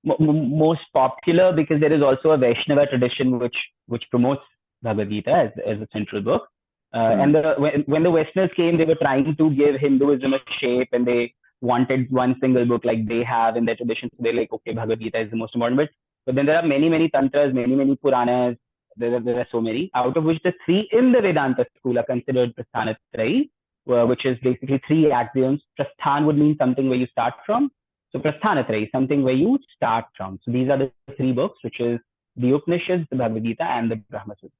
most popular because there is also a Vaishnava tradition which promotes Bhagavad Gita as a central book. And when the Westerners came, they were trying to give Hinduism a shape, and they wanted one single book like they have in their tradition. So they're like, okay, Bhagavad Gita is the most important. But then there are many, many tantras, many, many Puranas. There are so many, out of which the three in the Vedanta school are considered Prasthanatrayi, which is basically three axioms. Prasthan would mean something where you start from. So Prasthanatrayi, something where you start from. So these are the three books, which is the Upanishads, the Bhagavad Gita, and the Brahma Sutras.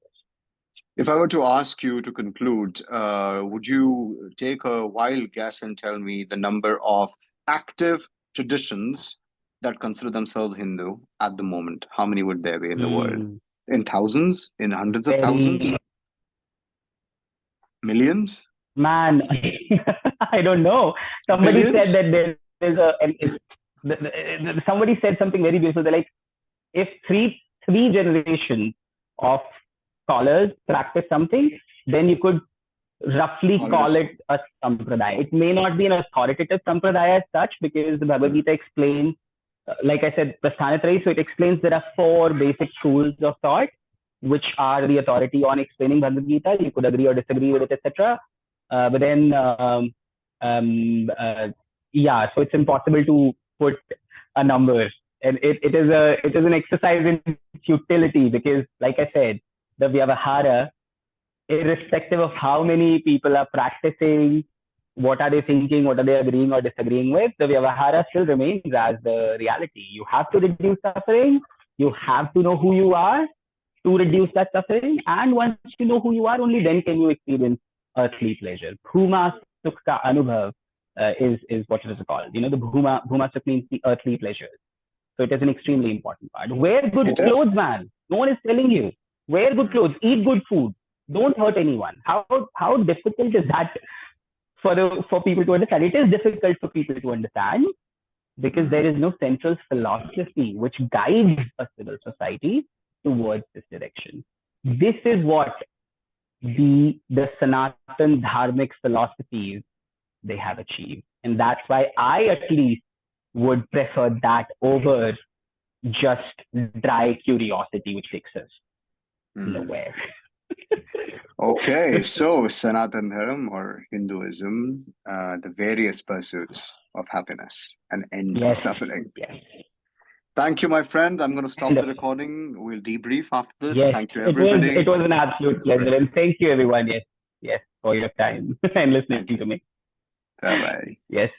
If I were to ask you to conclude, would you take a wild guess and tell me the number of active traditions that consider themselves Hindu at the moment? How many would there be in the world? Hmm. In thousands? In hundreds of thousands? Very, Millions? man, I don't know. Somebody said Billions? that there is a, somebody said something very beautiful. They're like, if three generations of scholars practice something, then you could roughly Call it call a... it a sampradaya. It may not be an authoritative sampradaya as such, because the Bhagavad Gita explains, like I said, Prasthanatraya, so it explains there are four basic schools of thought, which are the authority on explaining Bhagavad Gita. You could agree or disagree with it, etc. But then, yeah, so it's impossible to put a number, and it is an exercise in futility, because, like I said, the Vyavahara, irrespective of how many people are practicing, what are they thinking, what are they agreeing or disagreeing with, the Vyavahara still remains as the reality. You have to reduce suffering. You have to know who you are to reduce that suffering. And once you know who you are, only then can you experience earthly pleasure. Bhuma Sukha Anubhav is what it is called. You know, the Bhuma Sukha means the earthly pleasures. So it is an extremely important part. Wear good It is. clothes, man. No one is telling you. Wear good clothes. Eat good food. Don't hurt anyone. How difficult is that for people to understand? It is difficult for people to understand, because there is no central philosophy which guides a civil society towards this direction. This is what the Sanatan Dharmic philosophies they have achieved. And that's why I at least would prefer that over just dry curiosity, which takes us nowhere. Okay, so Sanatan Dharam or Hinduism, the various pursuits of happiness and end of Yes, suffering. yes. Thank you, my friend. I'm going to stop the recording. We'll debrief after this. Yes, Thank you, it everybody. was an absolute pleasure, and thank you everyone. Yes, yes, for your time and listening to me. Bye bye. Yes.